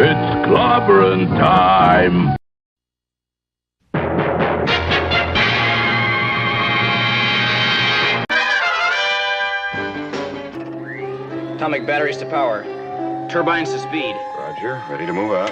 It's Clobberin time! Atomic batteries to power. Turbines to speed. Roger. Ready to move out.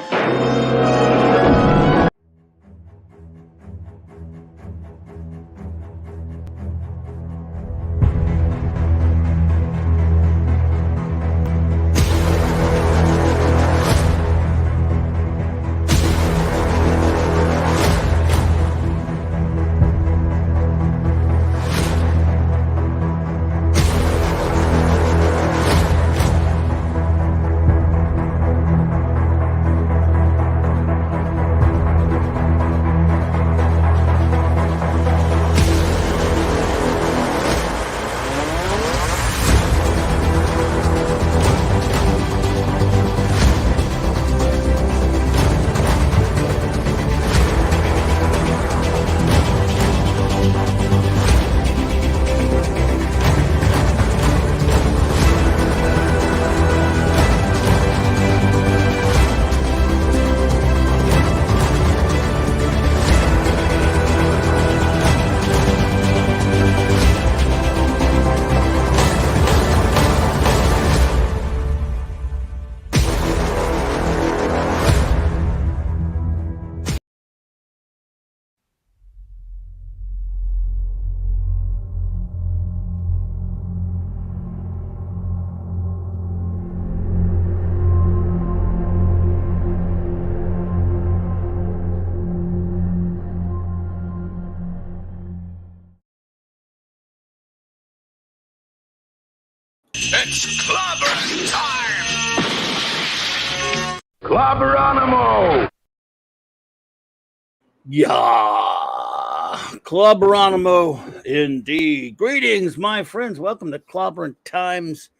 It's Clobberin time! Clobberonimo! Yeah, Clobberonimo indeed. Greetings, my friends. Welcome to Clobberin Times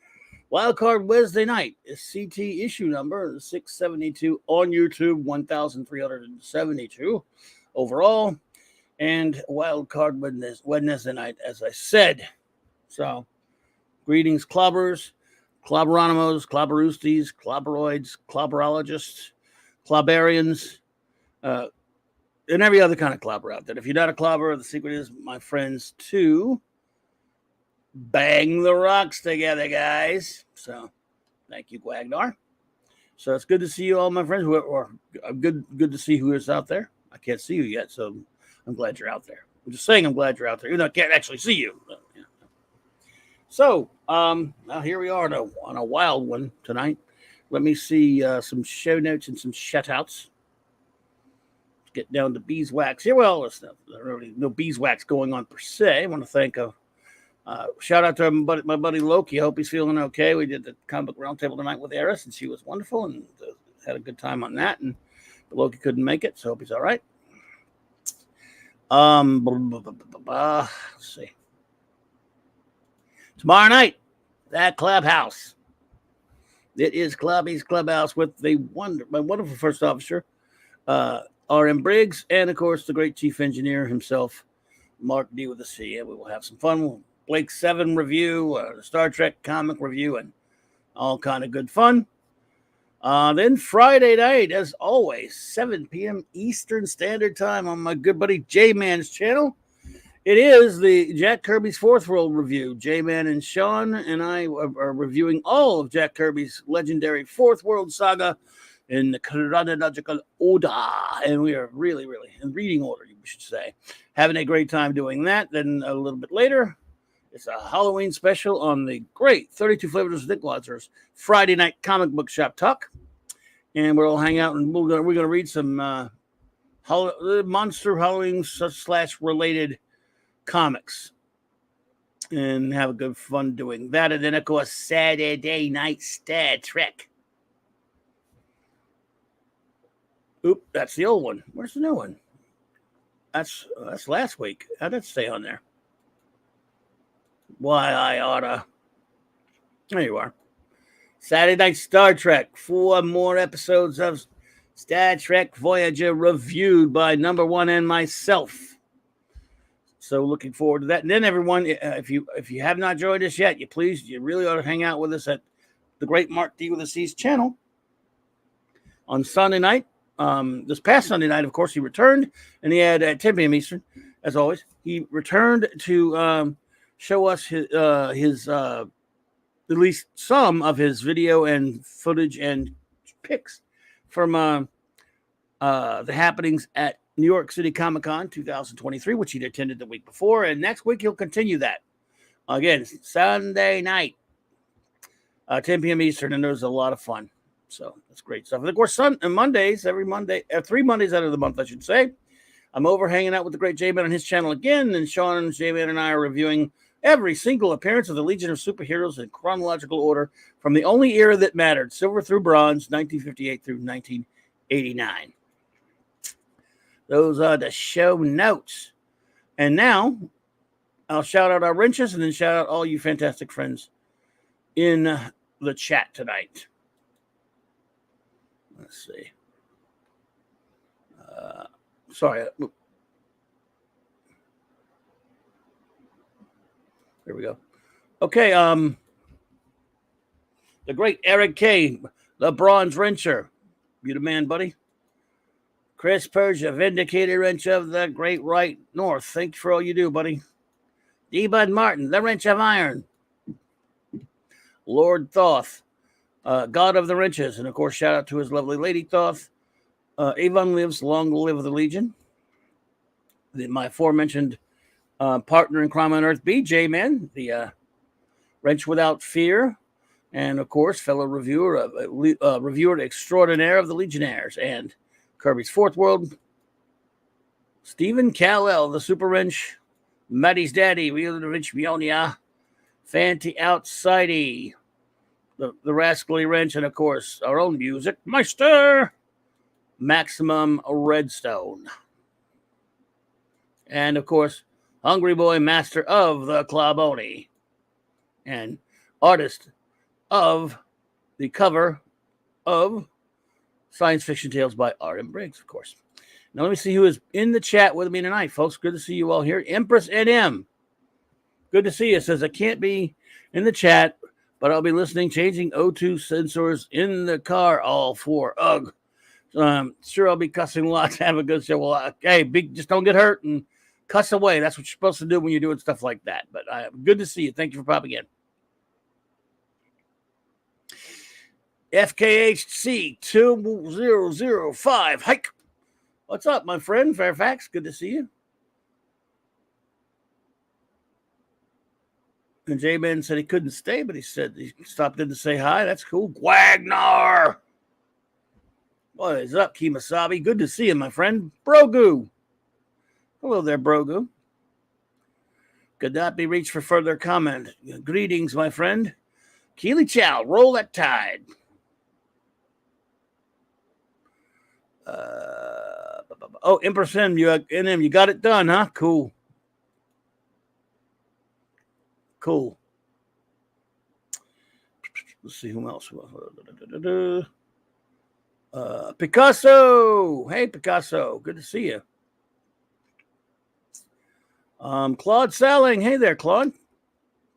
Wildcard Wednesday night. CT issue number 672 on YouTube, 1,372 overall, and Wildcard Wednesday night, as I said. So, greetings, clobbers, clobberonimos, clobberoosties, clobberoids, clobberologists, clobberians, and every other kind of clobber out there. If you're not a clobber, the secret is, my friends, to bang the rocks together, guys. So, thank you, Gwagnar. So it's good to see you all, my friends. Or good to see who is out there. I can't see you yet, so I'm glad you're out there. I'm just saying I'm glad you're out there, even though I can't actually see you. So, now here we are on a wild one tonight. Let me see some show notes and some shout-outs. Get down to beeswax here. Well, there's really no beeswax going on per se. I want to thank shout out to my buddy Loki. I hope he's feeling okay. We did the comic book roundtable tonight with Eris, and she was wonderful and had a good time on that. But Loki couldn't make it, so I hope he's all right. Let's see. Tomorrow night, that clubhouse. It is Clubby's Clubhouse with my wonderful first officer, R.M. Briggs, and, of course, the great chief engineer himself, Mark D. with a C. And we will have some fun. Blake 7 review, the Star Trek comic review, and all kind of good fun. Then Friday night, as always, 7 p.m. Eastern Standard Time on my good buddy J-Man's channel. It is the Jack Kirby's Fourth World review. J-Man and Sean and I are reviewing all of Jack Kirby's legendary Fourth World saga in the chronological order. And we are really, in reading order, you should say. Having a great time doing that. Then a little bit later, it's a Halloween special on the great 32 Flavors of Dick Wadsworth's Friday Night Comic Book Shop Talk. And we'll all hang out and we're going to read some Monster Halloween / related comics and have a good fun doing that. And then, of course, Saturday night Star Trek. Oop, that's the old one. Where's the new one? That's last week. How did it stay on there? Why, I oughta. There you are. Saturday night Star Trek. 4 more episodes of Star Trek Voyager reviewed by number one and myself. So looking forward to that. And then everyone, if you have not joined us yet, you really ought to hang out with us at the great Mark D with a C's channel on Sunday night. This past Sunday night, of course, he returned, and he had at 10 p.m. Eastern, as always. He returned to show us his at least some of his video and footage and pics from the happenings at New York City Comic Con 2023, which he attended the week before, and next week he'll continue that. Again, Sunday night, 10 p.m. Eastern, and there's a lot of fun. So that's great stuff. And of course, Mondays, every Monday, 3 Mondays out of the month, I should say, I'm over hanging out with the great J-Man on his channel again, and Sean and J-Man and I are reviewing every single appearance of the Legion of Superheroes in chronological order from the only era that mattered, silver through bronze, 1958 through 1989. Those are the show notes. And now I'll shout out our wrenches and then shout out all you fantastic friends in the chat tonight. Let's see. Sorry. There we go. Okay. The great Eric K., the Bronze Wrencher. You the man, buddy. Chris Persia, Vindicator Wrench of the Great Right North. Thank you for all you do, buddy. D. Bud Martin, the Wrench of Iron. Lord Thoth, God of the Wrenches. And, of course, shout out to his lovely lady, Thoth. Avon lives, long live the Legion. My aforementioned partner in crime on earth, BJ, man, the Wrench Without Fear. And, of course, fellow reviewer, reviewer extraordinaire of the Legionnaires. And Kirby's Fourth World, Stephen Callell, the Super Wrench, Maddie's Daddy, Wheel the Wrench Mionia, Fanty Outsidey, the Rascally Wrench, and of course, our own music Meister, Maximum Redstone. And of course, Hungry Boy, master of the Clobberin, and artist of the cover of Science Fiction Tales by R.M. Briggs, of course. Now, let me see who is in the chat with me tonight, folks. Good to see you all here. Empress NM, good to see you. Says, I can't be in the chat, but I'll be listening, changing O2 sensors in the car, all for ugh. Sure, I'll be cussing lots. Have a good show. Well, hey, just don't get hurt and cuss away. That's what you're supposed to do when you're doing stuff like that. But good to see you. Thank you for popping in. FKHC 2005 Hike. What's up, my friend Fairfax? Good to see you. And J-Man said he couldn't stay, but he said he stopped in to say hi. That's cool. Gwagnar. What is up, Kimasabi? Good to see you, my friend. Brogu. Hello there, Brogu. Could not be reached for further comment. Greetings, my friend. Keely Chow, roll that tide. Empress M, you got it done, huh? Cool. Cool. Let's see who else. Picasso. Hey, Picasso. Good to see you. Claude Salling. Hey there, Claude.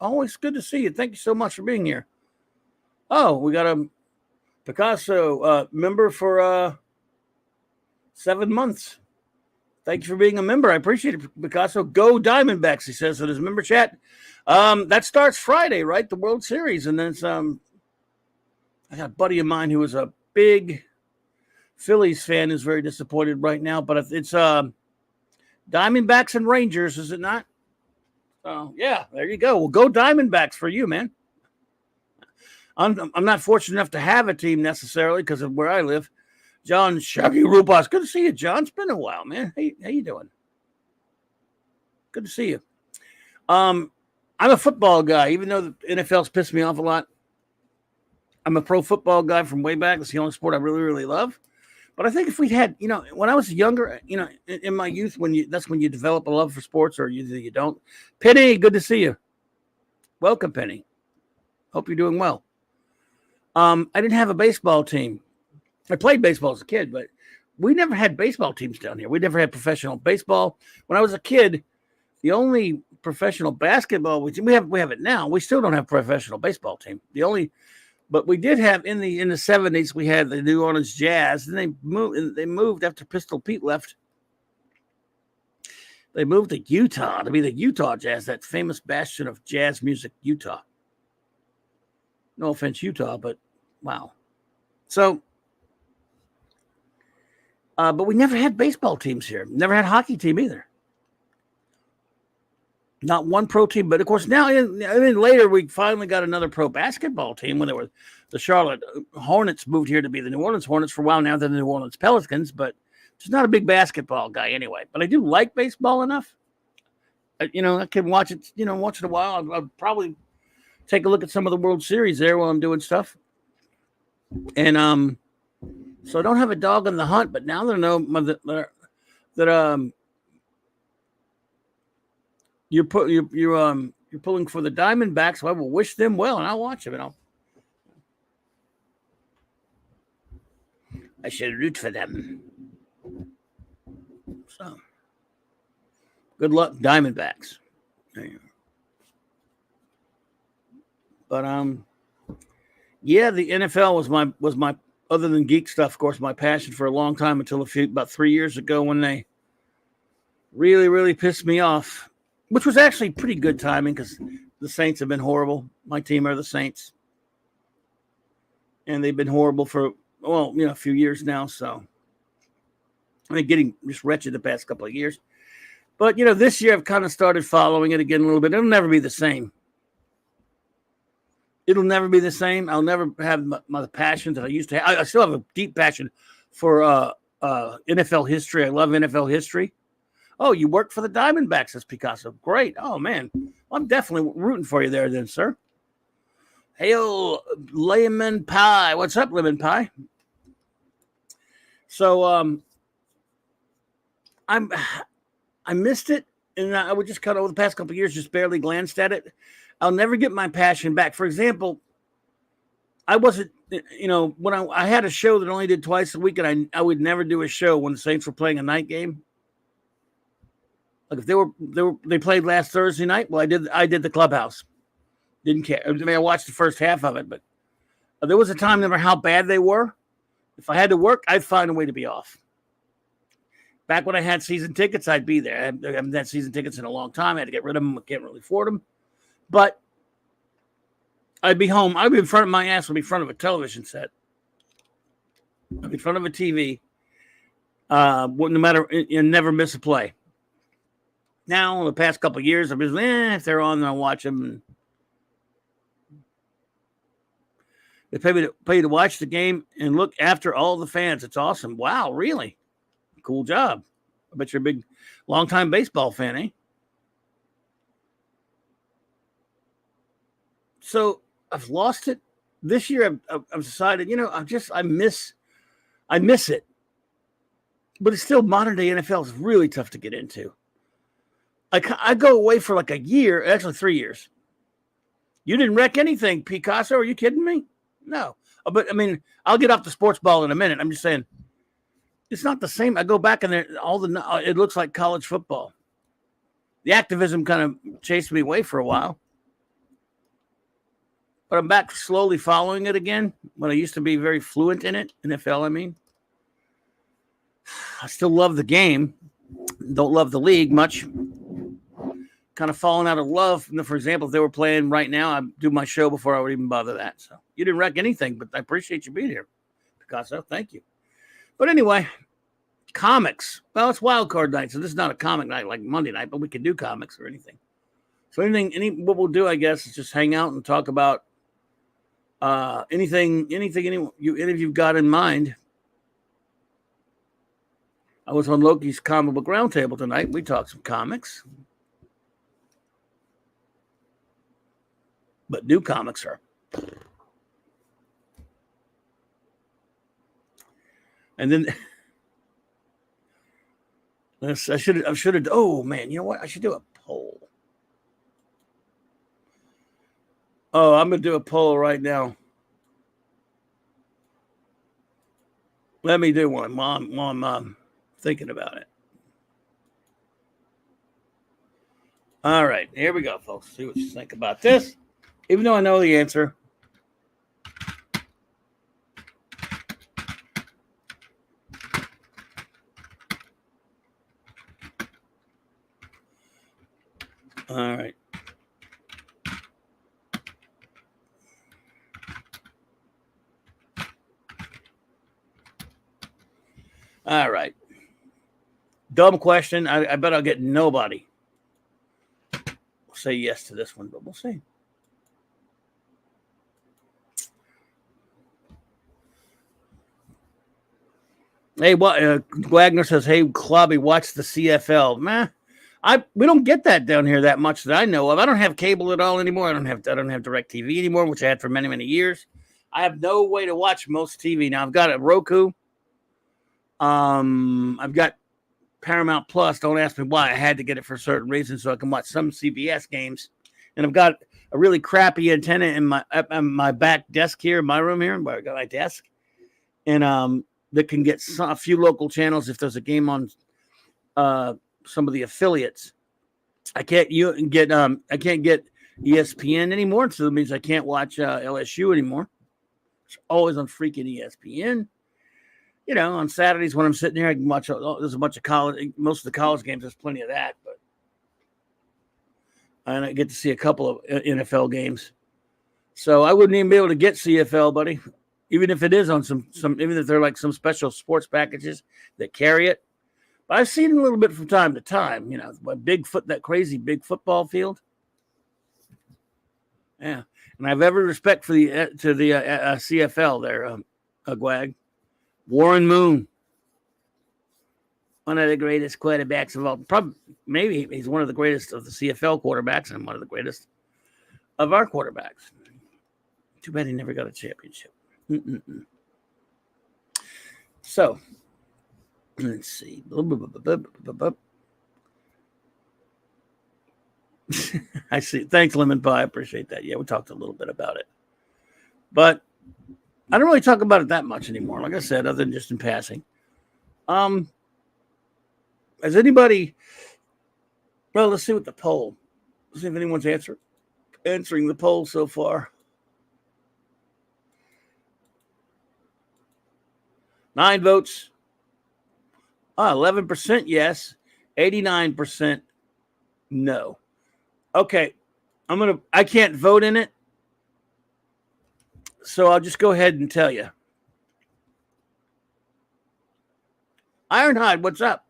Always good to see you. Thank you so much for being here. Oh, we got a Picasso member for 7 months. Thank you for being a member. I appreciate it, Picasso. Go Diamondbacks, he says in his member chat. That starts Friday, right? The World Series. And then it's, I got a buddy of mine who is a big Phillies fan who's very disappointed right now. But it's Diamondbacks and Rangers, is it not? Yeah, there you go. Well, go Diamondbacks for you, man. I'm not fortunate enough to have a team necessarily because of where I live. John Shaggy Rupas. Good to see you, John. It's been a while, man. How you doing? Good to see you. I'm a football guy, even though the NFL's pissed me off a lot. I'm a pro football guy from way back. It's the only sport I really, really love. But I think if we'd had, when I was younger, in my youth, that's when you develop a love for sports, or you don't. Penny, good to see you. Welcome, Penny. Hope you're doing well. I didn't have a baseball team. I played baseball as a kid, but we never had baseball teams down here. We never had professional baseball. When I was a kid, the only professional basketball we have it now. We still don't have a professional baseball team. The only But we did have in the 70s, we had the New Orleans Jazz, and they moved after Pistol Pete left. They moved to Utah to be the Utah Jazz, that famous bastion of jazz music, Utah. No offense, Utah, but wow. So, but we never had baseball teams here. Never had a hockey team either. Not one pro team, but of course now, later we finally got another pro basketball team when there was the Charlotte Hornets moved here to be the New Orleans Hornets for a while. Now they're the New Orleans Pelicans, but just not a big basketball guy anyway. But I do like baseball enough. I can watch it, once in a while. I'll probably take a look at some of the World Series there while I'm doing stuff. And so I don't have a dog in the hunt, but now that you're pulling for the Diamondbacks, so I will wish them well, and I'll watch them, and I should root for them. So, good luck, Diamondbacks. But yeah, the NFL was my other than geek stuff, of course, my passion for a long time until about 3 years ago when they really, really pissed me off. Which was actually pretty good timing because the Saints have been horrible. My team are the Saints. And they've been horrible for, a few years now. So, getting just wretched the past couple of years. But, this year I've kind of started following it again a little bit. It'll never be the same. It'll never be the same. I'll never have my passion that I used to have. I still have a deep passion for NFL history. I love NFL history. Oh, you work for the Diamondbacks, says Picasso. Great. Oh, man. Well, I'm definitely rooting for you there then, sir. Hail, Lemon Pie. What's up, Lemon Pie? So I missed it, and I would just kind of over the past couple of years just barely glanced at it. I'll never get my passion back. For example, I wasn't, when I had a show that only did twice a week, and I would never do a show when the Saints were playing a night game. Like if they played last Thursday night, well, I did the clubhouse. Didn't care. I watched the first half of it, but there was a time, no matter how bad they were, if I had to work, I'd find a way to be off. Back when I had season tickets, I'd be there. I haven't had season tickets in a long time. I had to get rid of them. I can't really afford them. But I'd be home. I'd be in front of my ass. Would be in front of a television set. I'd be in front of a TV. No matter, never miss a play. Now, in the past couple of years, I've been, if they're on, I'll watch them. They pay to watch the game and look after all the fans. It's awesome. Wow, really? Cool job. I bet you're a big, long-time baseball fan, eh? So I've lost it. This year, I've decided, I miss it. But it's still modern day NFL is really tough to get into. I go away for like a year, actually 3 years. You didn't wreck anything, Picasso. Are you kidding me? No. But, I'll get off the sports ball in a minute. I'm just saying, it's not the same. I go back and there, it looks like college football. The activism kind of chased me away for a while. But I'm back slowly following it again when I used to be very fluent in it, NFL, I still love the game. Don't love the league much. Kind of fallen out of love. For example, if they were playing right now, I'd do my show before I would even bother that. So you didn't wreck anything, but I appreciate you being here, Picasso. Thank you. But anyway, comics. Well, it's wild card night, so this is not a comic night like Monday night, but we can do comics or anything. So what we'll do, I guess, is just hang out and talk about anything any of you've got in mind. I was on Loki's Comic Book Roundtable tonight. We talked some comics. But new comics are. And then I should have. Oh man, you know what? I should do a poll. Oh, I'm gonna do a poll right now. Let me do one while I'm thinking about it. All right, here we go, folks. See what you think about this. Even though I know the answer. All right. All right. Dumb question. I bet I'll get nobody say yes to this one, but we'll see. Hey, what? Wagner says, "Hey, Clobby, watch the CFL." Man, we don't get that down here that much that I know of. I don't have cable at all anymore. I don't have DirecTV anymore, which I had for many, many years. I have no way to watch most TV now. I've got a Roku. I've got Paramount Plus. Don't ask me why. I had to get it for a certain reason so I can watch some CBS games. And I've got a really crappy antenna in my back desk here in my room here. Where I got my desk, and that can get a few local channels if there's a game on some of the affiliates. I can't get ESPN anymore, so that means I can't watch LSU anymore. It's always on freaking ESPN. You know, on Saturdays when I'm sitting here, I can watch. There's a bunch of most of the college games. There's plenty of that, and I get to see a couple of NFL games. So I wouldn't even be able to get CFL, buddy. Even if it is on some, even if they're like some special sports packages that carry it. But I've seen it a little bit from time to time, you know, that crazy big football field. Yeah. And I have every respect for the CFL there, Gwag. Warren Moon. One of the greatest quarterbacks of all. Probably, maybe he's one of the greatest of the CFL quarterbacks and one of the greatest of our quarterbacks. Too bad he never got a championship. So, let's see. I see. Thanks, Lemon Pie. I appreciate that. Yeah, we talked a little bit about it. But I don't really talk about it that much anymore. Like I said, other than just in passing. Has anybody... Well, let's see what the poll... Let's see if anyone's answering the poll so far. 9 votes. 11% yes. 89% no. Okay. I can't vote in it. So I'll just go ahead and tell you. Ironhide, what's up?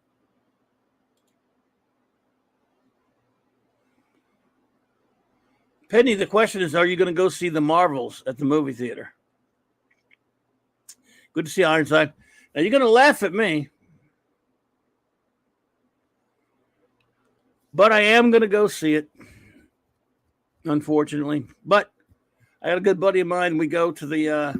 Penny, the question is, are you going to go see the Marvels at the movie theater? Good to see Ironside. Now, you're going to laugh at me. But I am going to go see it. Unfortunately. But I got a good buddy of mine. We go to the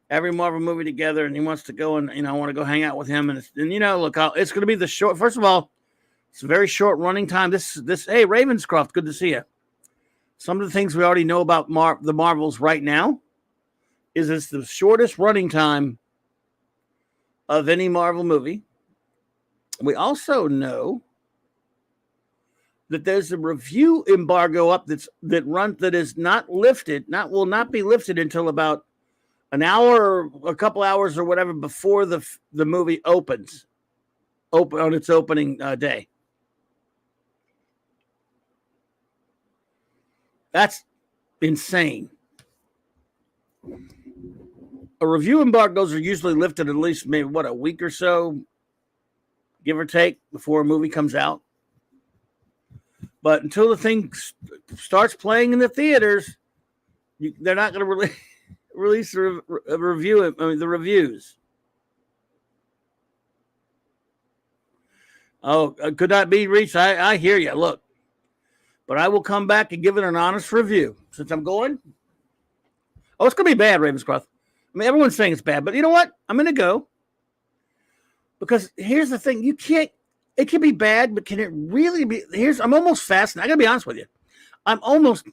every Marvel movie together, and he wants to go, and I want to go hang out with him. And look, it's going to be the short. First of all, it's a very short running time. This. Hey, Ravenscroft, good to see you. Some of the things we already know about the Marvels right now is it's the shortest running time of any Marvel movie. We also know that there's a review embargo up that is not lifted, will not be lifted until about an hour or a couple hours or whatever before the movie opens on its opening day. That's insane. Review embargoes are usually lifted at least maybe a week or so, give or take, before a movie comes out. But until the thing starts playing in the theaters, they're not going to release the reviews. Oh, could not be reached. I hear you. Look, but I will come back and give it an honest review since I'm going. Oh, it's going to be bad, Ravenscroft. I mean, everyone's saying it's bad, but you know what? I'm going to go because here's the thing: it can be bad, but can it really be? I'm almost fascinated. I got to be honest with you. I'm almost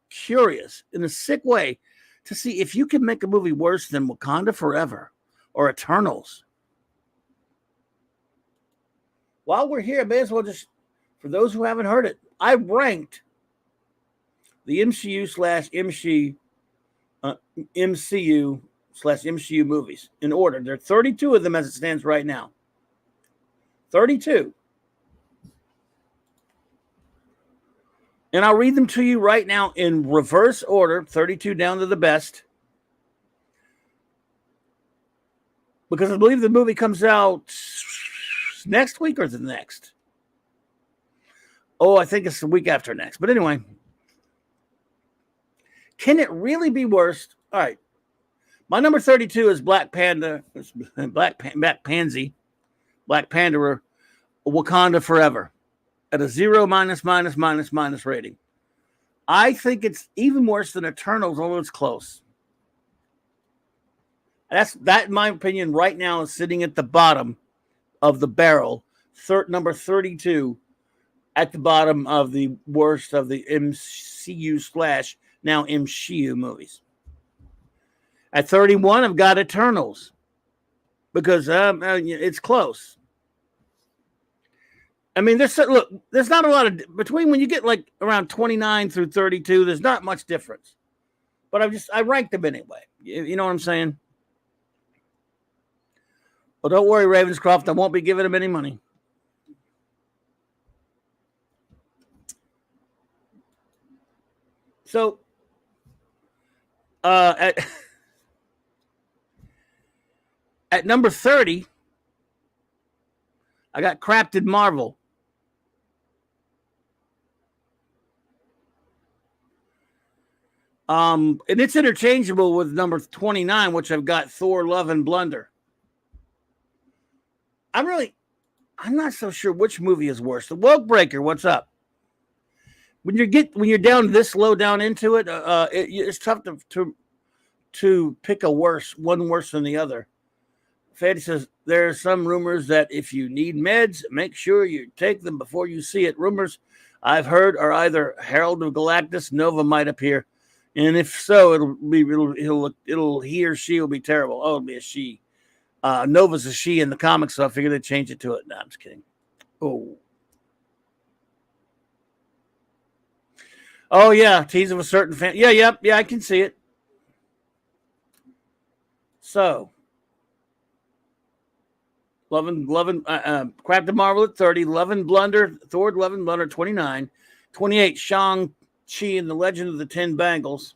curious in a sick way to see if you can make a movie worse than Wakanda Forever or Eternals. While we're here, I may as well just, for those who haven't heard it, I ranked the MCU/MCU movies in order. There are 32 of them as it stands right now. 32. And I'll read them to you right now in reverse order, 32 down to the best. Because I believe the movie comes out next week or the next. Oh, I think it's the week after next. But anyway, can it really be worse? All right. My number 32 is Black Panda, Black Pansy, Black Panda, Wakanda Forever at a 0 minus rating. I think it's even worse than Eternals, although it's close. That, in my opinion, right now is sitting at the bottom of the barrel. Number 32 at the bottom of the worst of the MCU / now MCU movies. At 31, I've got Eternals because it's close. I mean, there's not a lot of between when you get like around 29 through 32. There's not much difference, but I ranked them anyway. You know what I'm saying? Well, don't worry, Ravenscroft. I won't be giving him any money. So, at number 30, I got Captain Marvel. And it's interchangeable with number 29, which I've got Thor, Love and Blunder. I'm not so sure which movie is worse. The Woke Breaker, what's up? When you're down this low down into it, it's tough to pick one worse than the other. Fede says there are some rumors that if you need meds, make sure you take them before you see it. Rumors I've heard are either Herald of Galactus, Nova might appear, and if so, he or she will be terrible. Oh, it'll be a she. Nova's a she in the comics, so I figured they'd change it to it. No, I'm just kidding. Oh yeah, tease of a certain fan. Yeah, I can see it. So, Captain Marvel at 30, Love and Blunder, Thor, Love and Blunder 29, 28, Shang-Chi and the Legend of the Ten Bangles,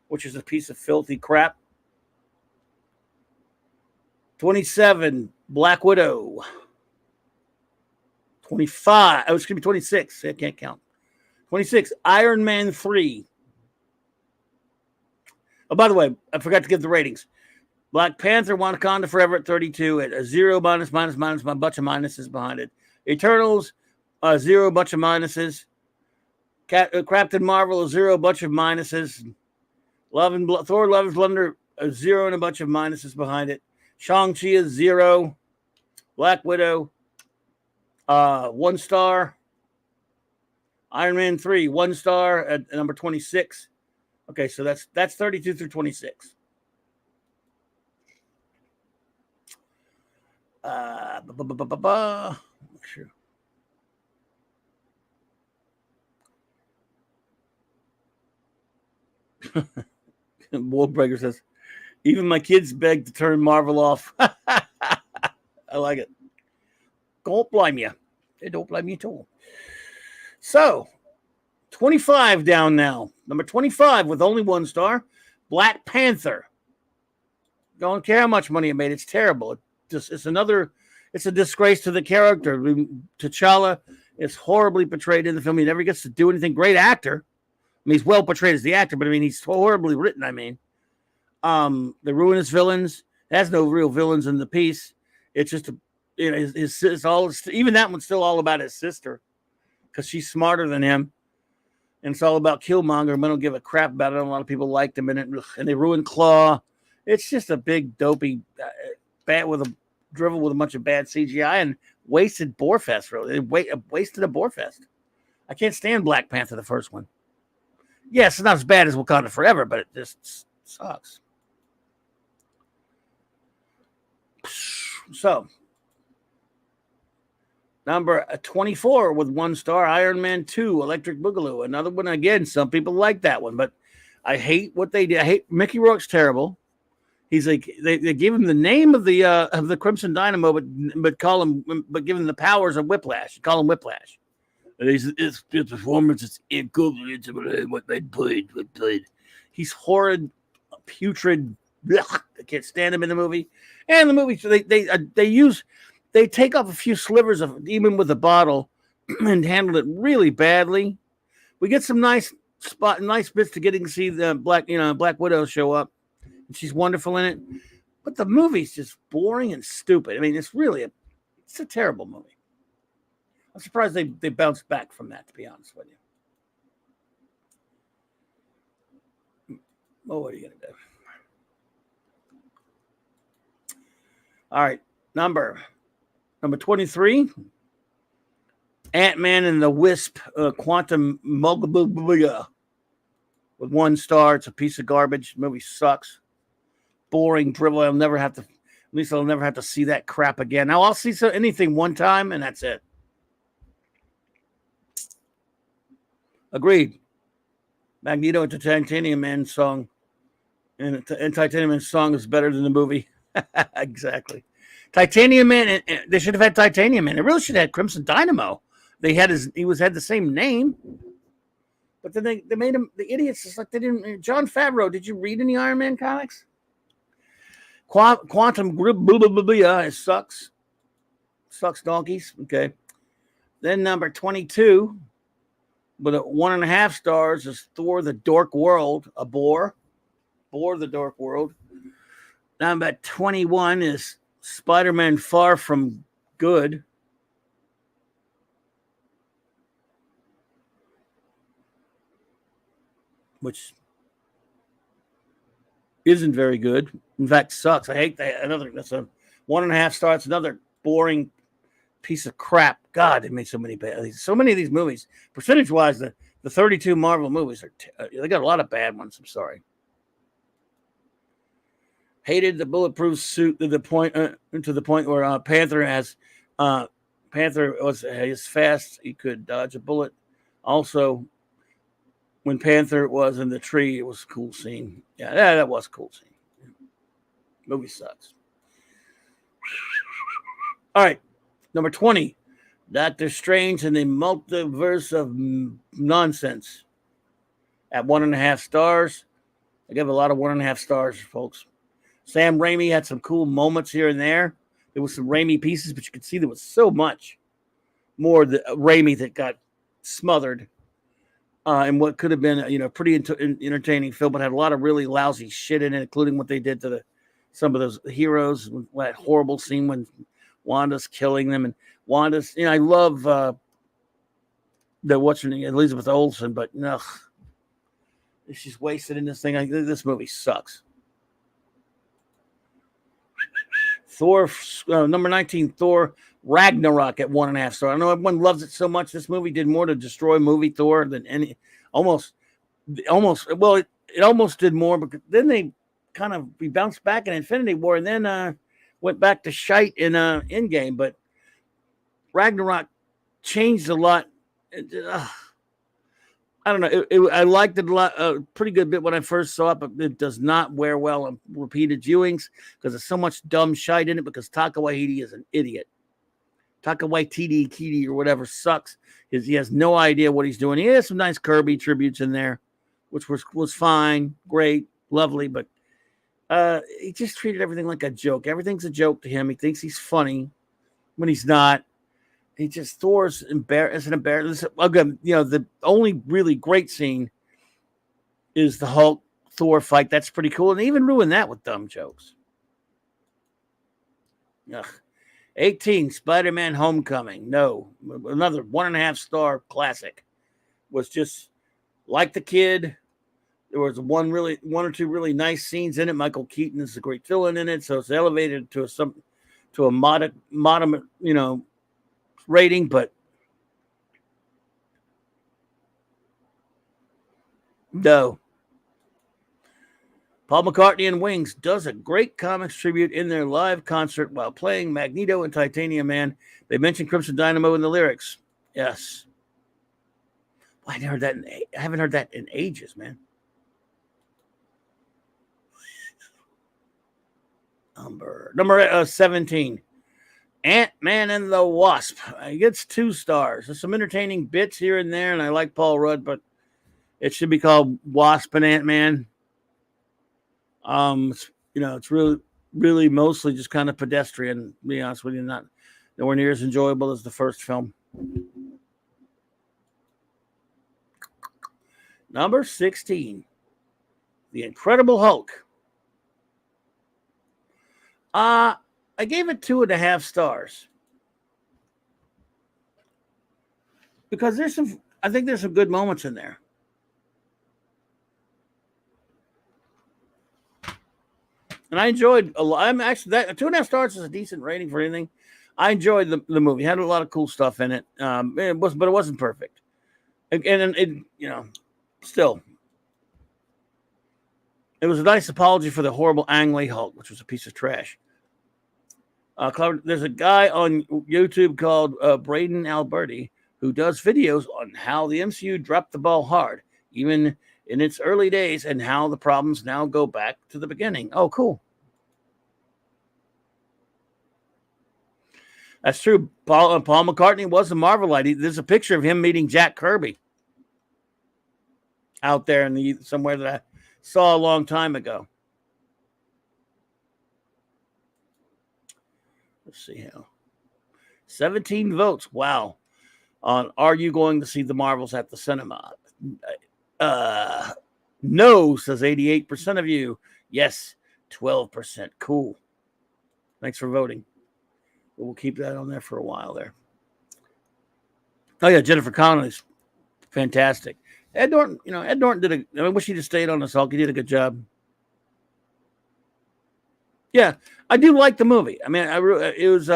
which is a piece of filthy crap. 27, Black Widow. 25, it's going to be 26. I can't count. 26, Iron Man 3. Oh, by the way, I forgot to give the ratings. Black Panther, Wakanda Forever at 32 at a 0 minus, my bunch of minuses behind it. Eternals, 0, bunch of minuses. Captain Marvel, a 0, bunch of minuses. Thor, Love and Blunder, a 0 and a bunch of minuses behind it. Shang-Chi is 0. Black Widow, 1 star. Iron Man 3, 1 star at number 26. Okay, so that's 32 through 26. Sure. Wallbreaker says, even my kids beg to turn Marvel off. I like it. Don't blame you. They don't blame you at all. So, 25 down now. Number 25 with only 1 star. Black Panther. Don't care how much money it made. It's terrible. It's a disgrace to the character. T'Challa is horribly portrayed in the film. He never gets to do anything. Great actor. I mean, he's well portrayed as the actor, but I mean, he's horribly written. I mean, they ruin his villains. There's no real villains in the piece. It's just even that one's still all about his sister because she's smarter than him. And it's all about Killmonger. I don't give a crap about it. A lot of people liked him in it. And they ruined Claw. It's just a big, dopey, bat with a drivel with a bunch of bad CGI and wasted Borefest, really. They wasted a Borefest. I can't stand Black Panther, the first one. Yes, it's not as bad as Wakanda Forever, but it just sucks. So, number 24 with 1 star, Iron Man 2, Electric Boogaloo. Another one, again, some people like that one, but I hate what they did. I hate Mickey Rourke's terrible. He's like, they give him the name of the Crimson Dynamo, but give him the powers of Whiplash. You call him Whiplash. And his performance is incomprehensible. What they played. He's horrid, putrid. Blech, I can't stand him in the movie. And the movie, they take off a few slivers of even with the bottle and handle it really badly. We get some nice bits to getting to see the Black Widow show up, and she's wonderful in it. But the movie's just boring and stupid. I mean, it's a terrible movie. I'm surprised they bounced back from that, to be honest with you. Oh, what are you gonna do? All right, number 23, Ant-Man and the Wasp, Quantum Mugabooga, with 1 star. It's a piece of garbage. The movie sucks. Boring, drivel. I'll never have to see that crap again. Now I'll see anything one time, and that's it. Agreed. Magneto and the Titanium Man song, and Titanium Man song is better than the movie. Exactly. Titanium Man, they should have had Titanium Man. They really should have had Crimson Dynamo. He had the same name, but then they made him the idiots. Just like they didn't. John Favreau, did you read any Iron Man comics? Quantum it sucks. Sucks donkeys. Okay. Then number 22, with 1.5 stars, is Thor: The Dark World, a bore. Bore the Dark World. Number 21 is Spider-Man: Far From Good. Which isn't very good. In fact, sucks. I hate that. That's a 1.5 star. It's another boring piece of crap. God, they made so many of these movies. Percentage-wise, the 32 Marvel movies they got a lot of bad ones. I'm sorry. Hated the bulletproof suit to the point where Panther was fast. He could dodge a bullet. Also, when Panther was in the tree, it was a cool scene. Yeah, that was a cool scene. Movie sucks. All right, number 20, Doctor Strange and the Multiverse of Nonsense, at 1.5 stars. I give a lot of 1.5 stars, folks. Sam Raimi had some cool moments here and there. There was some Raimi pieces, but you could see there was so much more Raimi that got smothered. And what could have been a pretty entertaining film, but had a lot of really lousy shit in it, including what they did to some of those heroes. That horrible scene when Wanda's killing them, and Wanda's. I love Elizabeth Olsen, but no, she's wasted in this thing. This movie sucks. Thor, number 19, Thor Ragnarok at 1.5 stars. I know everyone loves it so much. This movie did more to destroy movie Thor than any. It almost did more, but then we bounced back in Infinity War, and then went back to shite in Endgame. But Ragnarok changed a lot. I don't know. I liked it a lot, pretty good bit when I first saw it, but it does not wear well on repeated viewings because there's so much dumb shite in it. Because Taika Waititi is an idiot. Taika Waititi, or whatever, sucks. He has no idea what he's doing. He has some nice Kirby tributes in there, which was fine, great, lovely, but he just treated everything like a joke. Everything's a joke to him. He thinks he's funny when he's not. He just Thor's embarrassing. Again, the only really great scene is the Hulk Thor fight. That's pretty cool, and they even ruined that with dumb jokes. Ugh. 18, Spider-Man: Homecoming. No, another 1.5 star classic. Was just like the kid. There was one or two really nice scenes in it. Michael Keaton is a great villain in it, so it's elevated to a moderate, rating, but no. Paul McCartney and Wings does a great comics tribute in their live concert while playing Magneto and Titanium Man. They mentioned Crimson Dynamo in the lyrics. Yes. I haven't heard that in ages, man. Number 17. Ant-Man and the Wasp. It gets 2 stars. There's some entertaining bits here and there, and I like Paul Rudd, but it should be called Wasp and Ant-Man. It's really mostly just kind of pedestrian, to be honest with you, not nowhere near as enjoyable as the first film. Number 16, The Incredible Hulk. I gave it 2.5 stars because I think there's some good moments in there. And I enjoyed a lot. I'm actually that 2.5 stars is a decent rating for anything. I enjoyed the movie. It had a lot of cool stuff in it. But it wasn't perfect. And it, still, it was a nice apology for the horrible Ang Lee Hulk, which was a piece of trash. There's a guy on YouTube called Braden Alberti who does videos on how the MCU dropped the ball hard, even in its early days, and how the problems now go back to the beginning. Oh, cool. That's true. Paul McCartney was a Marvelite. There's a picture of him meeting Jack Kirby out there somewhere that I saw a long time ago. Let's see how. 17 votes. Wow. On are you going to see the Marvels at the cinema? No, says 88% of you. Yes, 12%. Cool. Thanks for voting. We'll keep that on there for a while there. Oh, yeah, Jennifer Connelly's fantastic. Ed Norton I wish he'd have stayed on this Hulk. He did a good job. Yeah, I do like the movie. I mean, it was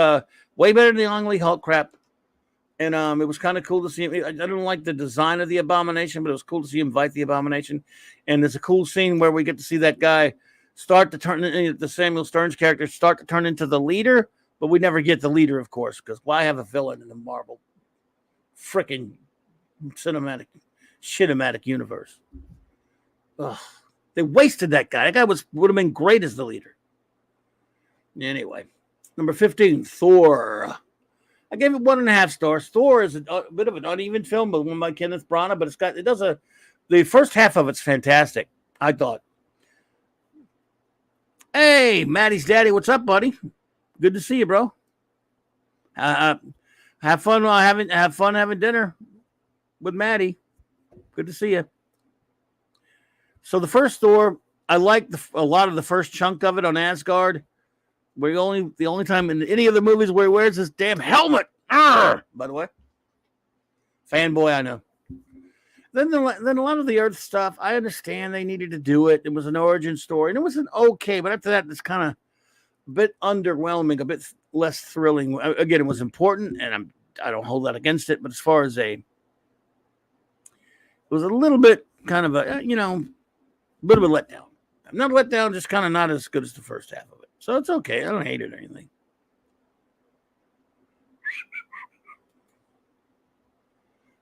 way better than the Ang Lee Hulk crap. And it was kind of cool to see him. I don't like the design of the Abomination, but it was cool to see him fight the Abomination. And there's a cool scene where we get to see that guy start to turn into the Samuel Stearns character, start to turn into the leader. But we never get the leader, of course, because why have a villain in the Marvel freaking cinematic universe? Ugh. They wasted that guy. That guy would have been great as the leader. Anyway, number 15, Thor. I gave it 1.5 stars. Thor is a bit of an uneven film, but one by Kenneth Branagh, but the first half of it's fantastic, I thought. Hey, Maddie's daddy, what's up, buddy? Good to see you, bro. Have fun having dinner with Maddie. Good to see you. So the first Thor, I liked a lot of the first chunk of it on Asgard. The only time in any of the movies where he wears this damn helmet. By the way, fanboy, I know. Then a lot of the Earth stuff, I understand they needed to do it. It was an origin story, and it was an okay. But after that, it's kind of a bit underwhelming, a bit less thrilling. Again, it was important, and I don't hold that against it. But as far as it was a little bit kind of a bit of a letdown. Not a letdown, just kind of not as good as the first half of it. So it's okay. I don't hate it or anything.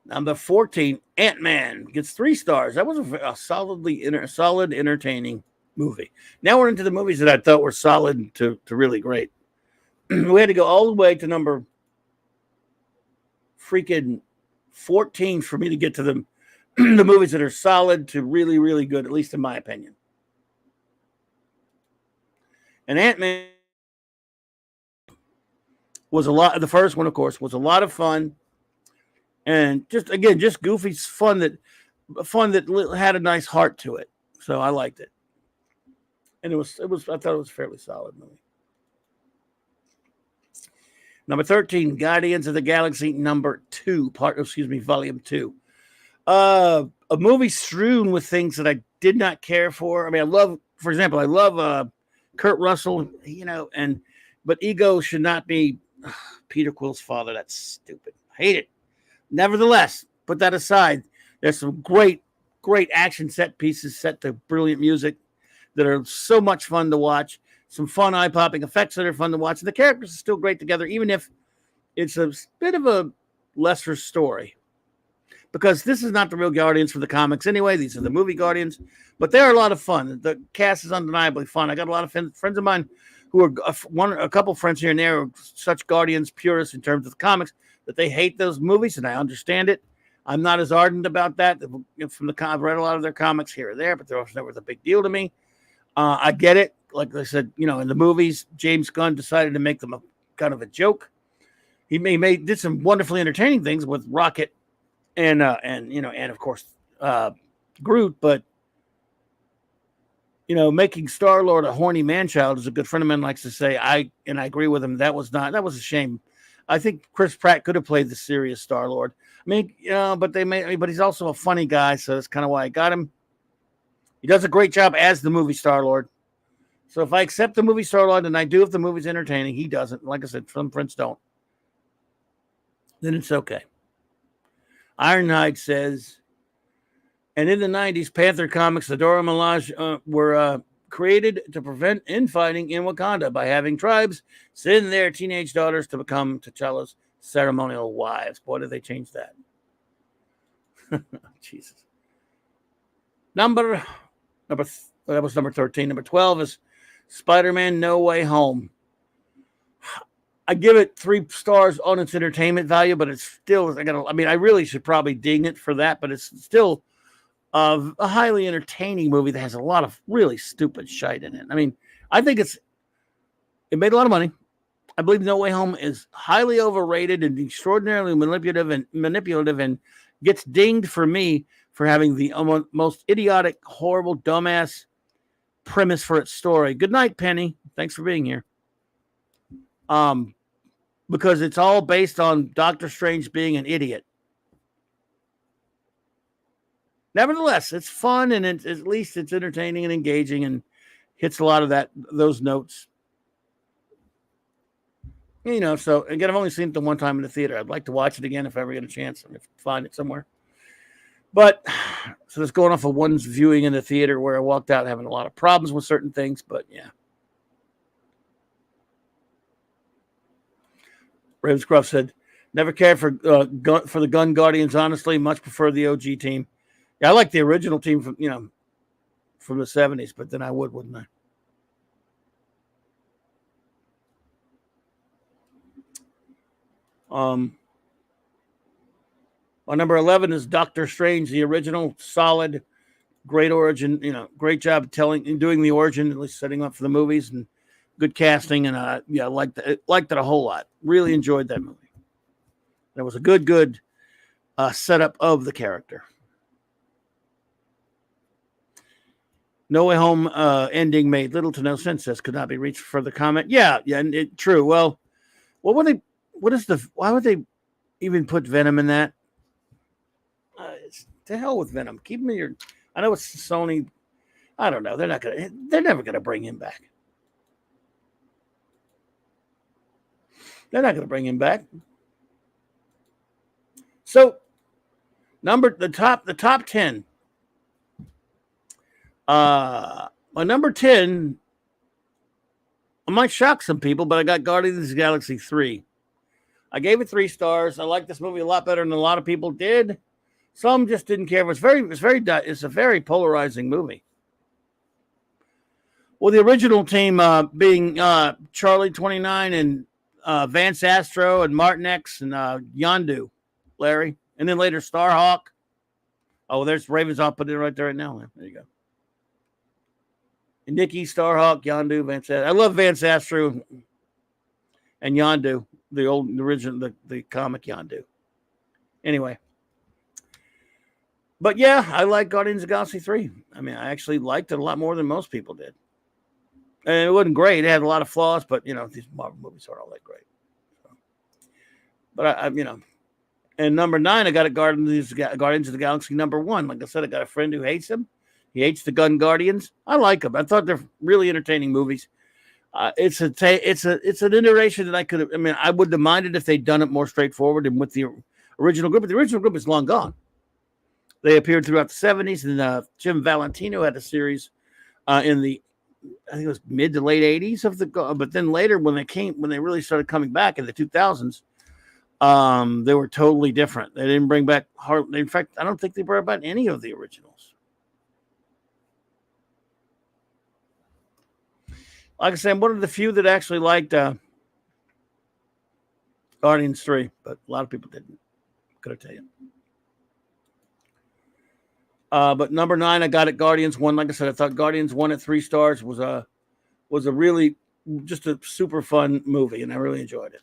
Number 14, Ant-Man gets 3 stars. That was a solid, entertaining movie. Now we're into the movies that I thought were solid to really great. We had to go all the way to number freaking 14 for me to get to the movies that are solid to really, really good, at least in my opinion. And Ant-Man was the first one, of course, was a lot of fun. And just goofy fun that had a nice heart to it. So I liked it. And I thought it was a fairly solid movie. Number 13, Guardians of the Galaxy volume 2. A movie strewn with things that I did not care for. I mean, I love Kurt Russell, but Ego should not be Peter Quill's father. That's stupid. I hate it. Nevertheless, put that aside. There's some great action set pieces set to brilliant music that are so much fun to watch. Some fun eye-popping effects that are fun to watch. And the characters are still great together, even if it's a bit of a lesser story. because this is not the real Guardians for the comics anyway. These are the movie Guardians, but they're a lot of fun. The cast is undeniably fun. I got a lot of friends of mine who are a couple friends here and there are such Guardians purists in terms of the comics that they hate those movies, and I understand it. I'm not as ardent about that. I've read a lot of their comics here or there, but they're never a big deal to me. I get it. Like I said, in the movies, James Gunn decided to make them a kind of a joke. He did some wonderfully entertaining things with Rocket and of course Groot, but making Star-Lord a horny man-child, as a good friend of mine likes to say, I agree with him. That was a shame. I think Chris Pratt could have played the serious Star-Lord. I mean, but he's also a funny guy, so that's kind of why I got him. He does a great job as the movie Star-Lord. So if I accept the movie Star-Lord, and I do if the movie's entertaining, he doesn't. Like I said, some friends don't. Then it's okay. Ironhide says, and in the 90s, Panther comics, the Dora Milaje were created to prevent infighting in Wakanda by having tribes send their teenage daughters to become T'Challa's ceremonial wives. Boy, did they change that. Jesus. That was number 13. Number 12 is Spider-Man No Way Home. I give it 3 stars on its entertainment value, but it's still, I really should probably ding it for that, but it's still a highly entertaining movie that has a lot of really stupid shite in it. I mean, I think it made a lot of money. I believe No Way Home is highly overrated and extraordinarily manipulative and gets dinged for me for having the most idiotic, horrible, dumbass premise for its story. Good night, Penny. Thanks for being here. Because it's all based on Doctor Strange being an idiot. Nevertheless, it's fun, and at least it's entertaining and engaging and hits a lot of those notes. So again, I've only seen it the one time in the theater. I'd like to watch it again if I ever get a chance and find it somewhere. But so it's going off of one's viewing in the theater where I walked out having a lot of problems with certain things, but yeah. Ravenscroft said, never cared for the Gun Guardians, honestly. Much prefer the OG team. Yeah, I like the original team from the 70s, but then I wouldn't I? Well, number 11 is Doctor Strange, the original, solid, great origin. Great job telling and doing the origin, at least setting up for the movies, and good casting. And I liked it a whole lot. Really enjoyed that movie. There was a good setup of the character. No Way Home ending made little to no sense. This could not be reached for further comment. Yeah, and true. Well, why would they even put Venom in that? To hell with Venom. Keep him in your. I know it's Sony. I don't know. They're never gonna bring him back. They're not gonna bring him back. So, the top 10. My number 10, I might shock some people, but I got Guardians of the Galaxy 3. I gave it 3 stars. I like this movie a lot better than a lot of people did. Some just didn't care. It's a very polarizing movie. Well, the original team being Charlie 29 and Vance Astro and Martin X and Yondu, Larry, and then later Starhawk. Oh, there's Ravens. I'll put it right there right now. There you go. And Nikki, Starhawk, Yondu, Vance Astro. I love Vance Astro and Yondu, the original, the comic Yondu. Anyway. But yeah, I like Guardians of the Galaxy 3. I mean, I actually liked it a lot more than most people did. And it wasn't great. It had a lot of flaws, but, these Marvel movies aren't all that great. So, but, and number 9, I got Guardians of the Galaxy number 1. Like I said, I got a friend who hates them. He hates the Gun Guardians. I like them. I thought they're really entertaining movies. It's an iteration that I wouldn't have minded if they'd done it more straightforward and with the original group. But the original group is long gone. They appeared throughout the 70s, and Jim Valentino had a series in the, I think it was mid to late 80s but then later when they really started coming back in the 2000s, They were totally different. They didn't bring back in fact, I don't think they brought back any of the originals. Like I said, I'm one of the few that actually liked Guardians 3, but a lot of people didn't. Could I tell you? But number 9, I got it. Guardians 1. Like I said, I thought Guardians 1 at 3 stars was a really just a super fun movie, and I really enjoyed it.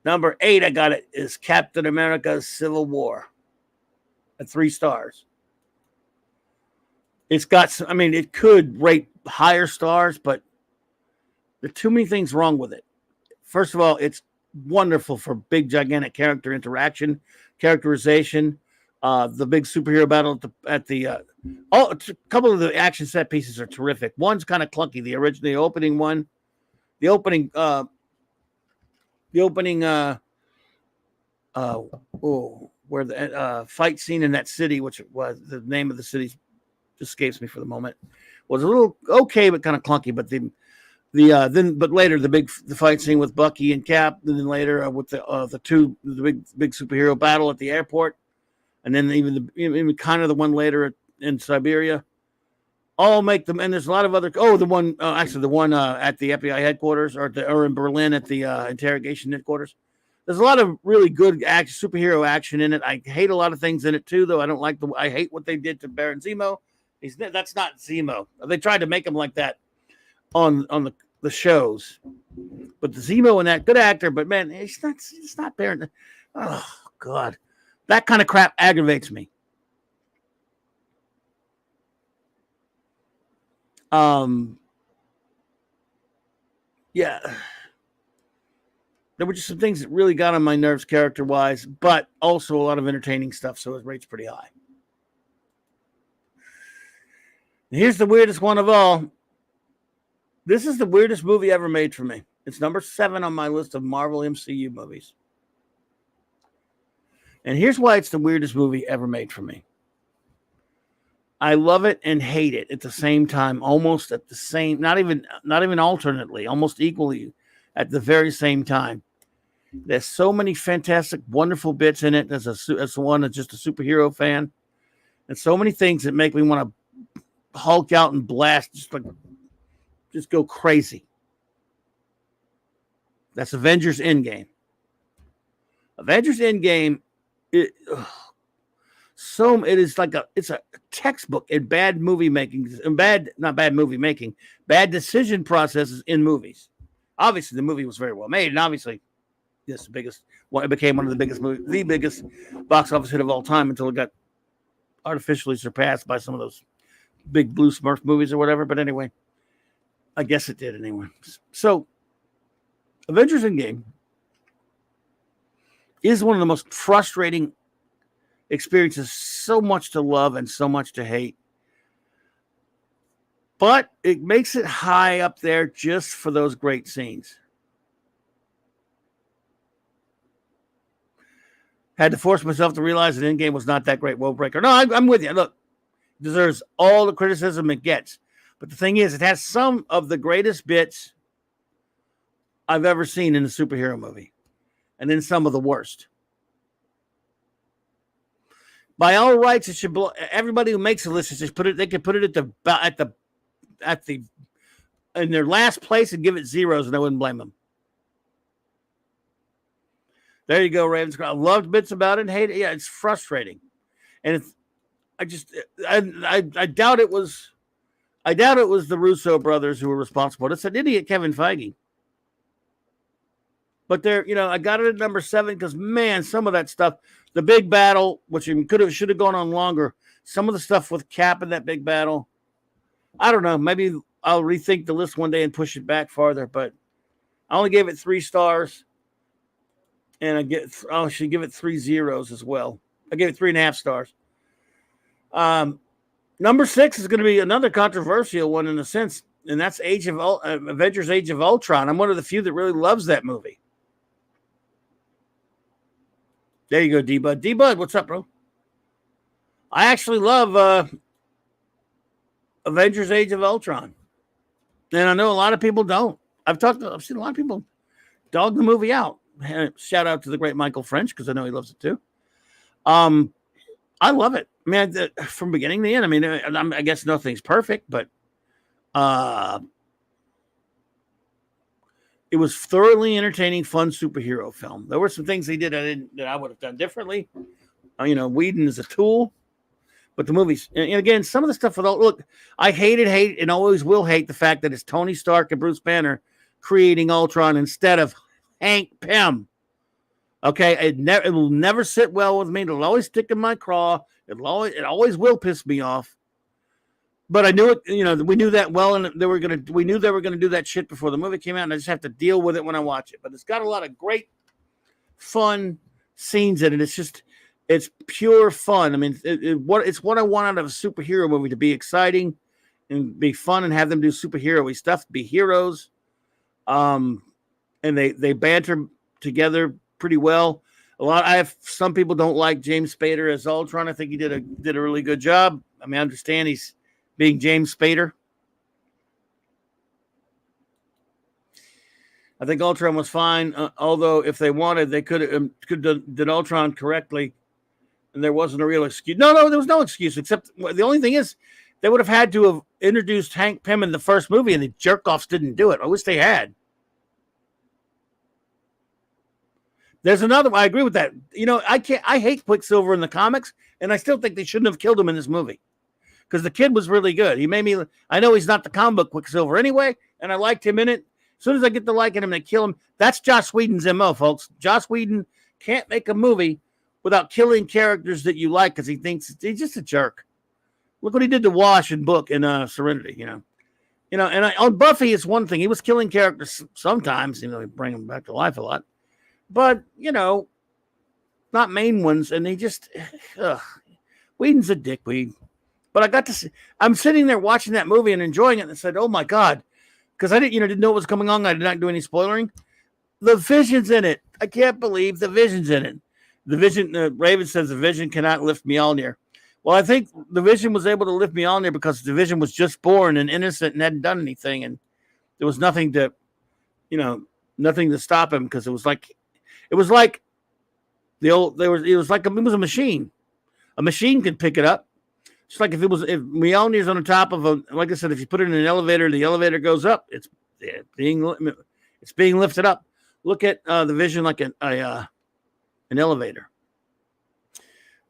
Number 8, I got it, is Captain America: Civil War at 3 stars. It's got some, I mean, it could rate higher stars, but there are too many things wrong with it. First of all, it's wonderful for big, gigantic character interaction, characterization. The big superhero battle a couple of the action set pieces are terrific. One's kind of clunky. The opening one, where the fight scene in that city, which was the name of the city escapes me for the moment, was a little okay, but kind of clunky. But but later the fight scene with Bucky and Cap, and then later with the big superhero battle at the airport, and then even kind of the one later in Siberia, all make them. And there's a lot of other. The one at the FBI headquarters, or in Berlin at the interrogation headquarters. There's a lot of really good superhero action in it. I hate a lot of things in it too, though. I hate what they did to Baron Zemo. That's not Zemo. They tried to make him like that on the shows, but the Zemo in that, good actor, but man, it's not Baron. Oh God, that kind of crap aggravates me. Yeah, there were just some things that really got on my nerves character-wise, but also a lot of entertaining stuff, so his rate's pretty high. And here's the weirdest one of all. This is the weirdest movie ever made for me. It's number 7 on my list of Marvel MCU movies. And here's why it's the weirdest movie ever made for me. I love it and hate it at the same time, almost at the same, not even alternately, almost equally at the very same time. There's so many fantastic, wonderful bits in it as one that's just a superhero fan, and so many things that make me want to Hulk out and blast, just go crazy. That's Avengers Endgame. Avengers Endgame, it is it's a textbook in bad movie making, bad decision processes in movies. Obviously, the movie was very well made, and obviously, it became one of the biggest box office hit of all time until it got artificially surpassed by some of those big blue Smurf movies or whatever. But anyway, I guess it did anyway. So, Avengers Endgame is one of the most frustrating experiences. So much to love and so much to hate. But it makes it high up there just for those great scenes. Had to force myself to realize that Endgame was not that great world breaker. No, I'm with you. Look, it deserves all the criticism it gets. But the thing is, it has some of the greatest bits I've ever seen in a superhero movie. And then some of the worst. By all rights, it should everybody who makes a list should they could put it in their last place and give it zeros, and I wouldn't blame them. There you go, Ravens. I loved bits about it and hate it. Yeah, it's frustrating. And I doubt it was the Russo brothers who were responsible. It's an idiot Kevin Feige. But I got it at number 7 because, man, some of that stuff, the big battle, which should have gone on longer, some of the stuff with Cap in that big battle, I don't know. Maybe I'll rethink the list one day and push it back farther. But I only gave it 3 stars, and I should give it 3 zeros as well. I gave it 3.5 stars. Number 6 is going to be another controversial one in a sense, and that's Avengers: Age of Ultron. I'm one of the few that really loves that movie. There you go, D-Bud. D-Bud, what's up, bro? I actually love Avengers: Age of Ultron. And I know a lot of people don't. I've seen a lot of people dog the movie out. Shout out to the great Michael French, because I know he loves it too. I love it, man, from beginning to end. I mean, I guess nothing's perfect, but it was thoroughly entertaining, fun superhero film. There were some things they did that I would have done differently. Whedon is a tool, but the movies, and again, some of the stuff. Look, I hate, and always will hate the fact that it's Tony Stark and Bruce Banner creating Ultron instead of Hank Pym. Okay, it will never sit well with me. It'll always stick in my craw. It always will piss me off. But I knew it. We knew that well, and we knew they were gonna do that shit before the movie came out, and I just have to deal with it when I watch it. But it's got a lot of great, fun scenes in it. It's pure fun. I mean, it's what I want out of a superhero movie, to be exciting and be fun and have them do superhero-y stuff, be heroes. And they banter together pretty well. Some people don't like James Spader as Ultron. I think he did a really good job. I mean, I understand he's being James Spader. I think Ultron was fine, although if they wanted, they could have did Ultron correctly, and there wasn't a real excuse. No, there was no excuse, except the only thing is they would have had to have introduced Hank Pym in the first movie, and the jerk-offs didn't do it. I wish they had. There's another. I agree with that. I hate Quicksilver in the comics, and I still think they shouldn't have killed him in this movie, because the kid was really good. He made me. I know he's not the comic book Quicksilver anyway, and I liked him in it. As soon as I get to liking him, they kill him. That's Joss Whedon's MO, folks. Joss Whedon can't make a movie without killing characters that you like, because he thinks he's just a jerk. Look what he did to Wash and Book in Serenity. And on Buffy, it's one thing. He was killing characters sometimes. He bring them back to life a lot. But, not main ones. And they just, Whedon's a dickweed. But I got to see, I'm sitting there watching that movie and enjoying it, and I said, oh my God. Because I didn't know what was going on. I did not do any spoilering. The Vision's in it. I can't believe the Vision's in it. The Vision, Raven says the Vision cannot lift Mjolnir. Well, I think the Vision was able to lift Mjolnir because the Vision was just born and innocent and hadn't done anything. And there was nothing to stop him, because it was like it was a machine. A machine could pick it up. It's like if Mjolnir's on the top of like I said, if you put it in an elevator, the elevator goes up. It's being lifted up. Look at the Vision like an elevator.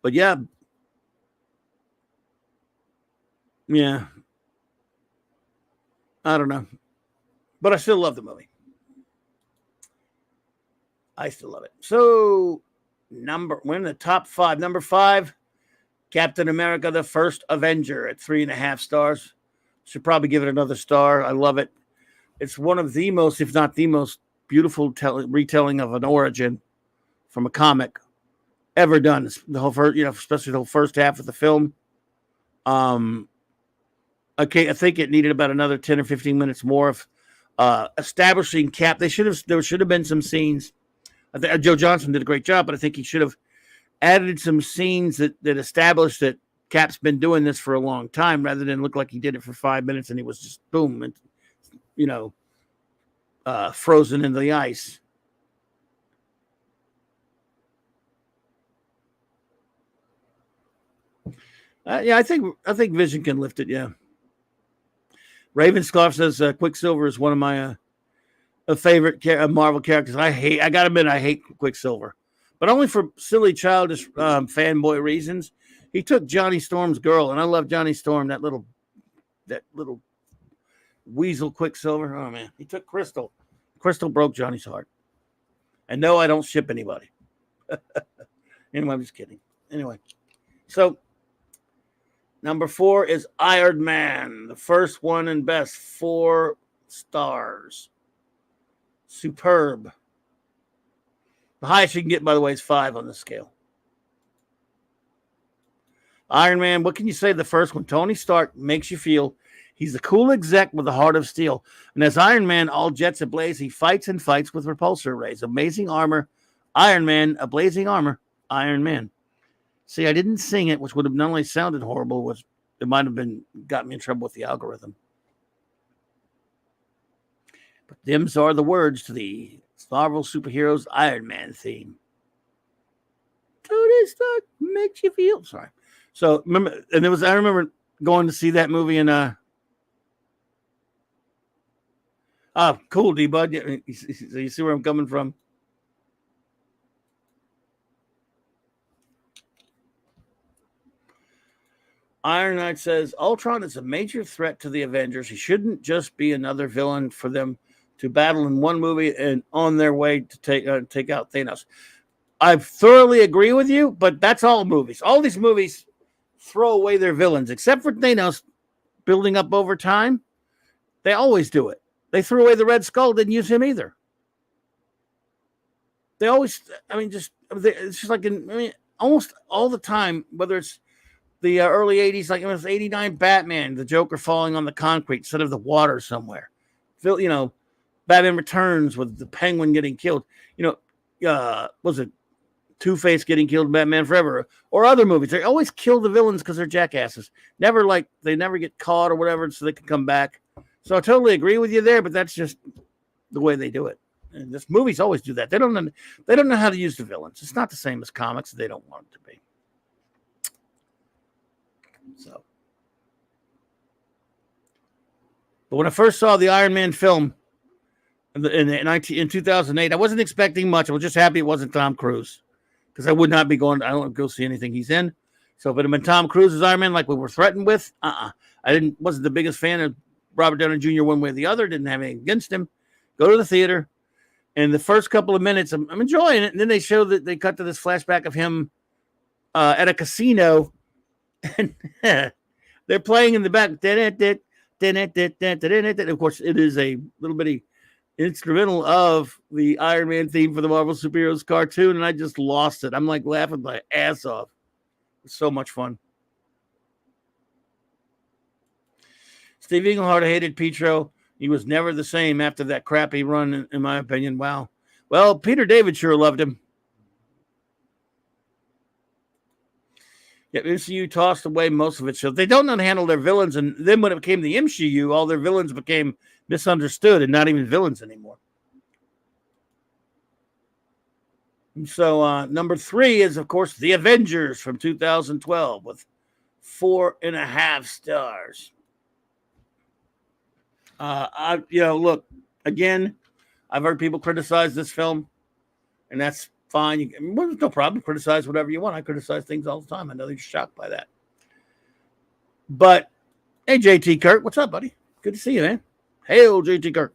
But yeah, I don't know, but I still love the movie. I still love it. So we're in the top 5. Number 5, Captain America: The First Avenger at 3.5 stars. Should probably give it another star. I love it. It's one of the most, if not the most, beautiful retelling of an origin from a comic ever done. The whole first, especially the whole first half of the film. I think it needed about another 10 or 15 minutes more of establishing Cap. There should have been some scenes. I think Joe Johnson did a great job, but I think he should have added some scenes that established that Cap's been doing this for a long time, rather than look like he did it for 5 minutes and he was just boom, and frozen in the ice. I think Vision can lift it. Yeah. Ravenscarf says Quicksilver is one of my favorite Marvel characters. I gotta admit, I hate Quicksilver, but only for silly, childish fanboy reasons. He took Johnny Storm's girl, and I love Johnny Storm. That little weasel Quicksilver. Oh man, he took Crystal. Crystal broke Johnny's heart. And no, I don't ship anybody. Anyway, I'm just kidding. Anyway, so number 4 is Iron Man, the first one and best, 4 stars. Superb. The highest you can get, by the way, is 5 on the scale. Iron Man, what can you say? The first one, Tony Stark makes you feel he's the cool exec with a heart of steel. And as Iron Man, all jets ablaze, he fights and fights with repulsor rays. Amazing armor. Iron Man, a blazing armor. Iron Man. See, I didn't sing it, which would have not only sounded horrible, it might have got me in trouble with the algorithm. But them's are the words to the Marvel Superheroes Iron Man theme. Tony Stark makes you feel sorry. So remember, and I remember going to see that movie in cool, D Bud. You see where I'm coming from? Iron Knight says Ultron is a major threat to the Avengers. He shouldn't just be another villain for them to battle in one movie and on their way to take out Thanos. I thoroughly agree with you, but that's all movies. All these movies throw away their villains, except for Thanos building up over time. They always do it. They threw away the Red Skull, didn't use him either. They always, it's just like almost all the time, whether it's the early 80s, like it was 89 Batman, the Joker falling on the concrete instead of the water somewhere. Batman Returns with the Penguin getting killed. Was it Two-Face getting killed in Batman Forever? Or other movies. They always kill the villains because they're jackasses. They never get caught or whatever so they can come back. So I totally agree with you there, but that's just the way they do it. And this movies always do that. They don't know how to use the villains. It's not the same as comics. They don't want it to be. So, but when I first saw the Iron Man film in 2008, I wasn't expecting much. I was just happy it wasn't Tom Cruise, because I would not be going. I don't go see anything he's in. So if it had been Tom Cruise as Iron Man, like we were threatened with, wasn't the biggest fan of Robert Downey Jr. one way or the other. Didn't have anything against him. Go to the theater, and the first couple of minutes, I'm enjoying it. And then they cut to this flashback of him at a casino. And they're playing in the back. Of course, it is a little bitty instrumental of the Iron Man theme for the Marvel Superheroes cartoon, and I just lost it. I'm like laughing my ass off. It's so much fun. Steve Englehart hated Pietro. He was never the same after that crappy run, in my opinion. Wow. Well, Peter David sure loved him. Yeah, MCU tossed away most of it. So they don't know how to handle their villains. And then when it became the MCU, all their villains became misunderstood and not even villains anymore. And so number 3 is, of course, The Avengers from 2012 with 4.5 stars. Look, again, I've heard people criticize this film, and that's fine. There's no problem. Criticize whatever you want. I criticize things all the time. I know you're shocked by that. But, hey, JT Kirk, what's up, buddy? Good to see you, man. Hail, JT Kirk.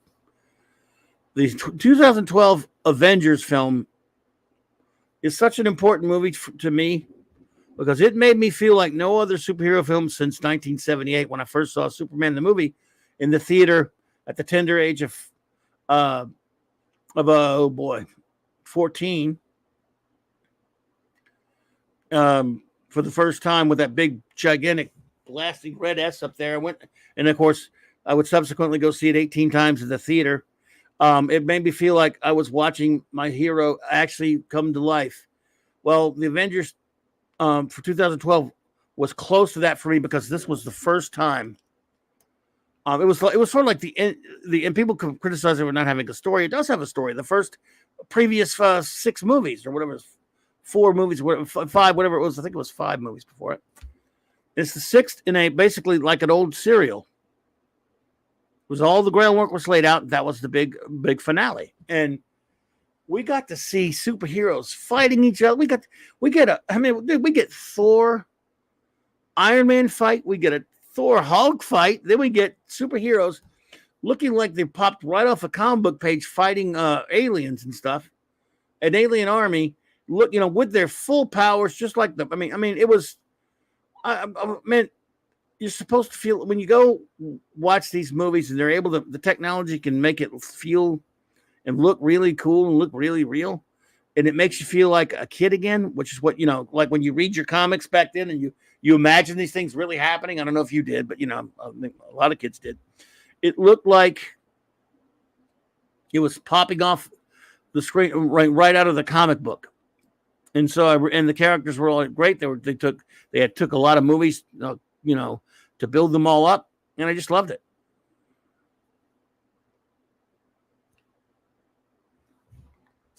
The 2012 Avengers film is such an important movie to me because it made me feel like no other superhero film since 1978 when I first saw Superman the movie in the theater at the tender age of 14. For the first time with that big, gigantic, blasting red S up there. And of course, I would subsequently go see it 18 times in the theater. It made me feel like I was watching my hero actually come to life. Well, the Avengers for 2012 was close to that for me because this was the first time. It was sort of like and people can criticize it for not having a story. It does have a story. The first previous 6 movies or whatever, 4 movies, 5, whatever it was. I think it was 5 movies before it. It's the 6th in a basically like an old serial. It was all the groundwork was laid out. That was the big finale, and we got to see superheroes fighting each other. We get Thor, Iron Man fight. We get a Thor Hulk fight. Then we get superheroes looking like they popped right off a comic book page fighting aliens and stuff. An alien army, with their full powers, just like it was. You're supposed to feel when you go watch these movies and they're able to, the technology can make it feel and look really cool and look really real. And it makes you feel like a kid again, which is what, like when you read your comics back then and you imagine these things really happening. I don't know if you did, but I think a lot of kids did. It looked like it was popping off the screen right out of the comic book. And so, and the characters were all great. They took a lot of movies, to build them all up, and I just loved it.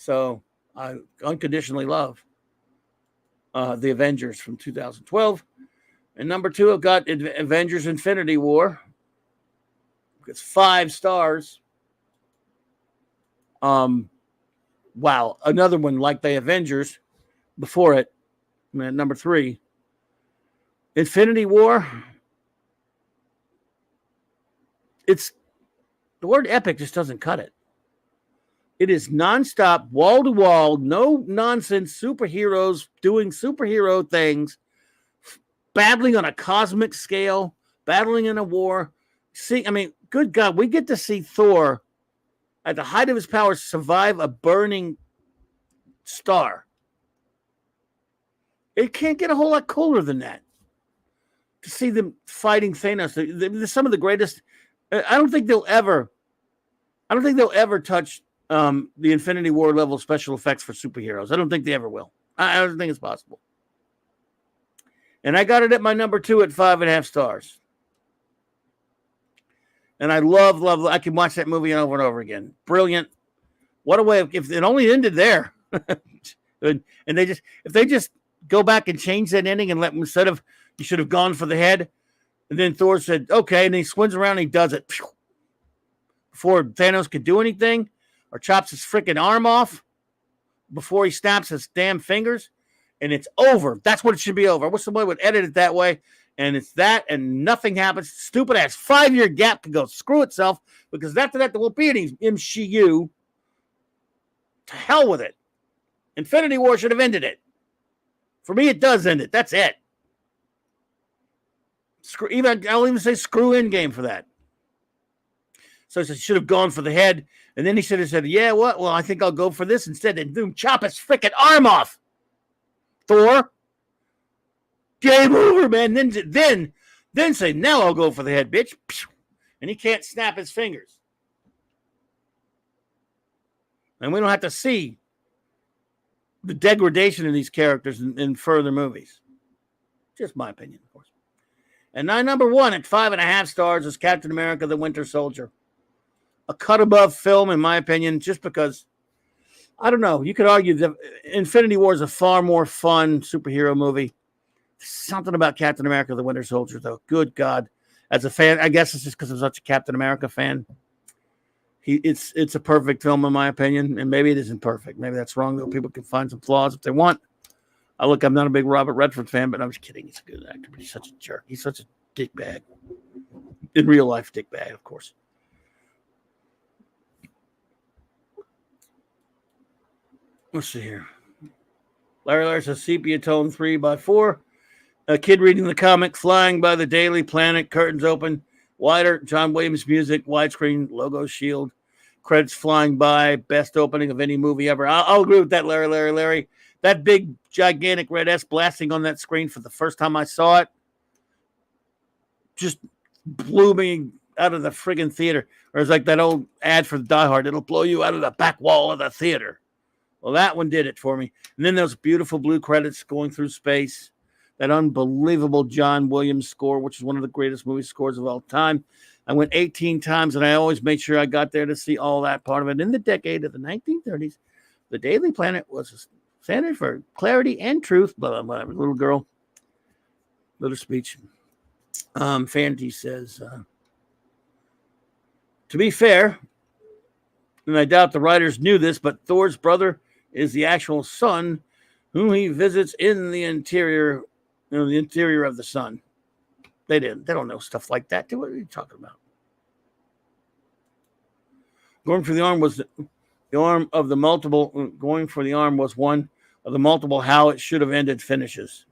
So I unconditionally love the Avengers from 2012. And number 2, I've got Avengers Infinity War. It's 5 stars. Wow. Another one like the Avengers before it. Number 3. Infinity War. It's the word epic just doesn't cut it. It is nonstop, wall to wall, no nonsense superheroes doing superhero things, battling on a cosmic scale, battling in a war. Good God, we get to see Thor at the height of his powers survive a burning star. It can't get a whole lot cooler than that. To see them fighting Thanos, they're some of the greatest. I don't think they'll ever touch the Infinity War level special effects for superheroes. I don't think they ever will. I don't think it's possible. And I got it at my number 2 at 5.5 stars. And I love. I can watch that movie over and over again. Brilliant. What a way if it only ended there. And if they just go back and change that ending and instead of you should have gone for the head, and then Thor said, okay, and he swings around and he does it. Before Thanos could do anything or chops his freaking arm off before he snaps his damn fingers, and it's over. That's what it should be over. I wish somebody would edit it that way, and it's that, and nothing happens. Stupid ass 5-year gap can go screw itself, because after that there won't be any MCU. To hell with it. Infinity War should have ended it. For me, it does end it. That's it. I'll even say screw Endgame for that. So he should have gone for the head, and then he should have said, yeah, what? Well, I think I'll go for this instead, and boom, chop his freaking arm off. Thor. Game over, man. Then say, now I'll go for the head, bitch. And he can't snap his fingers. And we don't have to see the degradation of these characters in further movies. Just my opinion, of course. And my number 1 at 5.5 stars is Captain America: The Winter Soldier. A cut above film, in my opinion, just because, I don't know, you could argue that Infinity War is a far more fun superhero movie. Something about Captain America: The Winter Soldier, though. Good God. As a fan, I guess it's just because I'm such a Captain America fan. It's a perfect film, in my opinion, and maybe it isn't perfect. Maybe that's wrong, though. People can find some flaws if they want. I'm not a big Robert Redford fan, but I'm just kidding. He's a good actor, but he's such a jerk. He's such a dickbag. In real life, dickbag, of course. Let's see here. Larry says sepia tone 3x4. A kid reading the comic, flying by the Daily Planet, curtains open, wider, John Williams music, widescreen, logo shield, credits flying by, best opening of any movie ever. I'll agree with that, Larry. That big, gigantic red S blasting on that screen for the first time I saw it just blew me out of the friggin' theater. Or it's like that old ad for Die Hard. It'll blow you out of the back wall of the theater. Well, that one did it for me. And then those beautiful blue credits going through space. That unbelievable John Williams score, which is one of the greatest movie scores of all time. I went 18 times, and I always made sure I got there to see all that part of it. In the decade of the 1930s, the Daily Planet was a standard for clarity and truth. Blah, blah, blah. Little girl. Little speech. Fanty says, to be fair, and I doubt the writers knew this, but Thor's brother is the actual sun whom he visits in the interior, the interior of the sun. They don't know stuff like that. What are you talking about? Going for the arm was the arm of the multiple. Going for the arm was one of the multiple how it should have ended finishes.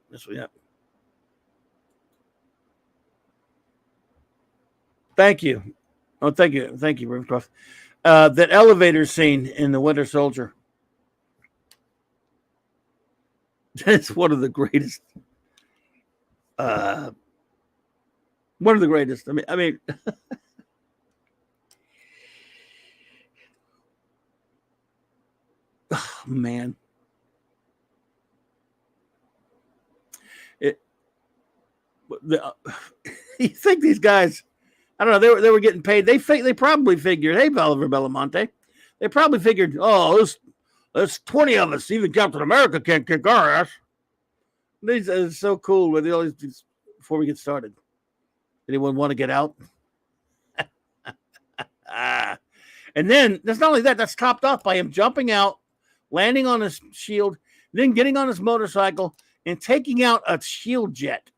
This we have. Thank you. Oh, thank you, Rimcroft. That elevator scene in The Winter Soldier. That's one of the greatest. One of the greatest. I mean, oh, man. You think these guys? I don't know. They were getting paid. They probably figured, hey, Oliver Belamonte. They probably figured, oh, There's 20 of us. Even Captain America can't kick our ass. These are so cool with all these. Before we get started, anyone want to get out? And then that's not only that. That's topped off by him jumping out, landing on his shield, then getting on his motorcycle and taking out a shield jet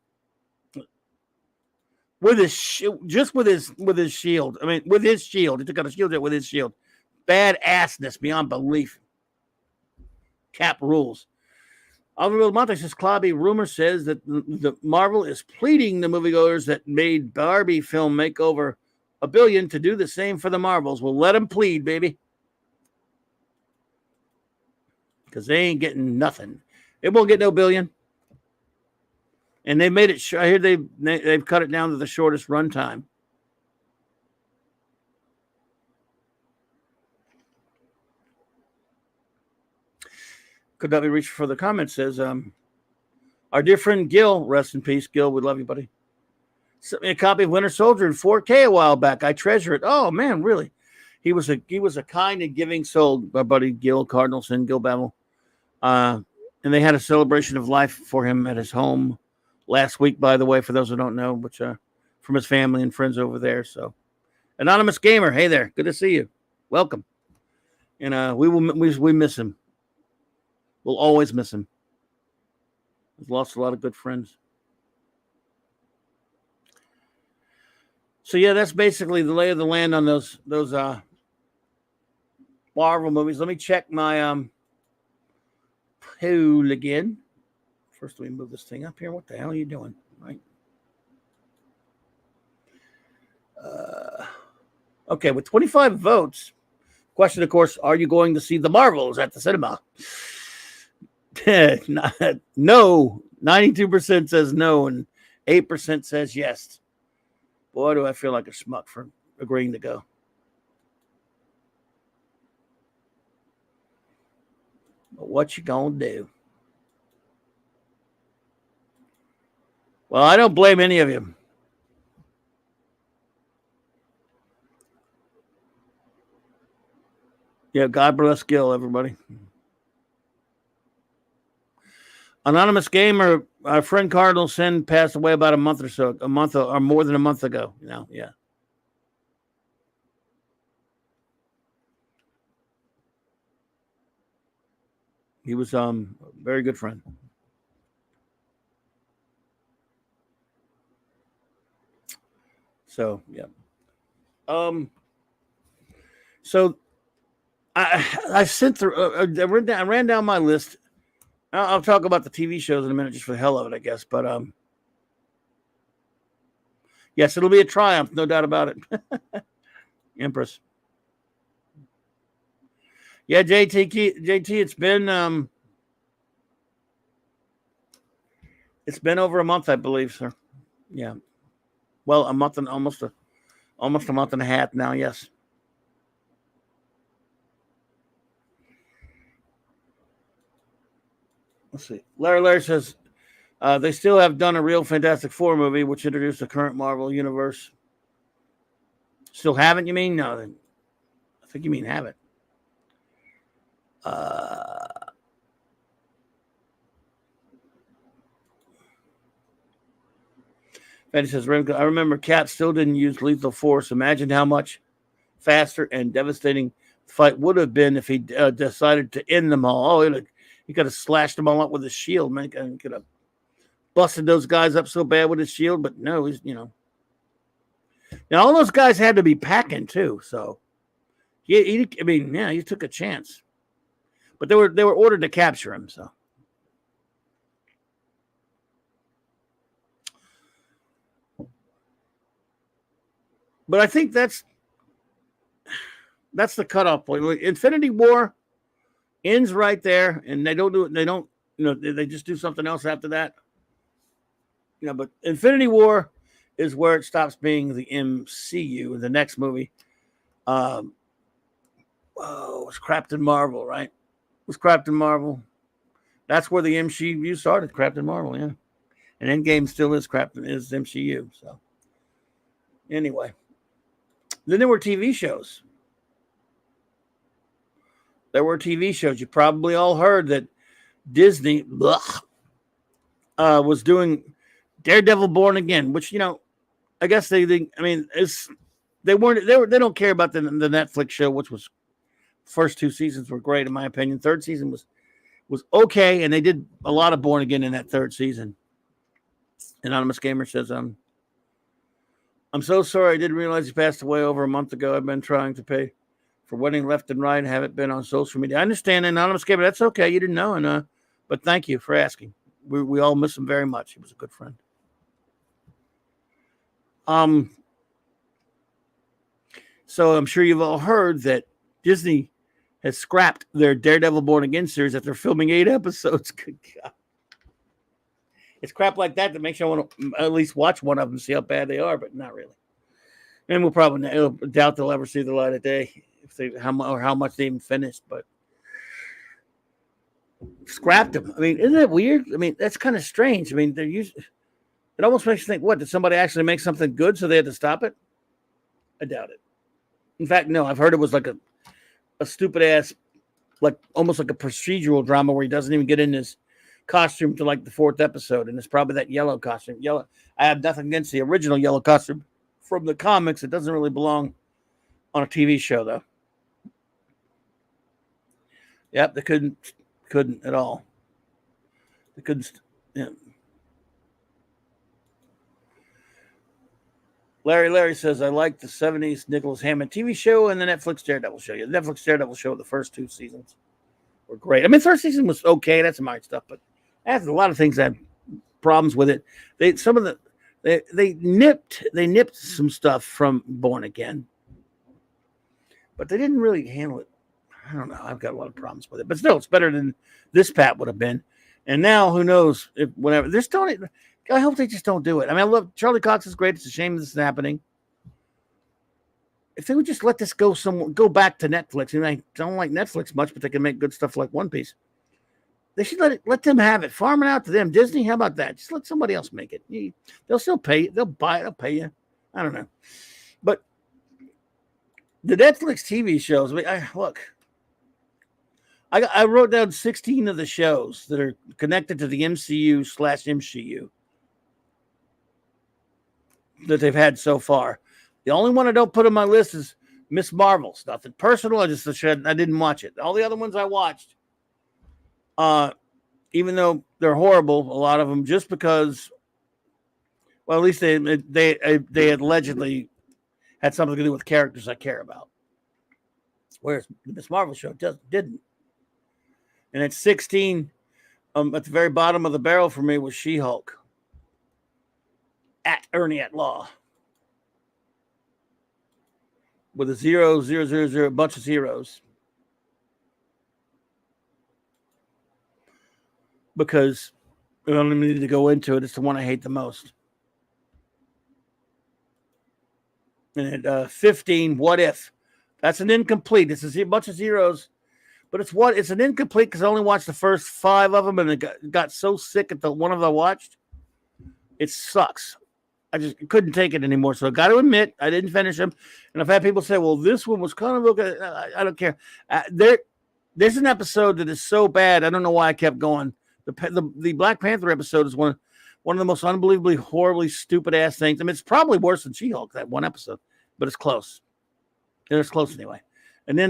with his with his shield. I mean, with his shield. He took out a shield jet with his shield. Badassness beyond belief. Cap rules. Alvaro Monte says, Clobby, rumor says that the Marvel is pleading the moviegoers that made Barbie film make over $1 billion to do the same for the Marvels. Well, let them plead, baby. Because they ain't getting nothing. It won't get no $1 billion. And they made it. I hear they've cut it down to the shortest runtime. Could not be reached for the comment. Says, our dear friend Gil, rest in peace, Gil. We love you, buddy. Sent me a copy of Winter Soldier in 4K a while back. I treasure it. Oh man, really? He was a kind and giving soul, my buddy Gil Cardinalson, Gil Babel. And they had a celebration of life for him at his home last week, by the way, for those who don't know, which from his family and friends over there. So, Anonymous Gamer, hey there, good to see you. Welcome. And we miss him. We'll always miss him. He's lost a lot of good friends. So yeah, that's basically the lay of the land on those Marvel movies. Let me check my poll again. First, let me move this thing up here. What the hell are you doing? Right. Okay, with 25 votes. Question, of course, are you going to see the Marvels at the cinema? No. 92% says no, and 8% says yes. Boy, do I feel like a schmuck for agreeing to go. But what you gonna do? Well, I don't blame any of you. Yeah, God bless Gil, everybody. Anonymous Gamer, our friend Cardinal Sin passed away about a month or more than a month ago. Yeah. He was a very good friend. So yeah. So I sent through. I ran down my list. I'll talk about the TV shows in a minute, just for the hell of it, I guess. But yes, it'll be a triumph, no doubt about it. Empress. Yeah, JT, it's been over a month, I believe, sir. Yeah. Well, a month and almost a month and a half now. Yes. Let's see. Larry says they still have done a real Fantastic Four movie, which introduced the current Marvel universe. Still haven't, you mean? No, I think you mean haven't. Fanny says, I remember Cap still didn't use lethal force. Imagine how much faster and devastating the fight would have been if he decided to end them all. Oh, he could have slashed them all up with his shield, man. He could have busted those guys up so bad with his shield, but no, he's, Now, all those guys had to be packing, too, so he took a chance. But they were ordered to capture him, so. But I think that's the cutoff point. Infinity War ends right there, and they just do something else after that. But Infinity War is where it stops being the MCU. The next movie, it was Captain Marvel, right? It was Captain Marvel. That's where the MCU started, Captain Marvel, yeah. And Endgame still is MCU. So anyway, then there were TV shows. there were TV shows. You probably all heard that Disney was doing Daredevil Born Again, which, I guess they they don't care about the Netflix show, which was first 2 seasons were great in my opinion. Third season was okay, and they did a lot of Born Again in that third season. Anonymous Gamer says, I'm so sorry. I didn't realize he passed away over a month ago. I've been trying to pay for wedding left and right and haven't been on social media. I understand, Anonymous Gamer. That's okay. You didn't know, but thank you for asking. We all miss him very much. He was a good friend. So I'm sure you've all heard that Disney has scrapped their Daredevil Born Again series after filming 8 episodes. Good God. It's crap like that makes you want to at least watch one of them, see how bad they are, but not really. And we'll probably doubt they'll ever see the light of day how much they even finished, but scrapped them. I mean, isn't that weird? I mean, that's kind of strange. I mean, it almost makes you think, what, did somebody actually make something good so they had to stop it? I doubt it. In fact, no, I've heard it was like a stupid ass, like almost like a procedural drama where he doesn't even get in his costume to like the 4th episode, and it's probably that yellow costume. Yellow. I have nothing against the original yellow costume from the comics. It doesn't really belong on a TV show, though. Yep, they couldn't at all. They couldn't. Yeah. Larry says, I like the 70s Nicholas Hammond TV show and the Netflix Daredevil show. The Netflix Daredevil show, the first 2 seasons were great. I mean, first season was okay. That's my stuff, but I have a lot of things that had problems with it. They nipped some stuff from Born Again, but they didn't really handle it. I don't know. I've got a lot of problems with it, but still, it's better than this Pat would have been. And now, who knows if whatever. I hope they just don't do it. I mean, I love Charlie Cox is great. It's a shame this is happening. If they would just let this go go back to Netflix. And I don't like Netflix much, but they can make good stuff like One Piece. They should let them have it. Farm it out to them. Disney, how about that? Just let somebody else make it. They'll still pay you. They'll buy it. They'll pay you. I don't know. But the Netflix TV shows, I wrote down 16 of the shows that are connected to the MCU/MCU that they've had so far. The only one I don't put on my list is Miss Marvel's. Nothing personal. I didn't watch it. All the other ones I watched, even though they're horrible, a lot of them, just because, well, at least they allegedly had something to do with characters I care about. Whereas the Miss Marvel show didn't. And at 16, at the very bottom of the barrel for me was She-Hulk. At Ernie at Law. With a 0, a bunch of zeros. Because I don't need to go into it. It's the one I hate the most. And at 15, What If? That's an incomplete. It's a bunch of zeros. But it's an incomplete because I only watched the first 5 of them, and it got so sick at the one of them I watched. It sucks. I just couldn't take it anymore. So I got to admit, I didn't finish them. And I've had people say, well, this one was kind of okay. I don't care. There's an episode that is so bad, I don't know why I kept going. The Black Panther episode is one of the most unbelievably, horribly stupid-ass things. I mean, it's probably worse than She-Hulk, that one episode. But it's close. It's close anyway. And then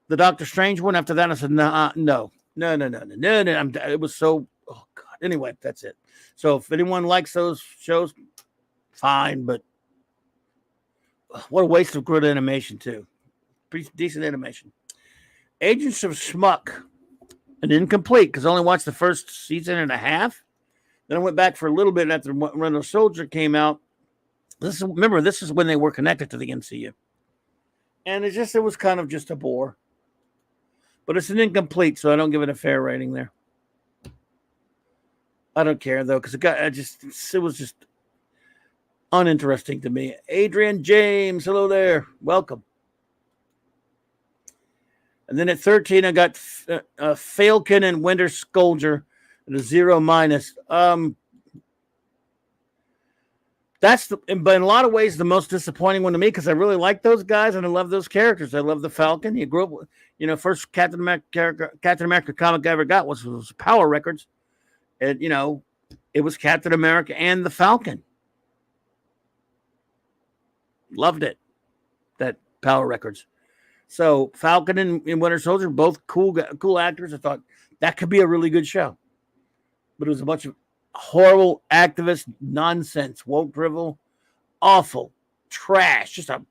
the Doctor Strange one, after that, I said, no. It was so, oh, God. Anyway, that's it. So if anyone likes those shows, fine, but what a waste of good animation, too. Pretty decent animation. Agents of Schmuck, an incomplete, because I only watched the first season and a half. Then I went back for a little bit after Winter Soldier came out. This is when they were connected to the MCU. And it was kind of just a bore. But it's an incomplete, so I don't give it a fair rating there. I don't care, though, because it was just uninteresting to me. Adrian James, hello there. Welcome. And then at 13, I got Falcon and Winter Soldier at a 0-. but in a lot of ways, the most disappointing one to me, because I really like those guys and I love those characters. I love the Falcon. He grew up with, first Captain America comic I ever got was Power Records. And, it was Captain America and the Falcon. Loved it. That Power Records. So Falcon and Winter Soldier, both cool actors. I thought that could be a really good show. But it was a bunch of horrible activist nonsense, woke drivel, awful, trash, just a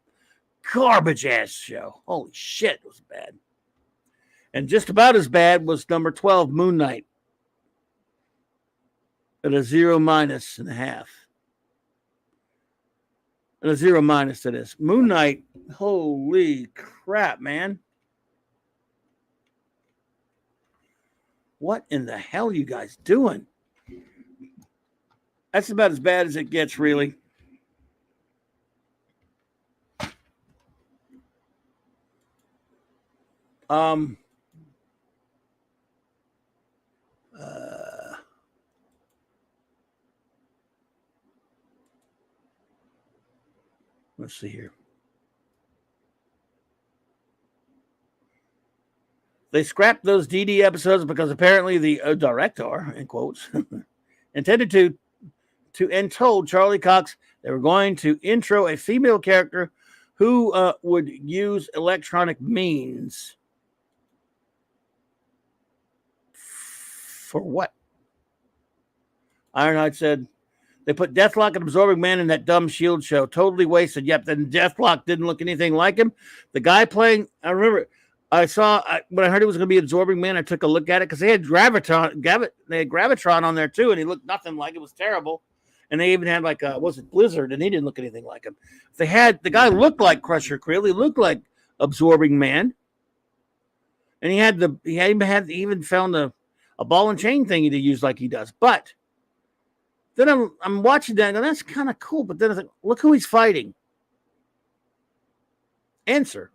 garbage ass show. Holy shit, it was bad. And just about as bad was number 12, Moon Knight, at a 0-. And a 0- to this. Moon Knight, holy crap, man. What in the hell are you guys doing? That's about as bad as it gets, really. Let's see here. They scrapped those DD episodes because apparently the director, in quotes, intended to and told Charlie Cox they were going to intro a female character who would use electronic means. For what? Ironhide said, they put Deathlock and Absorbing Man in that dumb S.H.I.E.L.D. show. Totally wasted. Yep, then Deathlock didn't look anything like him. The guy playing, I remember, when I heard it was going to be Absorbing Man, I took a look at it because they had Gravitron on there too, and he looked nothing like it. Was terrible. And they even had was it Blizzard, and he didn't look anything like him. The guy looked like Crusher Creel. He looked like Absorbing Man. And he even found a ball and chain thing to use like he does. But then I'm watching that and go, that's kind of cool. But then I think, look who he's fighting. Answer.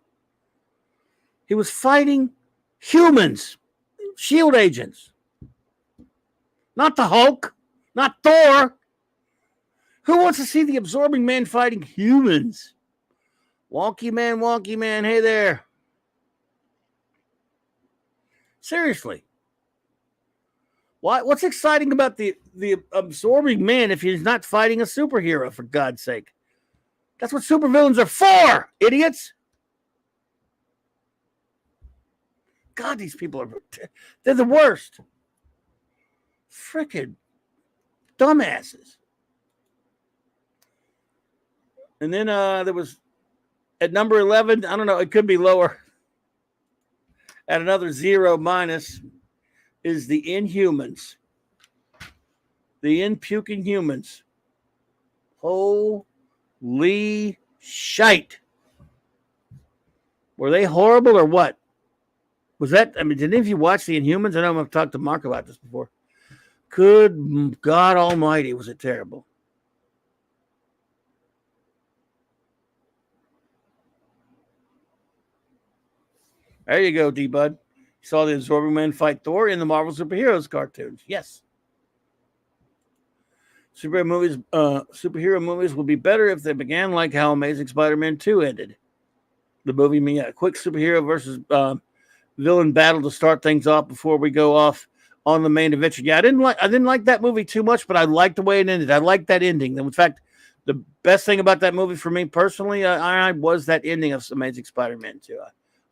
He was fighting humans, S.H.I.E.L.D. agents. Not the Hulk, not Thor. Who wants to see the Absorbing Man fighting humans? Wonky man, hey there. Seriously. What's exciting about the Absorbing Man if he's not fighting a superhero, for God's sake? That's what supervillains are for, idiots. God, these people they're the worst. Frickin' dumbasses. And then there was, at number 11, I don't know, it could be lower. At another 0- is the Inhumans. The In-Puking Humans. Holy shite. Were they horrible or what? Did any of you watch the Inhumans? I know I've talked to Mark about this before. Good God almighty, was it terrible. There you go, D-Bud. You saw the Absorbing Man fight Thor in the Marvel Superheroes cartoons. Yes. Superhero movies would be better if they began like how Amazing Spider-Man 2 ended. The movie, a quick superhero versus villain battle to start things off before we go off on the main adventure. Yeah, I didn't like that movie too much, but I liked the way it ended. I liked that ending. In fact, the best thing about that movie for me personally, I was that ending of Amazing Spider-Man 2.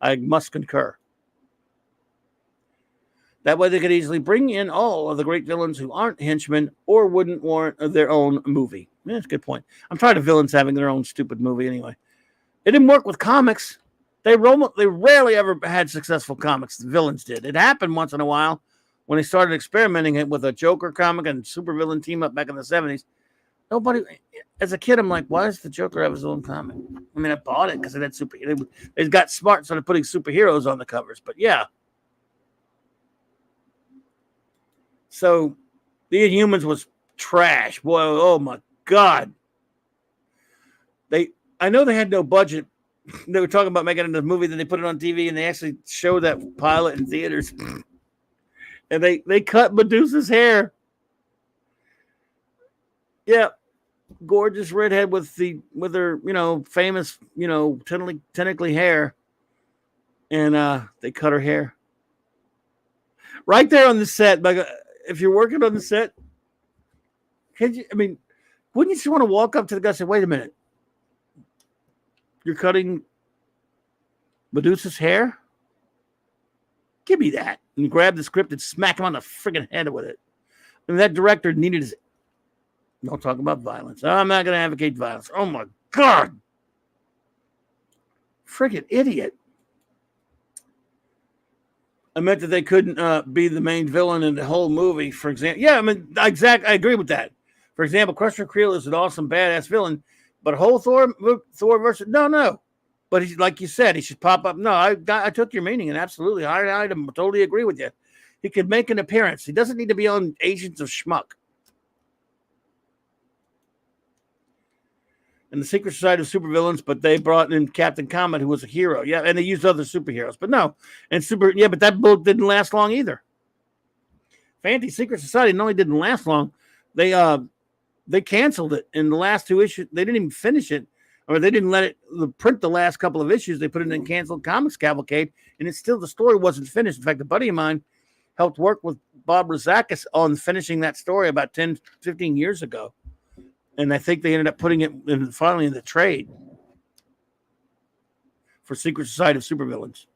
I must concur. That way they could easily bring in all of the great villains who aren't henchmen or wouldn't warrant their own movie. Yeah, that's a good point. I'm tired of villains having their own stupid movie anyway. It didn't work with comics. They rarely ever had successful comics. The villains did. It happened once in a while when they started experimenting with a Joker comic and supervillain team up back in the 70s. Nobody, as a kid, I'm like, why does the Joker have his own comic? I mean, I bought it because it had they got smart, started putting superheroes on the covers. But yeah. So the Inhumans was trash. Boy, oh my God. I know they had no budget. They were talking about making it a movie, then they put it on TV and they actually showed that pilot in theaters. And they cut Medusa's hair. Yeah. gorgeous redhead with her, famous, tentacly hair, and they cut her hair right there on the set. Like, if you're working on the set, wouldn't you just want to walk up to the guy and say, "Wait a minute, you're cutting Medusa's hair? Give me that!" And grab the script and smack him on the friggin' head with it. I mean, that director needed his. Don't talk about violence. I'm not going to advocate violence. Oh my God. Friggin' idiot. I meant that they couldn't be the main villain in the whole movie, for example. Yeah, I agree with that. For example, Christopher Creel is an awesome, badass villain, but whole Thor versus, no. But like you said, he should pop up. No, I took your meaning, and absolutely, I totally agree with you. He could make an appearance. He doesn't need to be on Agents of Schmuck. And the Secret Society of Supervillains, but they brought in Captain Comet, who was a hero. Yeah, and they used other superheroes. But no. But that book didn't last long either. Fantasy Secret Society not only didn't last long, they canceled it in the last 2 issues. They didn't even finish it, or they didn't let it print the last couple of issues. They put it in canceled comics cavalcade, and the story wasn't finished. In fact, a buddy of mine helped work with Bob Rozakis on finishing that story about 10, 15 years ago. And I think they ended up putting it finally in the trade for Secret Society of Supervillains.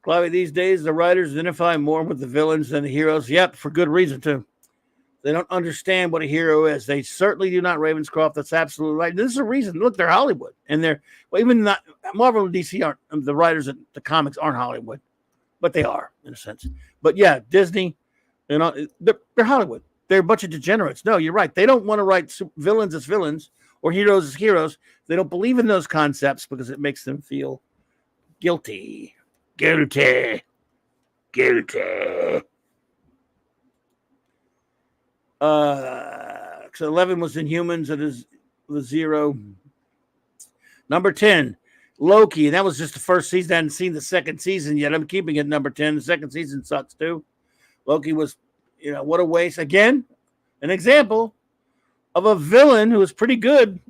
Clobby, these days, the writers identify more with the villains than the heroes. Yep, for good reason, too. They don't understand what a hero is. They certainly do not Ravenscroft. That's absolutely right. This is a reason. Look, they're Hollywood. And even not Marvel and DC aren't, the writers of the comics aren't Hollywood. But they are, in a sense. But yeah, Disney, they're Hollywood. They're a bunch of degenerates. No, you're right. They don't want to write villains as villains or heroes as heroes. They don't believe in those concepts because it makes them feel guilty. Guilty. So 11 was Inhumans. It is the 0. Number 10, Loki. And that was just the first season. I hadn't seen the second season yet. I'm keeping it number 10. The second season sucks too. Loki was, what a waste. Again, an example of a villain who was pretty good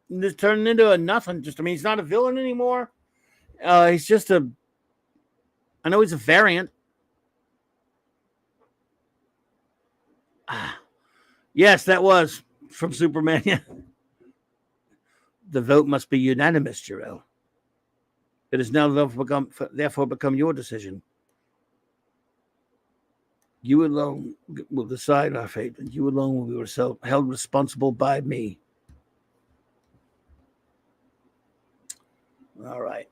and just turned into a nothing. He's not a villain anymore. He's just I know he's a variant. Yes, that was from Superman. Yeah. The vote must be unanimous, Jarrell. It has now therefore become your decision. You alone will decide our fate, and you alone will be held responsible by me. All right.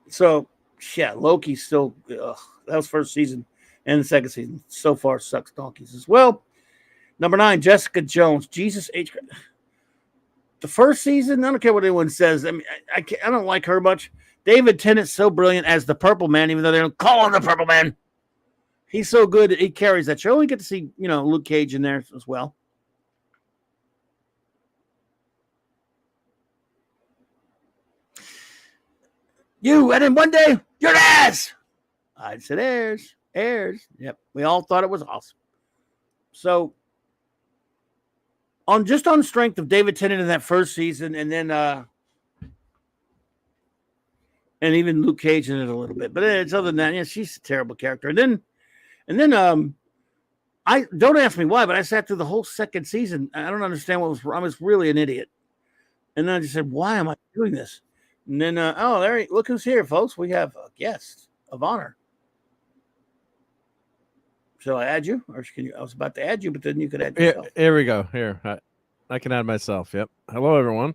So, yeah, Loki's still, that was first season, and the second season so far sucks donkeys as well. Number 9, Jessica Jones. Jesus H. The first season, I don't care what anyone says. I don't like her much. David Tennant's so brilliant as the Purple Man, even though they don't call him the Purple Man. He's so good. He carries that show. We get to see, Luke Cage in there as well. And then one day, you're an ass. I said heirs. Yep. We all thought it was awesome. So, on strength of David Tennant in that first season, and then and even Luke Cage in it a little bit. But it's other than that, she's a terrible character. And then I don't ask me why, but I sat through the whole second season. I don't understand what was wrong. I was really an idiot. And then I just said, why am I doing this? And then, look who's here, folks. We have a guest of honor. Shall I add you? Or can you? I was about to add you, but then you could add yourself. Here we go. Here. I can add myself. Yep. Hello, everyone.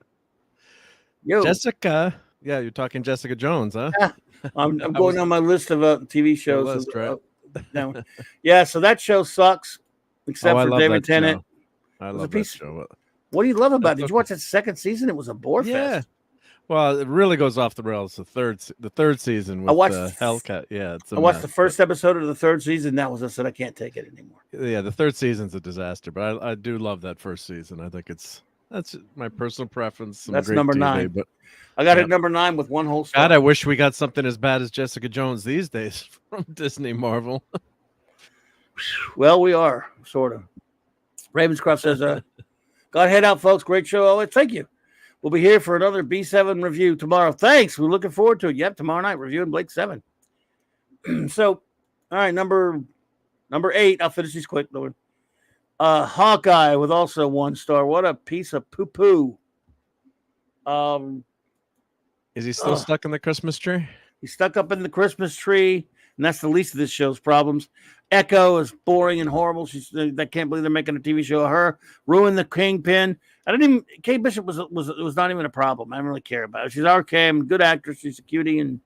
Yo. Jessica. Yeah, you're talking Jessica Jones, huh? Yeah. I'm going on my list of TV shows. Right? So that show sucks, except for David Tennant. I love that show. What do you love about it? Did you watch that second season? It was a bore fest. Well, it really goes off the rails. The third season with Hellcat. Yeah, I watched the first episode of the third season. That was I said I can't take it anymore. Yeah, the third season's a disaster, but I do love that first season. I think that's my personal preference. That's number 9. But I got it number 9 with one whole story. God, I wish we got something as bad as Jessica Jones these days from Disney Marvel. Well, we are sort of. Ravenscroft says, Gotta head out, folks. Great show always. Thank you. We'll be here for another B7 review tomorrow. Thanks. We're looking forward to it. Yep, tomorrow night reviewing Blake 7. So, all right, number 8. I'll finish these quick, Lord. Hawkeye with also 1 star. What a piece of poo-poo. Is he still stuck in the Christmas tree? He's stuck up in the Christmas tree, and that's the least of this show's problems. Echo is boring and horrible. I can't believe they're making a TV show of her. Ruined the Kingpin. Kate Bishop was not even a problem. I don't really care about it. She's RKM, good actress. She's a cutie, and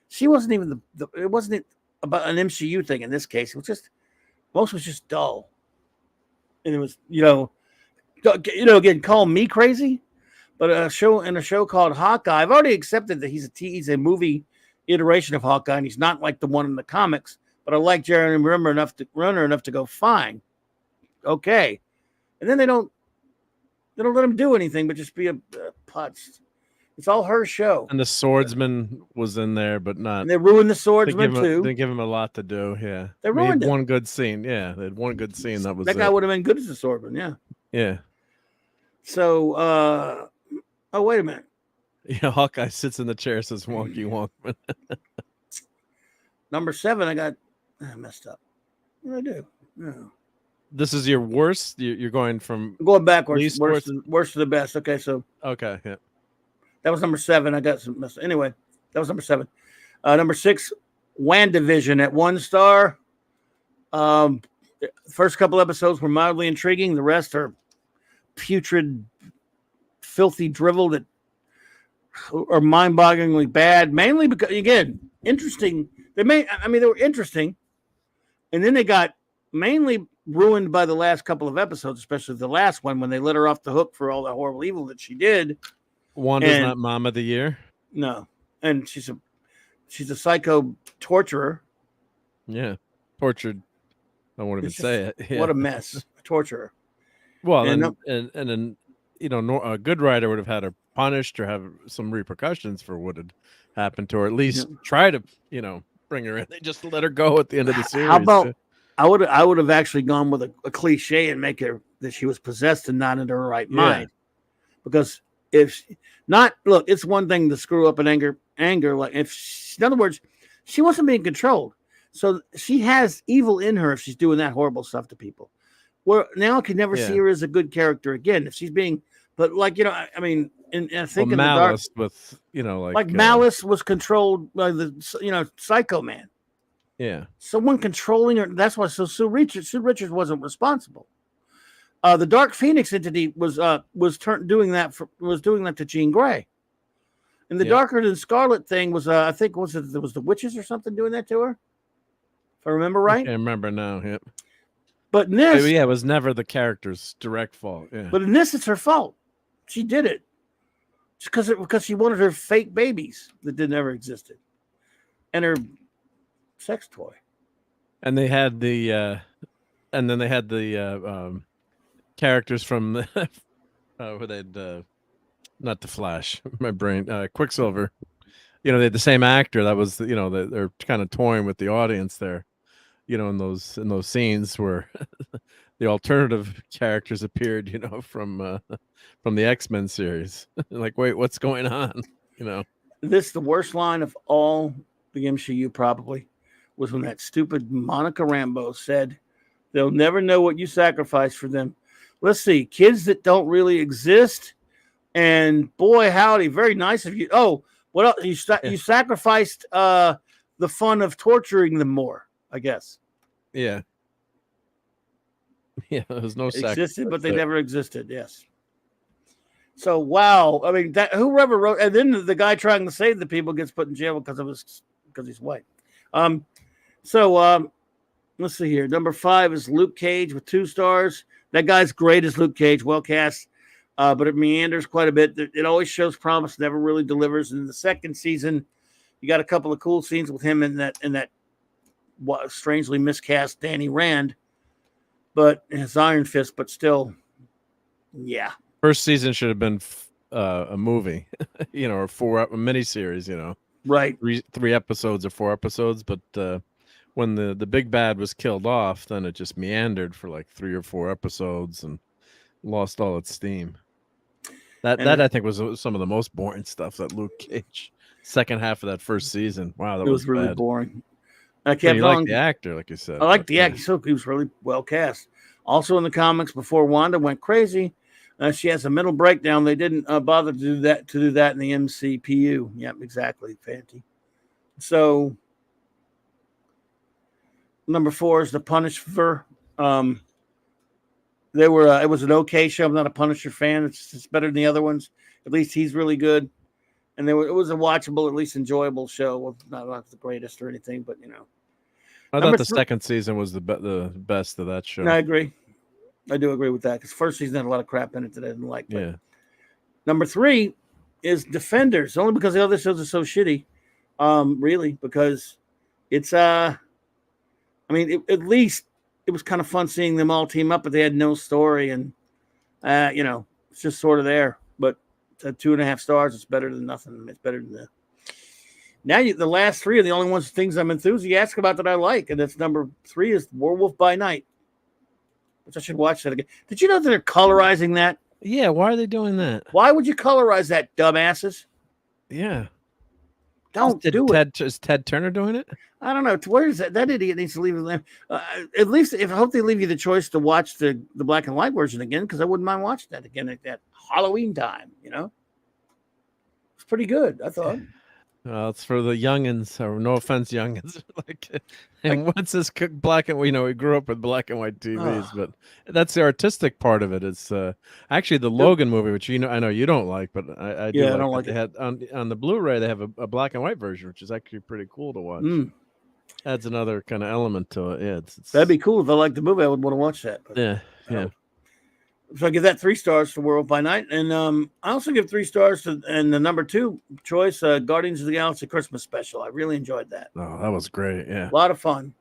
she wasn't even it wasn't about an MCU thing in this case. It was just most was just dull, and it was again, call me crazy, but a show called Hawkeye. I've already accepted that he's a movie iteration of Hawkeye, and he's not like the one in the comics. But I like Jeremy Renner enough to go fine, okay, and then they don't let him do anything but just be a putz. It's all her show. And the swordsman was in there, but not. And they ruined the swordsman too. They give him a lot to do. Yeah, they ruined it. One good scene. Yeah, they had one good scene. That guy would have been good as a swordsman. Yeah. Yeah. So, oh wait a minute. Yeah, Hawkeye sits in the chair, says "wonky wonk." Number 7, I messed up. What did I do? No. This is your worst. You're going from I'm going backwards. Worst to the best. Okay, so okay, yeah. That was number 7. I got some mess. Anyway, that was number 7. Number 6, WandaVision at 1 star. First couple episodes were mildly intriguing. The rest are putrid, filthy drivel that are mind-bogglingly bad. Mainly because, again, interesting. They were interesting, and then they got mainly ruined by the last couple of episodes, especially the last one when they let her off the hook for all the horrible evil that she did. Wanda's not Mom of the Year. No, and she's a psycho torturer. Yeah, tortured. I won't even say it. Yeah. What a mess, a torturer. Well, and then a good writer would have had her punished or have some repercussions for what had happened to her. At least try to bring her in. They just let her go at the end of the series. How about I would have actually gone with a cliche and make her that she was possessed and not in her right mind, because. It's one thing to screw up in anger. Like in other words, she wasn't being controlled. So she has evil in her if she's doing that horrible stuff to people. Where now I can never see her as a good character again. If she's being, but like, I think in Malice the dark, with, Malice was controlled by the, Psycho Man. Yeah. Someone controlling her. That's why. So Sue Richards wasn't responsible. The Dark Phoenix entity was doing that to Jean Grey, and the Darker Than Scarlet thing was I think was the witches or something doing that to her, if I remember right. I can't remember now. Yep. But in this, it was never the character's direct fault. Yeah. But in this, it's her fault. She did it just because she wanted her fake babies that never existed, and her sex toy. And they had characters from the where they'd not the Flash, my brain, Quicksilver. They had the same actor. That was they're kind of toying with the audience there. In those scenes where the alternative characters appeared. From the X-Men series. Like, wait, what's going on? This the worst line of all the MCU probably was when that stupid Monica Rambeau said, "They'll never know what you sacrificed for them." Let's see, kids that don't really exist, and boy, howdy, very nice of you. Oh, what else? You sacrificed the fun of torturing them more, I guess. Yeah. Yeah, there's no existed, but they never existed. Yes. So wow, I mean that whoever wrote, and then the guy trying to save the people gets put in jail because he's white. Let's see here. Number 5 is Luke Cage with 2 stars. That guy's great as Luke Cage, well cast, but it meanders quite a bit. It always shows promise, never really delivers. And in the second season, you got a couple of cool scenes with him in that strangely miscast Danny Rand, but his Iron Fist, but still, yeah. First season should have been a movie, or a miniseries, right? 3 episodes or 4 episodes, but when the big bad was killed off, then it just meandered for like 3 or 4 episodes, and lost all its steam. That I think was some of the most boring stuff. That Luke Cage second half of that first season. Wow, that it was really bad. boring. I But kept you on. like the actor, like you said. I liked but, the actor. So he was really well cast. Also in the comics, before Wanda went crazy, she has a mental breakdown. They didn't bother to do that in the MCPU. Yep, exactly, Fanty. So number 4 is the Punisher. They were. It was an okay show. I'm not a Punisher fan. It's better than the other ones. At least he's really good. And it was a watchable, at least enjoyable show. Well, not the greatest or anything, but I Number thought the 3 second season was the best of that show. No, I agree. I do agree with that because first season had a lot of crap in it that I didn't like. But Yeah. Number 3 is Defenders, only because the other shows are so shitty. Really, because it's at least it was kind of fun seeing them all team up, but they had no story, and it's just sort of there. But it's at 2.5 stars. It's better than nothing. It's better than the. Now the last 3 are the only things I'm enthusiastic about that I like, and that's number 3 is Werewolf by Night, which I should watch that again. Did you know that they're colorizing that? Yeah, why are they doing that? Why would you colorize that, dumbasses? Yeah. Don't do it. Is Ted Turner doing it? I don't know. Where is that? That idiot needs to leave it. At least, I hope they leave you the choice to watch the black and white version again, because I wouldn't mind watching that again at that Halloween time. It's pretty good, I thought. It's for the youngins, or no offense, youngins. What's this black and we grew up with black and white TVs, but that's the artistic part of it. It's actually the Logan movie, which I know you don't like, but I do. I don't like it. They had on the Blu-ray, they have a black and white version, which is actually pretty cool to watch. Adds another kind of element to it. Yeah, that'd be cool if I liked the movie. I would want to watch that. But, yeah. So I give that 3 stars for World by Night, and I also give 3 stars to and the number 2 choice, Guardians of the Galaxy Christmas Special. I really enjoyed that. Oh, that was great. Yeah, a lot of fun.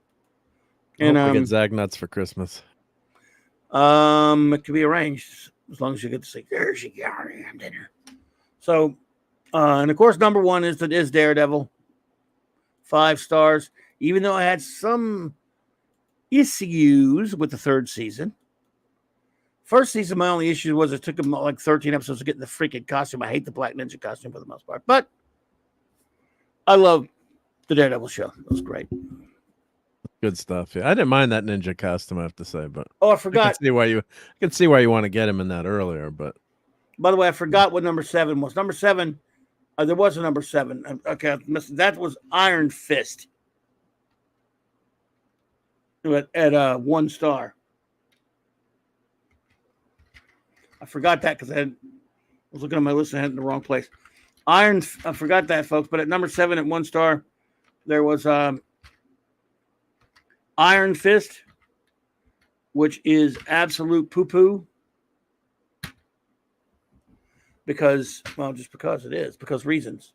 And I get Zag nuts for Christmas. It can be arranged as long as you get to say there's your goddamn dinner. So, and of course, number 1 is Daredevil. 5 stars, even though I had some issues with the 3rd season. First season, my only issue was it took them like 13 episodes to get in the freaking costume. I hate the Black Ninja costume for the most part, but I love the Daredevil show. It was great. Good stuff. Yeah, I didn't mind that ninja costume, I have to say, but I forgot. I can see why you want to get him in that earlier, but by the way, I forgot what number 7 was. Number 7, there was a number 7. Okay, that was Iron Fist at 1 star. I forgot that because I was looking at my list and I had it in the wrong place. I forgot that, folks. But at number 7 at 1 star, there was Iron Fist, which is absolute poo-poo. Just because it is. Because reasons.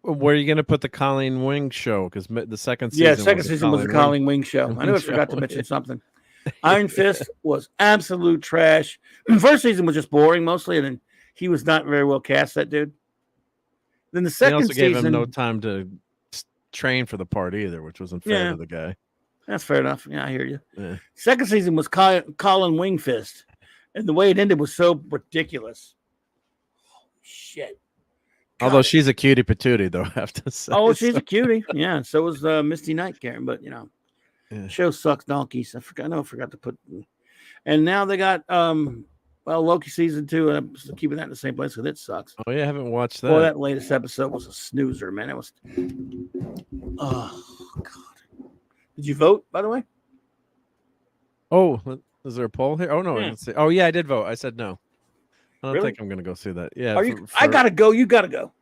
Where are you going to put the Colleen Wing show? Because the second season was the Colleen Wing show. I knew I forgot to mention something. Iron Fist was absolute trash. First season was just boring mostly, and then he was not very well cast, that dude. Then the second season... They also gave him no time to train for the part either, which wasn't fair to the guy. That's fair enough. Yeah, I hear you. Yeah. Second season was Colin Wingfist, and the way it ended was so ridiculous. Holy shit. God. Although she's a cutie patootie, though, I have to say. Oh, she's a cutie. Yeah, so was Misty Knight, Karen, but, show sucks donkeys. I forgot to put... And now they got... Loki season 2, and I'm still keeping that in the same place because it sucks. Oh, yeah, I haven't watched that. Well, that latest episode was a snoozer, man. It was... Oh, God. Did you vote, by the way? Oh, is there a poll here? Oh, no. Yeah. I didn't see. Oh, yeah, I did vote. I said no. I don't think I'm going to go see that. Yeah. I got to go. You got to go.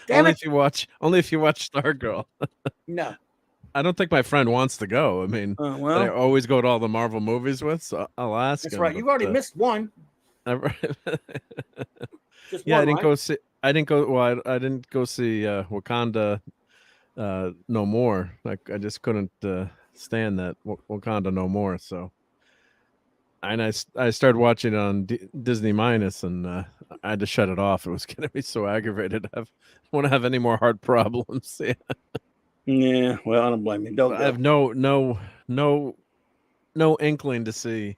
Only if you watch Stargirl. No. I don't think my friend wants to go. I mean, I always go to all the Marvel movies with, so I'll ask him. That's right. You've already missed one. Just one, I didn't go see. I didn't go. Well, I didn't go see Wakanda No More. Like I just couldn't stand that Wakanda No More. So, and I started watching it on Disney Minus, and I had to shut it off. It was getting me so aggravated. I want to have any more heart problems. Yeah. Yeah, well, I don't blame you. I have no inkling to see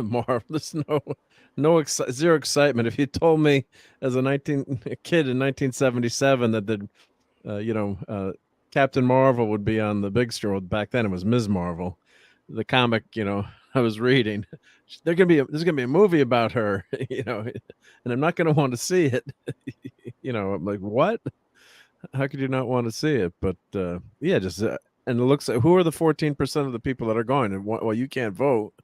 Marvel. There's zero excitement. If you told me as a kid in 1977 that Captain Marvel would be on the big screen. Well, back then it was Ms. Marvel, the comic. I was reading. There's gonna be a movie about her. And I'm not gonna want to see it. I'm like, what? How could you not want to see it? But yeah, just and it looks like, who are the 14% of the people that are going? And well, you can't vote.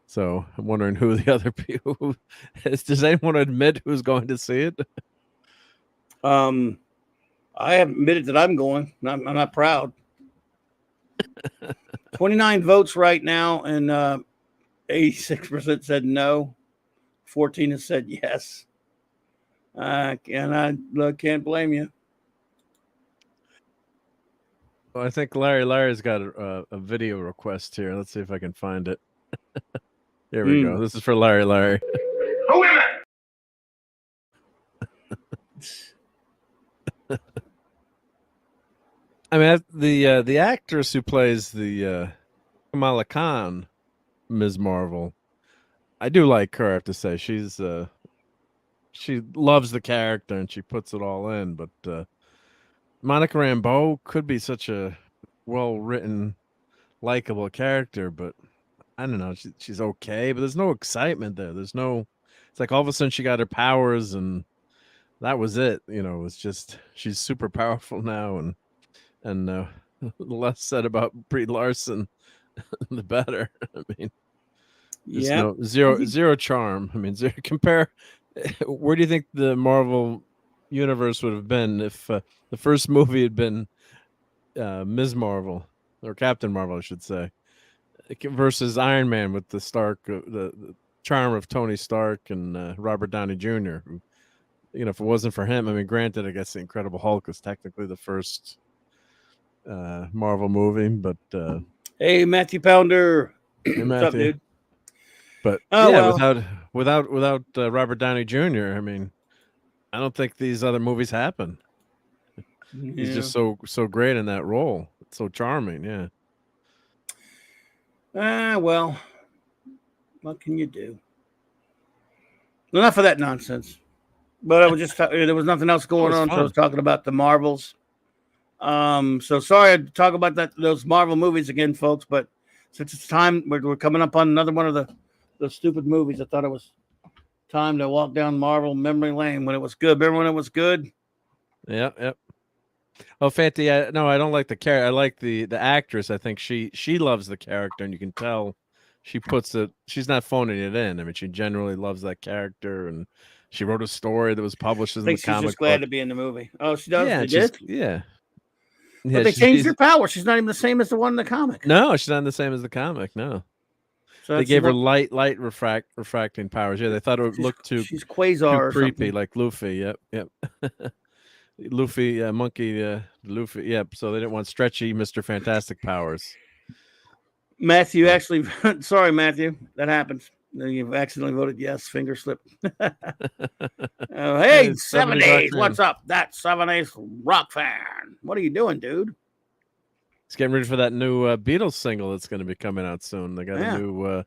So I'm wondering who the other people does anyone admit who's going to see it? I have admitted that I'm going. I'm not proud. 29 votes right now, and 86% said no. 14 has said yes. I can't blame you. Well, I think Larry's got a video request here. Let's see if I can find it. Here we go. This is for Larry. I mean, the actress who plays the Kamala Khan, Ms. Marvel, I do like her. I have to say, she loves the character and she puts it all in. But Monica Rambeau could be such a well-written, likable character, but I don't know. She's okay, but there's no excitement there. It's like all of a sudden she got her powers and that was it. It's just she's super powerful now, and the less said about Brie Larson, the better. I mean, Yeah, zero charm. I mean, compare. Where do you think the Marvel universe would have been if the first movie had been Ms. Marvel or Captain Marvel, I should say, versus Iron Man with the the charm of Tony Stark and Robert Downey Jr. Who, if it wasn't for him, I mean, granted, I guess the Incredible Hulk was technically the first Marvel movie, but hey, Matthew Pounder. Hey, What's up, dude? But without Robert Downey Jr., I mean, I don't think these other movies happen. Yeah. He's just so great in that role. It's so charming, yeah. Well, what can you do? Enough of that nonsense. But I was just there was nothing else going on, so I was talking about the Marvels. So sorry to talk about those Marvel movies again, folks. But since it's time, we're coming up on another one of the stupid movies. I thought it was time to walk down Marvel memory lane when it was good. Remember when it was good? Yep. Oh, Fanti, no, I don't like the character. I like the actress. I think she loves the character, and you can tell she puts it. She's not phoning it in. I mean, she generally loves that character, and she wrote a story that was published in the comic book. She's just glad to be in the movie. Oh, she does. Yeah, they did. Yeah. But they changed her power. She's not even the same as the one in the comic. No, she's not the same as the comic. No. So they gave her light refracting powers. Yeah, they thought it would look she's Quasar too creepy, or like Luffy. Yep. Luffy, monkey, Luffy. Yep. So they didn't want stretchy Mr. Fantastic powers. Matthew actually, sorry, Matthew, that happens. You've accidentally voted yes. Finger slip. Hey, 70s. What's up? That 70s rock fan. What are you doing, dude? He's getting ready for that new Beatles single that's going to be coming out soon. They got a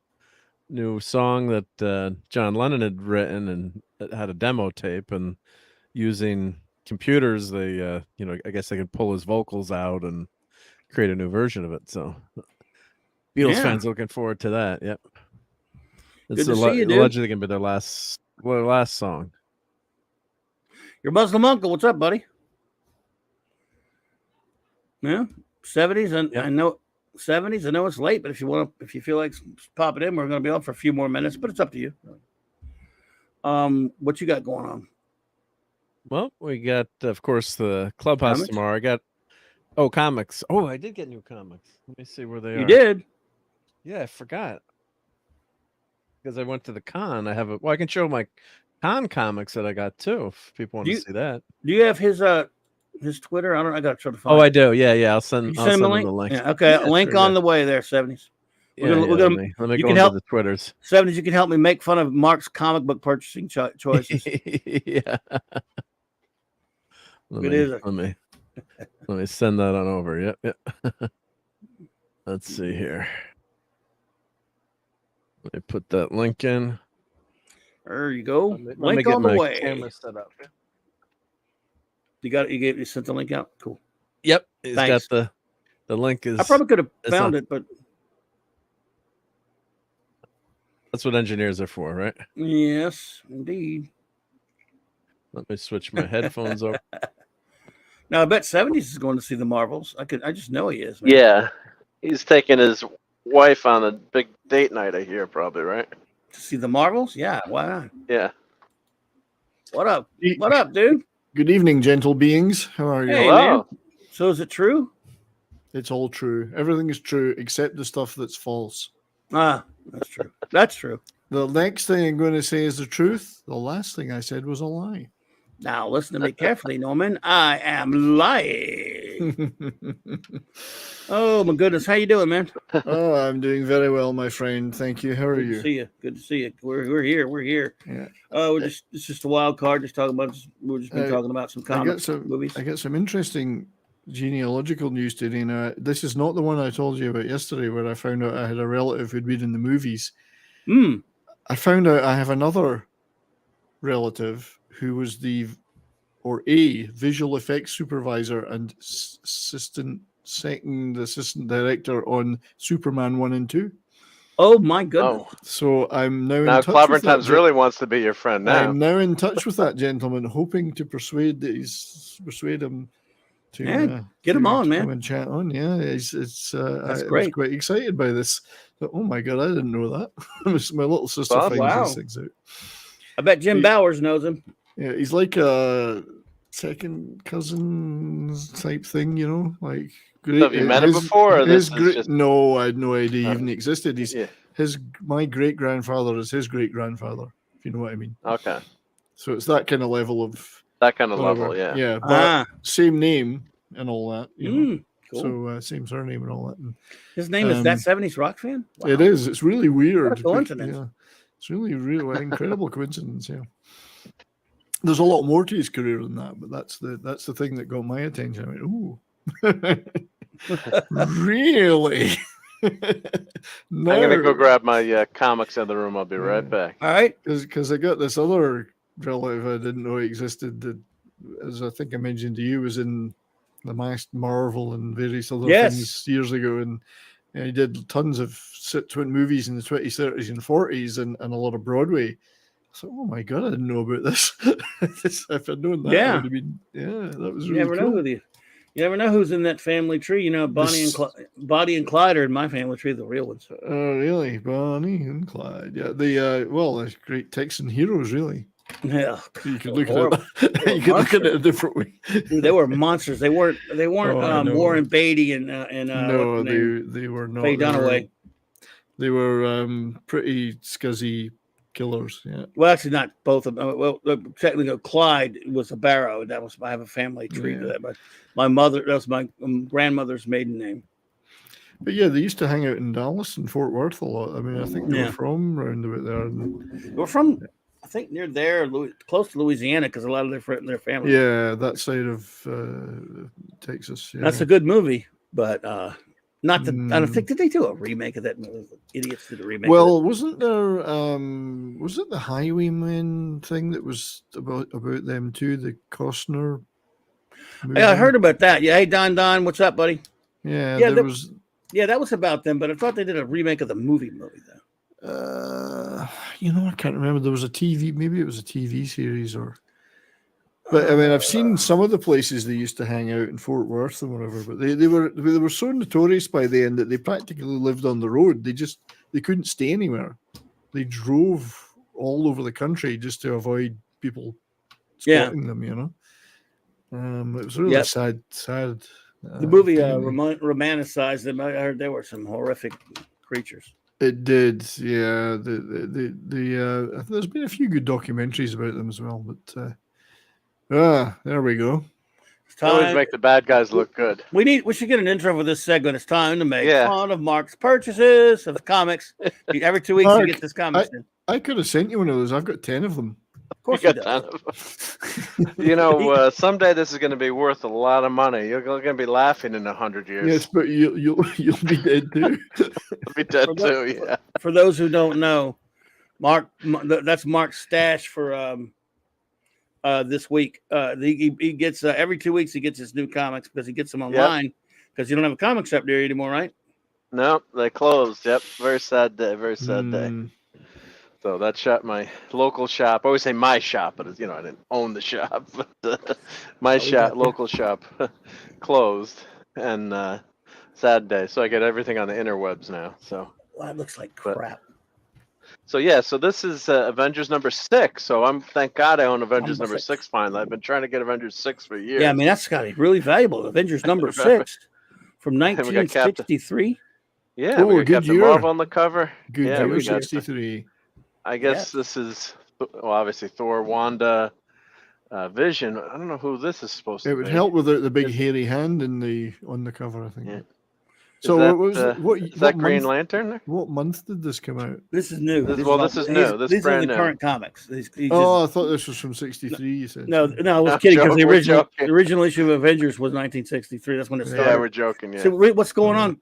new song that John Lennon had written and it had a demo tape, and using computers, they I guess they could pull his vocals out and create a new version of it. So Beatles fans looking forward to that. Yep. It's allegedly going to be their last song. Your Muslim uncle, what's up, buddy? Yeah, 70s, and I know 70s. I know it's late, but if you feel like popping in, we're going to be on for a few more minutes. But it's up to you. What you got going on? Well, we got, of course, the Clubhouse tomorrow. I got comics. Oh, I did get new comics. Let me see where they are. You did? Yeah, I forgot. Because I went to the con. I have I can show my con comics that I got too, if people want to see that. Do you have his Twitter? I got to try to find. Oh, I do. Yeah. I'll send him the link. Yeah, okay, a link on the way there, 70s. Let me go into the Twitters. 70s, you can help me make fun of Mark's comic book purchasing choices. Yeah. Let me send that on over. Yep. Let's see here. Let me put that link in. There you go. Let me Link get on the my way. camera set up. You got it. You sent the link out. Cool. Yep, he's Thanks. got the link. Is I probably could have it's found on- it, but That's what engineers are for, right? yes, indeed. Let me switch my headphones over. Now I bet 70s is going to see the Marvels. I just know he is. Man. Yeah, he's taking his wife on a big date night. I hear probably right. To see the Marvels? Yeah. Why not? Yeah. What up? What up, dude? Good evening, gentle beings. How are you? Hey, Hello. man. So is it true? It's all true. Everything is true except the stuff that's false. Ah, that's true. That's true. The next thing I'm going to say is the truth. The last thing I said was a lie. Now listen to me carefully, Norman. I am lying. Oh my goodness, how you doing, man? Oh, I'm doing very well, my friend. Thank you. How are Good to you? see you. Good to see you. We're here. We're here. Yeah. It's just a wild card. Just talking about. We've just been talking about some comics, movies. I got some interesting genealogical news today. Now, this is not the one I told you about yesterday, where I found out I had a relative who'd been in the movies. I found out I have another relative who was a visual effects supervisor and assistant director on Superman 1 and 2. Oh my goodness! So I'm now Now in touch with Clobberin really wants to be your friend now. I'm now in touch with that gentleman, hoping to persuade him to get him on, man. Come and chat on. Yeah, that's great. I was quite excited by this. But, oh my god, I didn't know that. My little sister finds these things out. I bet Jim Bowers knows him. Yeah, he's like a second cousin type thing, you know, like. So have you met him before? Or No, I had no idea he even existed. My great grandfather is his great grandfather, if you know what I mean. Okay. So it's that kind of level of. That kind of level, yeah. Yeah, but same name and all that, you know. Cool. So same surname and all that. And, his name is that 70s rock fan? Wow. It is. It's really weird. What a coincidence. Yeah. It's really incredible coincidence, yeah. There's a lot more to his career than that, but that's the thing that got my attention. I went, ooh. Really? I'm gonna go grab my comics in the room. I'll be right back. All right. Because I got this other relative I didn't know existed that, as I think I mentioned to you, was in the Masked Marvel and various other things years ago, and he did tons of twin movies in the 20s, 30s, and 40s, and a lot of Broadway. So, oh my god, I didn't know about this. If I'd known that, I would have been, that was really cool. You never know who's in that family tree. You know, Bonnie and Clyde are in my family tree, the real ones. Oh, really? Bonnie and Clyde. Yeah, they're great Texan heroes, really. Yeah, you could look at it. You could look at it a different way. Dude, they were monsters. They weren't Warren Beatty and no, they were not. Faye Dunaway. They were pretty scuzzy killers. Yeah. Well, actually, not both of them. Well, technically, Clyde was a Barrow. I have a family tree to that. But that was my grandmother's maiden name. But yeah, they used to hang out in Dallas and Fort Worth a lot. I mean, I think they were from around about there. We're from, I think, near there, close to Louisiana, because a lot of their family. Yeah, that side of Texas. Yeah. That's a good movie, but not the. I don't think did they do a remake of that movie? Idiots did a remake. Well, wasn't there? Was it the Highwayman thing that was about them too? The Costner movie? Yeah, I heard about that. Yeah, hey Don, what's up, buddy? Yeah, there was. Yeah, that was about them, but I thought they did a remake of the movie though. I can't remember. There was a TV. Maybe it was a TV series But I mean, I've seen some of the places they used to hang out in Fort Worth and whatever. But they were so notorious by the end that they practically lived on the road. They couldn't stay anywhere. They drove all over the country just to avoid people spotting them. You know, it was really sad. The movie romanticized them. I heard there were some horrific creatures. It did, yeah. There's been a few good documentaries about them as well, but. There we go. Always make the bad guys look good. We should get an intro for this segment. It's time to make fun of Mark's purchases of comics. Every 2 weeks, he gets his comics in. I could have sent you one of those. I've got 10 of them. course You he got does. 10 of them. You know, someday this is going to be worth a lot of money. You're going to be laughing in 100 years. Yes, but you'll be dead too. I'll be dead too. Yeah. For those who don't know, that's Mark's stash for this week. He gets every 2 weeks he gets his new comics because he gets them online because you don't have a comic shop there anymore, right? No, they closed. Yep. Very sad day. Very sad day. Mm. So that shop, my local shop. I always say my shop, but it's, I didn't own the shop. But my shop, local shop, closed, and sad day. So I get everything on the interwebs now. So That looks like crap. So this is Avengers number 6. So thank God I own Avengers number 6 finally. I've been trying to get Avengers 6 for years. Yeah, I mean that's got to be really valuable. Avengers number 6 from And we got 1963. Yeah, we got good Captain year. Marvel on the cover. Good Yeah, year, we got 63. I guess this is obviously Thor, Wanda, Vision. I don't know who this is supposed to It be. would help without the big hairy hand on the cover, I think. Yeah. So Is that Green Lantern? What month did this come out? This is new. This is new. This these are brand the new. current comics. I thought this was from 63, you said. No, I was kidding because we're the joking. original issue of Avengers was 1963. That's when it started. Yeah, we're joking. Yeah. So what's going on?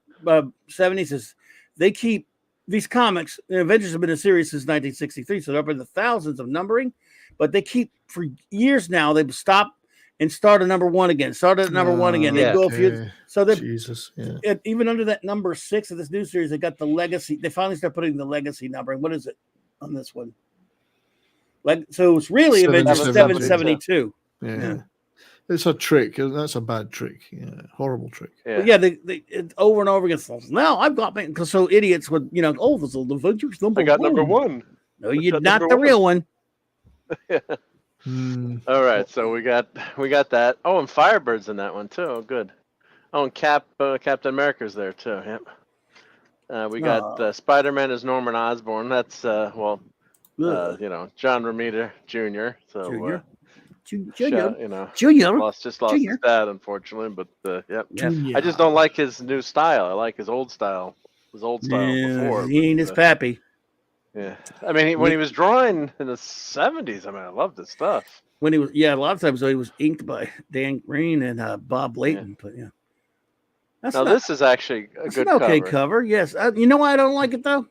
70s is they keep these comics. The Avengers have been a series since 1963, so they're up in the thousands of numbering. But they keep for years now. They've stopped and start at number 1 again. Start at number 1 again. They go a few. So they Jesus, even under that number 6 of this new series, they got the legacy. They finally start putting the legacy numbering. What is it on this one? So it's really Avengers 772. Yeah. It's a trick. That's a bad trick. Yeah, horrible trick. Yeah, they over and over again. Now I've got because so idiots would this is the Avengers number. I got 1. number 1. No, you're not the real one. Yeah. All right, so we got that. Oh, and Firebird's in that one too. Oh, good. Oh, and Captain America's there too. Yep. We got Spider-Man as Norman Osborn. That's John Romita Jr. So Junior lost his dad, unfortunately. But I just don't like his new style. I like his old style. Before. He ain't his pappy. Yeah, I mean, when he was drawing in the 70s, I mean, I loved his stuff. When he was, a lot of times though, he was inked by Dan Green and Bob Layton. But this is actually a good cover. Yes, you know why I don't like it though?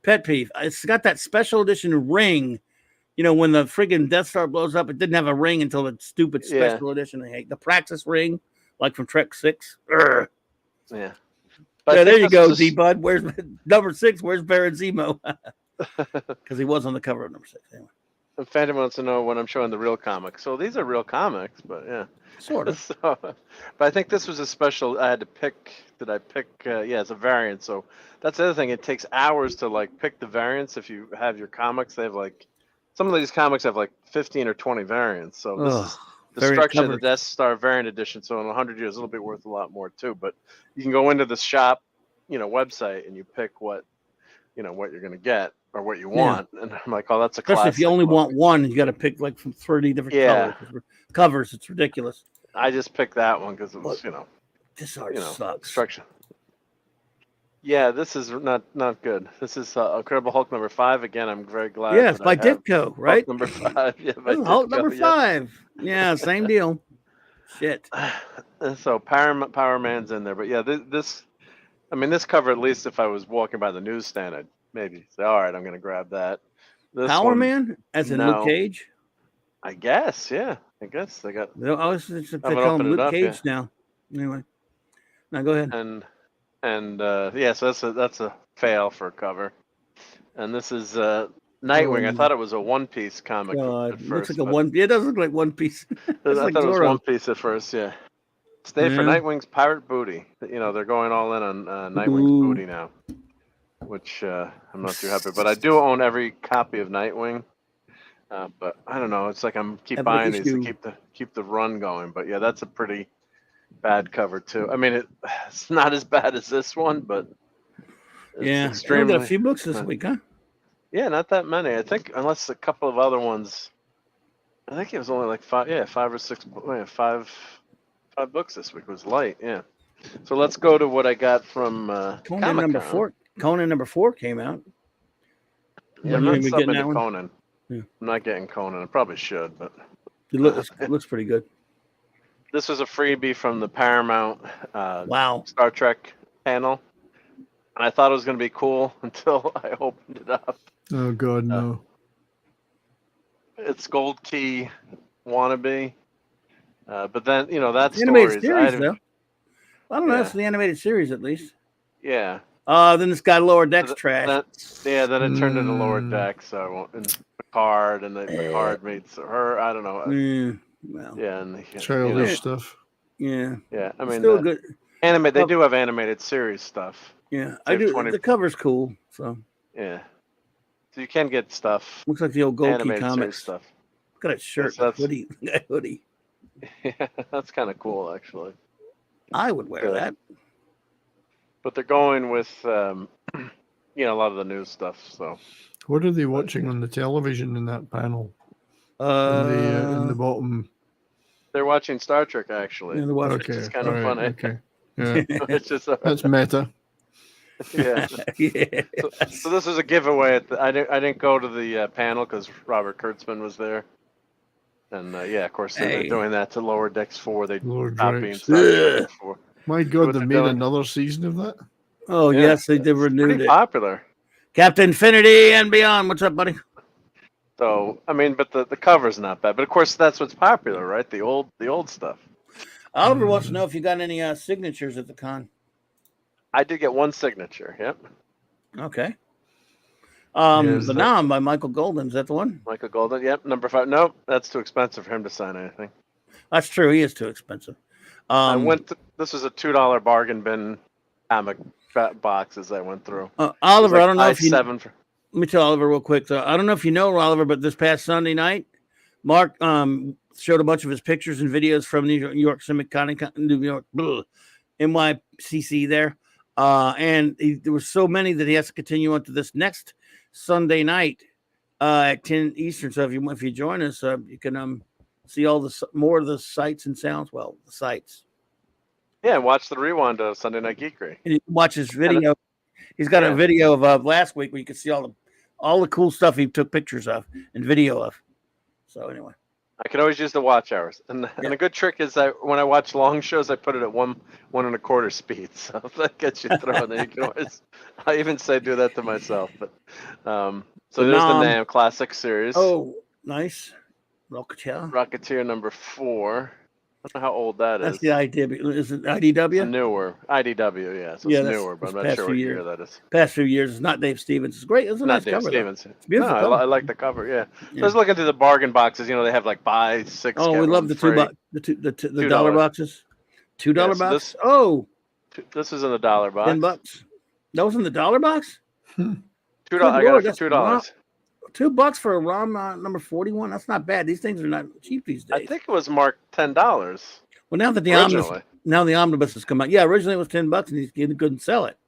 Pet peeve. It's got that special edition ring. When the friggin' Death Star blows up, it didn't have a ring until the stupid special edition. I hate the Praxis ring, like from Trek 6. Urgh. Yeah. Yeah, there you go, D-Bud. Where's number 6? Where's Baron Zemo? Because he was on the cover of number 6. Anyway. And Phantom wants to know when I'm showing the real comics. So these are real comics, but yeah. Sort of. But I think this was a special. I had to pick. Did I pick? It's a variant. So that's the other thing. It takes hours to pick the variants. If you have your comics, they have some of these comics have 15 or 20 variants. So this is Destruction of the Death Star variant edition. So in 100 years, it'll be worth a lot more too. But you can go into the shop, website, and you pick what you're going to get or what you want. And I'm like, oh, that's a classic. Especially if you only want one, you got to pick from 30 different covers. It's ridiculous. I just picked that one because it was, this art sucks. Destruction. Yeah, this is not good. This is Incredible Hulk number 5 again. I'm very glad. Yeah, it's by Ditko, right? Hulk number 5. Yeah, by Hulk Ditko, number 5. Yeah, same deal. Shit. So Power Man's in there, but yeah, this cover, at least if I was walking by the newsstand, I'd maybe say, all right, I'm going to grab that. Power Man, as in Luke Cage. I guess, yeah. I guess they got. They call him Luke Cage now. Anyway, now go ahead. So that's a fail for a cover. And this is Nightwing. I thought it was a One Piece comic at first. Looks like it does look like One Piece. I thought it was One Piece at first. Yeah. Stay for Nightwing's pirate booty. They're going all in on Nightwing's booty now, which I'm not too happy. But I do own every copy of Nightwing. But I don't know. It's like I'm buying these to keep the run going. But yeah, that's a pretty bad cover too. I mean, it's not as bad as this one, but it's we got a few books this week, huh? Yeah, not that many. I think unless a couple of other ones. I think it was only like 5 or 6. Five books this week. It was light. Yeah. So let's go to what I got from Conan Comic-Con. number 4. Conan number 4 came out. Yeah, I'm not subbing to Conan. I'm not getting Conan. I probably should, but It looks pretty good. this was a freebie from the Paramount Wow. Star Trek panel. And I thought it was going to be cool until I opened it up. Oh God, no. It's Gold Key wannabe. But then, that It's animated story series, though. I don't know. It's the animated series, at least. Yeah. Then it's got Lower Decks trash. Then it turned into Lower Decks. So and Picard, and then Picard meets her. I don't know. Well, Yeah, and Childish stuff. Yeah. Yeah, I mean, still good. They do have animated series stuff. Yeah, I do. The cover's cool. So yeah, so you can get stuff. Looks like the old Gold Key animated series comics stuff. Look at that shirt, Yes, hoodie. That hoodie. Yeah, that's kind of cool, actually. I would wear that. But they're going with, a lot of the new stuff. So, what are they watching on the television in that panel? In the bottom. They're watching Star Trek, actually. Yeah, they're watching. Which is kind of funny. Okay. Yeah. It's just That's meta. Yeah. Yeah. So this was a giveaway. I didn't go to the panel because Robert Kurtzman was there. And of course, they're doing that to Lower Decks 4. They stopped being Star Trek 4. My God, they made another season of that? Oh, yes, they did renewed pretty it. popular. Captain Infinity and Beyond. What's up, buddy? So, I mean, but the cover's not bad. But of course, that's what's popular, right? The old stuff. Oliver wants to know if you got any signatures at the con. I did get one signature. Yep. Okay. The Nom by Michael Golden. Is that the one? Michael Golden. Yep. Number 5. Nope. That's too expensive for him to sign anything. That's true. He is too expensive. This was a $2 bargain bin comic boxes I went through. Oliver, I don't know if you... Let me tell Oliver real quick. I don't know if you know, Oliver, but this past Sunday night, Mark showed a bunch of his pictures and videos from New York Civic Con, New York, NYCC there. And there were so many that he has to continue on to this next Sunday night at 10 Eastern. So if you join us, you can see all more of the sights and sounds. Well, the sights. Yeah, watch the rewind of Sunday Night Geekery. And you watch his video. He's got a video of last week where you can see all the cool stuff he took pictures of and video of. So anyway, I can always use the watch hours, and a good trick is that when I watch long shows, I put it at 1.25 speed, so that gets you through. And then you can always, I even say do that to myself. But so there's the name, classic series. Oh, nice, Rocketeer number 4. I don't know how old that That's is. the IDW. Is it IDW? It's newer. IDW, yeah. So it's newer, but I'm not sure what year that is. Past few years. It's not Dave Stevens. It's great. It's a nice cover. Stevens. It's beautiful. No, I like the cover, yeah. I was looking through the bargain boxes. They have like buy 6. Oh, we love the $2 boxes. $2 box? This is in the dollar box. $10. That was in the dollar box? $2. I got it for $2. $2 for a ROM number 41. That's not bad. These things are not cheap these days. I think it was marked $10. Well, now that the omnibus has come out, originally it was $10, and he couldn't sell it.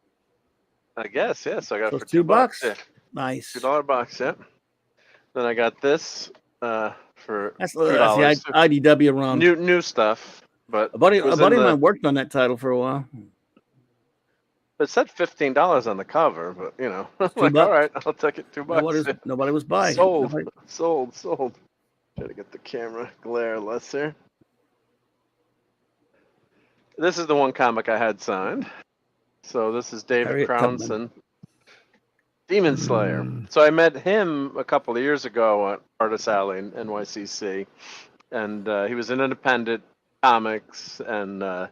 I guess, yeah. So I got it for $2. Yeah. Nice. $2 box, yeah. Then I got this for that's the IDW ROM. New stuff, but a buddy of mine worked on that title for a while. It said $15 on the cover, but like, all right, I'll take it. $2. Nobody was buying. Sold. Try to get the camera glare less here. This is the one comic I had signed. So this is David Crownson, Demon Slayer. So I met him a couple of years ago at Artist Alley in NYCC, and he was in independent comics, and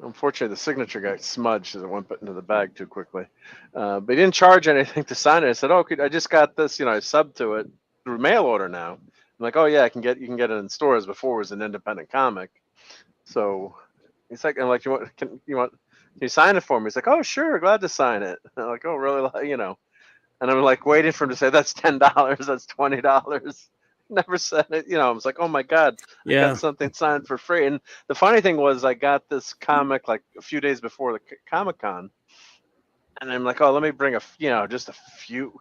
unfortunately the signature got smudged as it went into the bag too quickly. But he didn't charge anything to sign it. I said, I just got this, I subbed to it through mail order now. I'm like, oh yeah, you can get it in stores. Before it was an independent comic. So he's like, I'm like, can you sign it for me? He's like, oh sure, glad to sign it. And I'm like, oh really, And I'm like waiting for him to say that's $10, that's $20. Never said it. I was like, oh my God, I got something signed for free. And the funny thing was, I got this comic like a few days before the Comic-Con, and I'm like, oh, let me bring just a few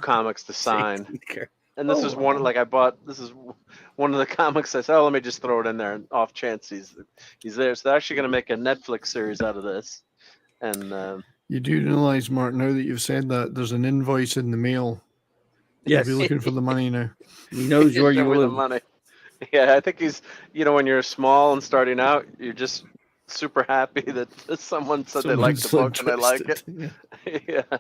comics to sign. And this is one like I bought. This is one of the comics. I said, oh, let me just throw it in there, and off chance he's there. So they're actually going to make a Netflix series out of this. And you do realize, Mark, now that you've said that, there's an invoice in the mail Yes, He'll be looking for the money now. he knows where you Show me the live. money. Yeah, I think he's. When you're small and starting out, you're just super happy that someone said they liked the Someone's book and they like it. interested. Yeah. Yeah.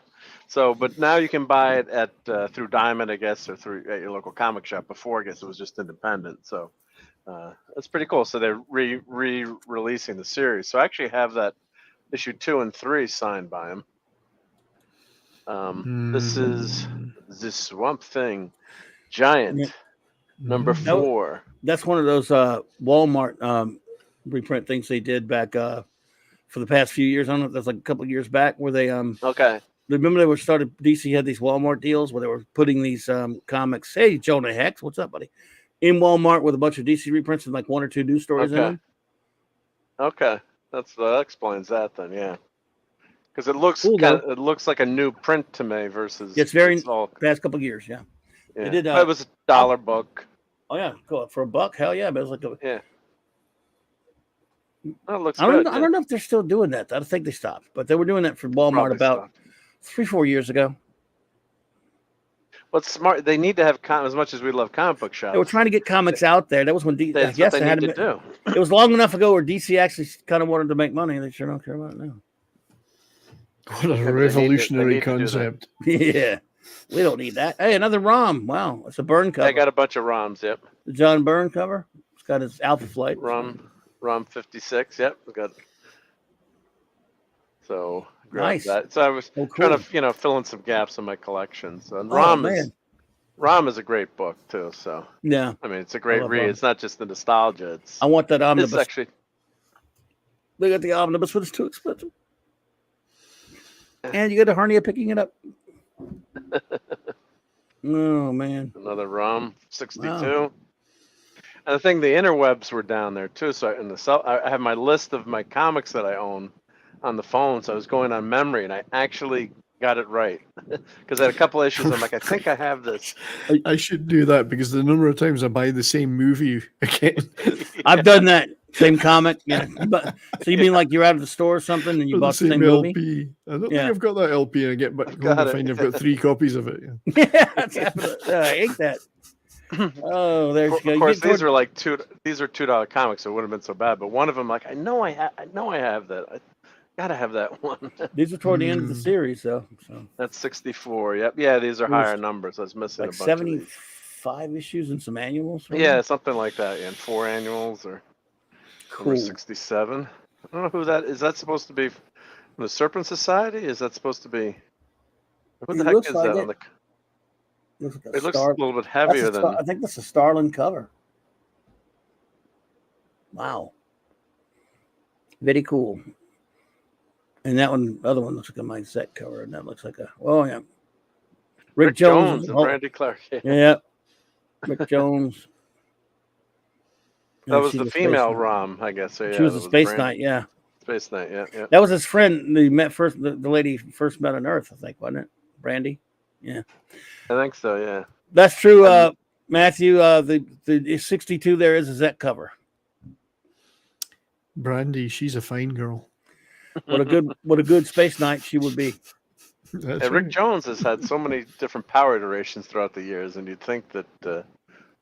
So, but now you can buy it at through Diamond, I guess, or through at your local comic shop. Before, I guess it was just independent. So that's pretty cool. So they're re-releasing the series. So I actually have that issue 2 and 3 signed by him. This is the Swamp Thing Giant Yeah. number Mm. 4. That's one of those Walmart reprint things they did back for the past few years. I don't know if that's like a couple of years back where they Okay. remember they were started. DC had these Walmart deals where they were putting these comics. Hey, Jonah Hex, what's up, buddy? In Walmart with a bunch of DC reprints and like 1 or 2 news stories in Okay. them. Okay. That explains that then. Yeah. Because it looks Cool, though. it looks like a new print to me versus It's very all, past couple of years. Yeah. yeah. They did, But it was a $1 book. Oh yeah, cool. For $1, hell yeah. But it was like Yeah. That looks I don't good. know if they're still doing that. I think they stopped, but they were doing that for Walmart Probably about stopped. 3-4 years ago. What's smart? They need to have as much as we love comic book shops. They were trying to get comics out there. That was when DC. That's Yes, what they they had need to do. It was long enough ago where DC actually kind of wanted to make money. They sure don't care about it now. What a but they revolutionary need to do that. concept. Yeah, we don't need that. Hey, another ROM. Wow, it's a Byrne cover. I got a bunch of ROMs. Yep. The John Byrne cover. It's got his Alpha Flight. ROM 56. Yep. We got. So Nice. that. So I was Oh, trying cool. to fill in some gaps in my collection. So and Oh, man. ROM is a great book too. So Yeah, I mean, it's a great love read. ROM. It's not just the nostalgia. I want that It's omnibus. actually. They got the omnibus, but it's too expensive. And you get a hernia picking it up. Oh man. Another ROM 62. Wow. And I think the interwebs were down there too. So I have my list of my comics that I own on the phone. So I was going on memory, and I actually got it right because I had a couple issues. I'm like, I think I have this. I should do that because the number of times I buy the same movie again. I've done that. Same comic. Yeah. But so you mean like you're out of the store or something and you Or bought the same movie? LP. I don't Yeah. think I've got that LP, and I get back home Got and it. find I've got 3 copies of it. Yeah. Yeah, that's happening. I hate that. Oh, there's Of course, these are $2 comics, so it wouldn't have been so bad. But one of them, like, I know I have that. I gotta have that one. These are toward the end of the series, though. So That's 64. Yep. Yeah, these are It was higher numbers. I was missing like a bunch of these. 75 issues and some annuals. right? Yeah, something like that. Yeah, and 4 annuals or Cool. 67. I don't know who that is. That supposed to be from the Serpent Society? Is that supposed to be? What the It heck looks is like that it. on the? Looks like a It looks a star- little bit that's heavier a star- I than. think that's a Starlin cover. Wow. Very cool. And that one, the other one looks like a mindset cover, and that looks like a yeah. Rick Jones. and Randy Clark. Yeah. Yeah. Rick Jones. That And was she's the a Space female Knight. ROM, I guess. So, yeah, She was that a Space Brandy. Knight, yeah. Space Knight, yeah, yeah. That was his friend. They met first. The lady first met on Earth, I think, wasn't it? Brandy. I think so, yeah. That's true, Matthew. The 62 there is that cover. Brandy, she's a fine girl. What a good Space Knight she would be. That's Yeah, Rick right. Jones has had so many different power iterations throughout the years, and you'd think that they'd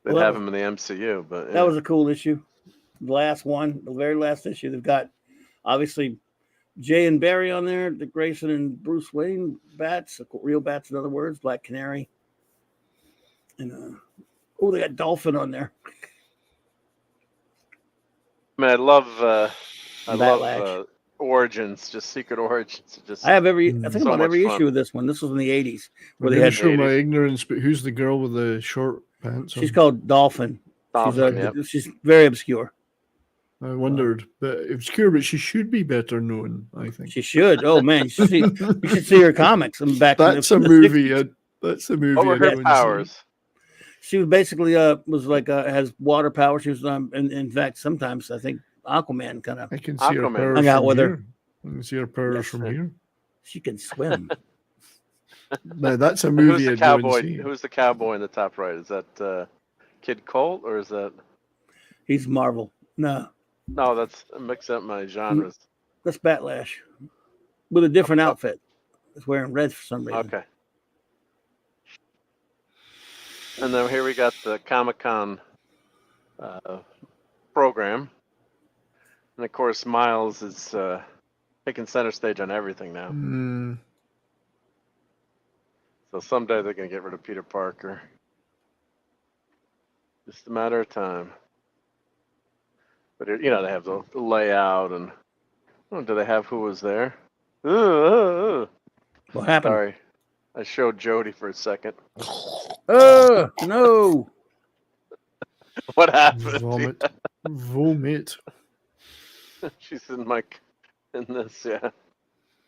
Well, have him in the MCU, but yeah. That was a cool issue. The last one, the very last issue. They've got obviously Jay and Barry on there, Dick Grayson and Bruce Wayne bats, real bats, in other words, Black Canary. And they got Dolphin on there. I mean, I love Batlash. Origins, just Secret Origins. Just I think So about much every fun. issue of this one. This was in the 80s where I'm they gonna had. show my 80s. ignorance, but who's the girl with the short pants? She's on? called Dolphin. Dolphin, yep. She's very obscure. I wondered, but obscure, but she should be better known. I think She should. Oh man, you should see her comics. And back in that's a the movie. 60s. That's a movie. What were I'd her go and see. powers? She was basically was like has water power. She was in fact sometimes I think Aquaman kind of I can see her Aquaman. powers Hung out from with her. here. I can see her powers Yes, from sir. here. she can swim. Now that's a Who's movie the I'd go and cowboy? see. Who's the cowboy in the top right? Is that Kid Colt or is that? He's Marvel. No, No, that's mix up my genres. that's Batlash with a different outfit. He's wearing red for some reason. Okay. And then here we got the Comic-Con program. And of course, Miles is taking center stage on everything now. Hmm. So someday they're going to get rid of Peter Parker. Just a matter of time. But, they have the layout and... Oh, do they have who was there? Ooh. What happened? Sorry. I showed Jody for a second. Oh, no. What happened? Vomit. Vomit. She's in this, yeah.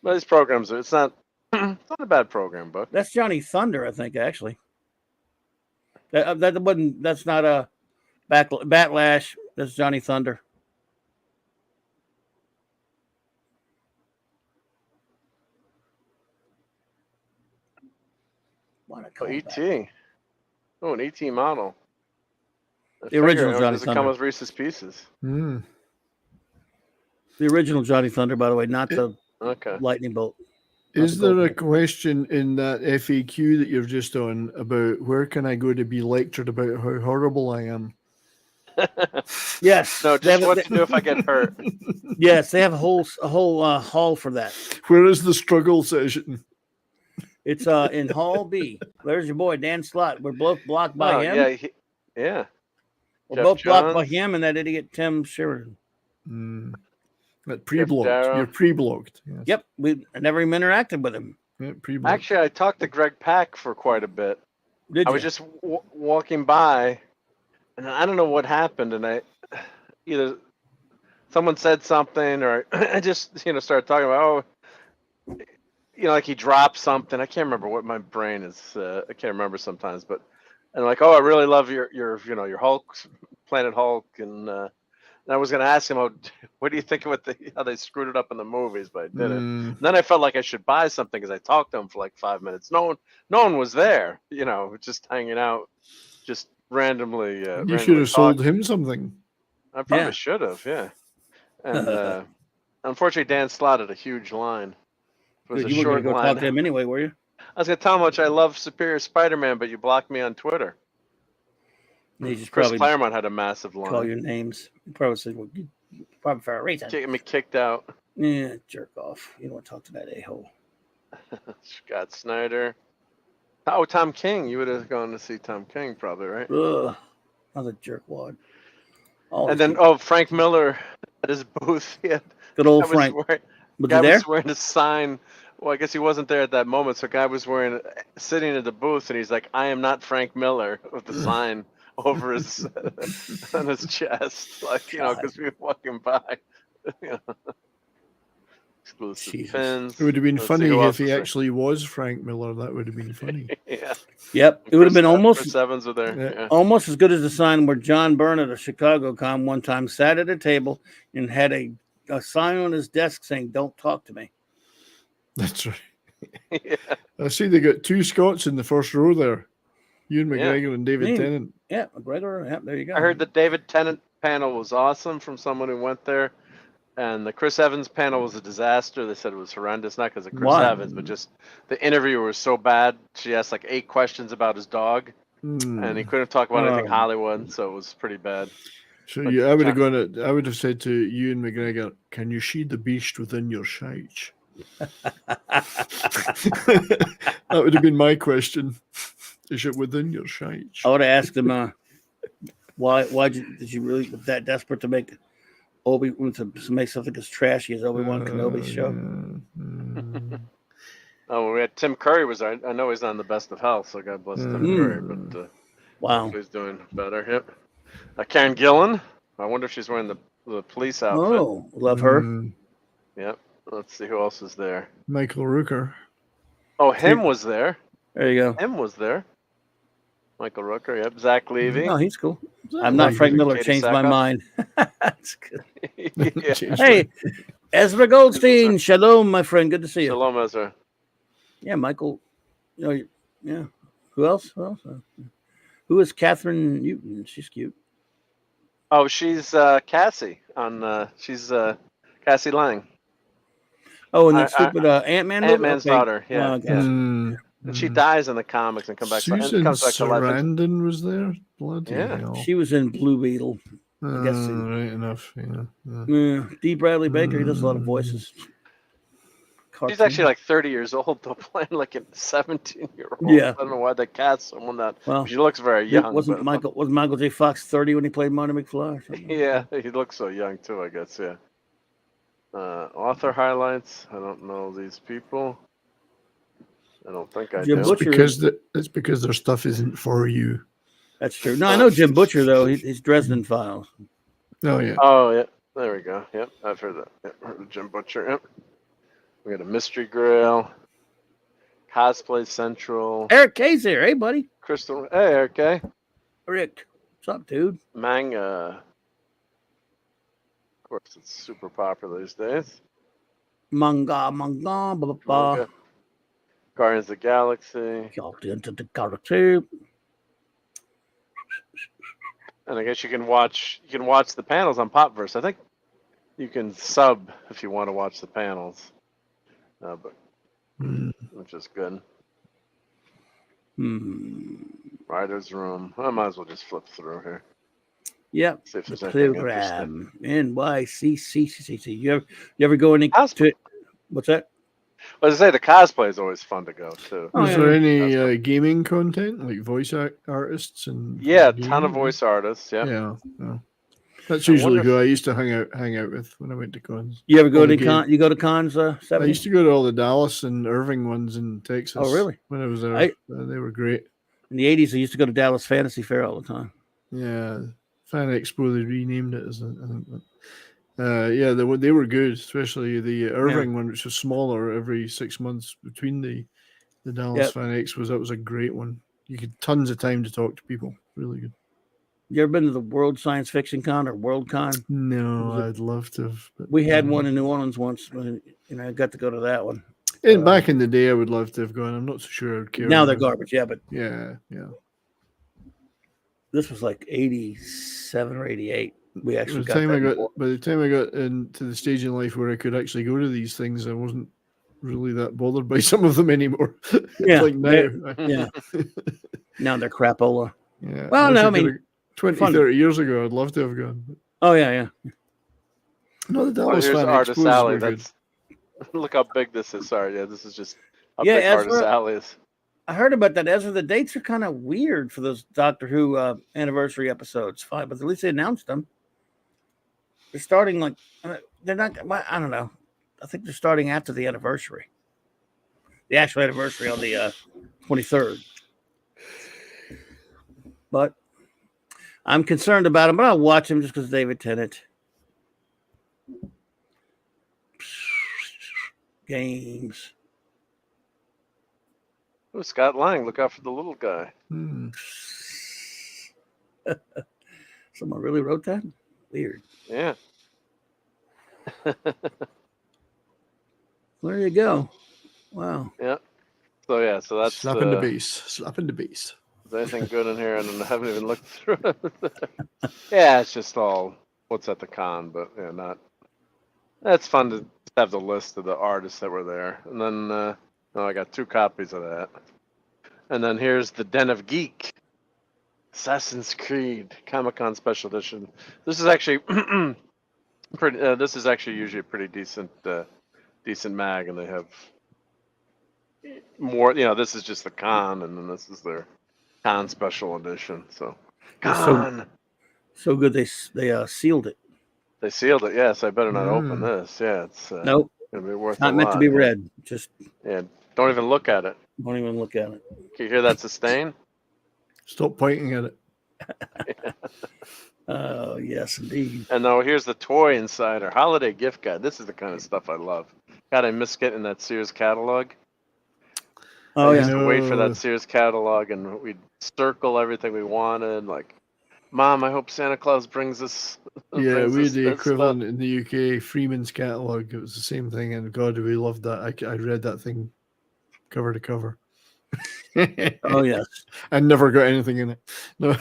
But these programs, it's not a bad program, but That's Johnny Thunder, I think, actually. That's not a Batlash. That's Johnny Thunder. E.T. Oh, an E.T. model. The original Johnny Does it Thunder. come with Reese's Pieces? Hmm. The original Johnny Thunder, by the way, not the Okay. lightning bolt. Is there a question in that FAQ that you're just on about where can I go to be lectured about how horrible I am? Yes. No, they have just what to do if I get hurt. Yes, they have a whole hall for that. Where is the struggle session? It's in Hall B. There's your boy Dan Slott. We're both blocked by him. Yeah, yeah. We're Jeff both blocked by Johns. him and that idiot Tim Sheridan. But pre-blocked. Darrow. You're pre-blocked. Yes. Yep, I never even interacted with him. Yeah, pre-blocked. Actually, I talked to Greg Pak for quite a bit. Did I you? was just walking by, and I don't know what happened, and either someone said something, or I just started talking about like he dropped something. I can't remember what my brain is. I can't remember sometimes, but and like, I really love your Hulk, Planet Hulk, and I was gonna ask him, what do you think about how they screwed it up in the movies, but I didn't. And then I felt like I should buy something because I talked to him for like 5 minutes. No one was there, just hanging out, just randomly. You should have sold him something. I probably should have, yeah. And unfortunately, Dan slotted a huge line. It was Dude, a you were short going to go line. talk to him anyway, were you? I was gonna tell him how much I love Superior Spider-Man, but you blocked me on Twitter. He just Chris probably Claremont had a massive line. call your names. He probably said, well, probably for a reason. Getting me kicked out. Yeah, jerk off. You don't want to talk to that a-hole. Scott Snyder. Oh, Tom King. You would have gone to see Tom King, probably, right? Ugh, another jerkwad. And then, Frank Miller at his booth. Yeah, good old Frank. Was he there? Was wearing a sign. Well, I guess he wasn't there at that moment. So, a guy was sitting at the booth, and he's like, "I am not Frank Miller," with the sign over his on his chest, like because we were walking by. Exclusive pins. It would have been funny if he actually was Frank Miller. That would have been funny. Yeah. Yep. It would have been almost Sevens were there. Yeah. Almost as good as the sign where John Byrne at Chicago Con one time sat at a table and had a sign on his desk saying, "Don't talk to me." That's right. Yeah. I see they got two Scots in the first row there. Ewan McGregor and David Tennant. Yeah, McGregor. Yeah, there you go. I heard the David Tennant panel was awesome from someone who went there. And the Chris Evans panel was a disaster. They said it was horrendous, not because of Chris Evans, but just the interview was so bad. She asked like 8 questions about his dog, and he couldn't talk about anything Hollywood, so it was pretty bad. So I would have gone. I would have said to Ewan McGregor, "Can you see the beast within your shite?" That would have been my question. Is it within your shite? I would have asked him, why did you really that desperate to make to make something as trashy as Obi-Wan Kenobi's show? We had Tim Curry was there. I know he's not in the best of health, so God bless Tim Curry, but wow, he's doing better. Yep. Karen Gillan. I wonder if she's wearing the police outfit. Oh, love her. Yep. Let's see who else is there. Michael Rooker. Oh, him was there. There you go. Him was there. Michael Rooker. Yep. Zach Levy. Oh, he's cool. I'm not Frank Miller. Katie Changed my Sackhoff. mind. That's good. Yeah. Hey, Ezra Goldstein. Shalom, my friend. Good to see you. Shalom, Ezra. Yeah, Michael. Yeah. Who else? Who is Catherine Newton? She's cute. Oh, she's Cassie on. She's Cassie Lang. Oh, and that stupid Ant-Man movie? Ant-Man's daughter. Yeah. And she dies in the comics and Susan comes back to life. Sarandon was there. Bloody Yeah. hell. She was in Blue Beetle. I guess. Right enough. Yeah. Yeah. D. Bradley Baker. He does a lot of voices. She's actually like 30 years old though, playing like a 17-year-old. Yeah. I don't know why they cast someone that. Well, she looks very young. Was Michael J. Fox 30 when he played Marty McFly? Or something? Yeah, he looks so young too. I guess. Yeah. Author highlights. I don't know these people. I don't think I Jim do. Butcher. It's because their stuff isn't for you. That's true. No, I know Jim Butcher though. He's Dresden Files. Oh yeah. Oh yeah. There we go. Yep, I've heard that. Yep, heard of Jim Butcher. Yep. We got a Mystery Grail, Cosplay Central. Eric K's here. Hey, buddy. Crystal. Hey, Eric K. Rick. What's up, dude? Manga. Of course, it's super popular these days. Manga, blah, blah, blah. Manga. Guardians of the Galaxy. Y'all into the galaxy. And I guess you can watch the panels on Popverse. I think you can sub if you want to watch the panels. But which is good. Writer's Room. I might as well just flip through here. Yep. See if there's The anything program. interesting. NYCCCC. You ever go any to what's that? Well, as I say, the cosplay is always fun to go to. Oh, Is yeah. there any gaming content like voice artists and? Yeah, a ton of voice artists. Yeah. Yeah. That's usually wonder who I used to hang out with when I went to cons. You ever go All to the con? You go to cons? I 70? used to go to all the Dallas and Irving ones in Texas. Oh, really? When I was there, they were great. In the 80s, I used to go to Dallas Fantasy Fair all the time. Yeah, Fan Expo. They renamed it as I think. Yeah, they were good, especially the Irving one, which was smaller every 6 months between the Dallas Fan Expos. That was a great one. You had tons of time to talk to people. Really good. You ever been to the World Science Fiction Con or World Con? No, I'd love to have. But, We had one in New Orleans once. I got to go to that one. Back in the day, I would love to have gone. I'm not so sure I'd care. Now they're garbage, but yeah. This was like 87 or 88. We actually By the time I got into the stage in life where I could actually go to these things, I wasn't really that bothered by some of them anymore. Yeah, like now. Yeah. Now they're crapola. Yeah. Well, no, I mean, 20, fun. 30 years ago, I'd love to have gone. Oh, yeah. No, the Oh, Dallas here's Fan Artist Expos Alley. were good. Look how big this is. Sorry, yeah, this is just how Yeah, big Artist Ezra- Alley is. I heard about that, Ezra. The dates are kind of weird for those Doctor Who anniversary episodes. Fine, but at least they announced them. They're starting they're not. I don't know. I think they're starting after the anniversary. The actual anniversary on the 23rd. But I'm concerned about him, but I'll watch him just because David Tennant. Games. Oh, Scott Lang, look out for the little guy. Someone really wrote that? Weird. Yeah. There you go. Wow. Yeah. So that's Slapping the bass. Is there anything good in here? I haven't even looked through it. Yeah, it's just all what's at the con, but yeah, not. That's fun to have the list of the artists that were there, and then I got 2 copies of that, and then here's the Den of Geek, Assassin's Creed Comic-Con Special Edition. This is actually pretty. This is actually usually a pretty decent mag, and they have more. This is just the con, and then this is their con special edition. So con. So good they sealed it. They sealed it. Yes, I better not open this. Yeah, it's Nope. Gonna be worth. Not meant to be read. Just don't even look at it. Don't even look at it. Can you hear that sustain? Stop pointing at it. Oh yes, indeed. And now here's the Toy Insider Holiday Gift Guide. This is the kind of stuff I love. God, I miss getting that Sears catalog. Oh I yeah. used to wait for that Sears catalog, and we'd circle everything we wanted. Like, Mom, I hope Santa Claus brings us. Yeah, we had the equivalent in the UK, Freeman's catalog. It was the same thing, and God, we loved that. I read that thing cover to cover. Oh yes. I never got anything in it. No,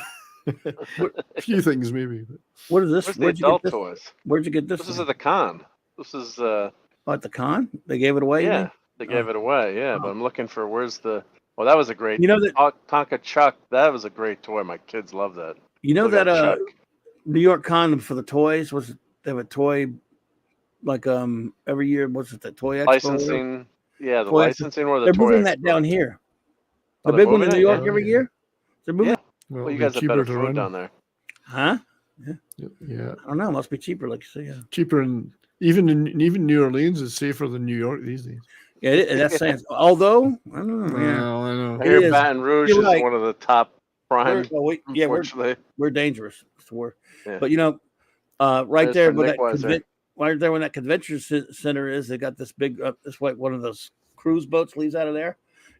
a few things maybe. But. What is this? Where's the adult toys? Where'd you get this? This is at the con. This is at the con. They gave it away. Yeah, they gave it away. Yeah, but I'm looking for where's the Well, that was a great. You know that. Tonka Chuck. That was a great toy. My kids love that. You know Look that. out, Chuck. New York Con for the toys was they have a toy like every year. What's it? The toy expo. Licensing. Yeah, the Toy licensing or the They're toy moving that expo? down here. Oh, The they're big one in moving New it? York Yeah. every year. They're moving. Yeah. Well, Well, you it'll guys be have better cheaper to food run. down there. Huh? Yeah, I don't know. It must be cheaper, like you say. Yeah. cheaper, and even New Orleans is safer than New York these days. Yeah, that's saying. Although I don't know. Yeah, Well, I know. I It hear is. Baton Rouge You're is right. one of the top prime. Unfortunately, we're dangerous. So Yeah. but right There's there for where Nick Weiser. right there when that convention center is, they got this big, this like one of those cruise boats leaves out of there,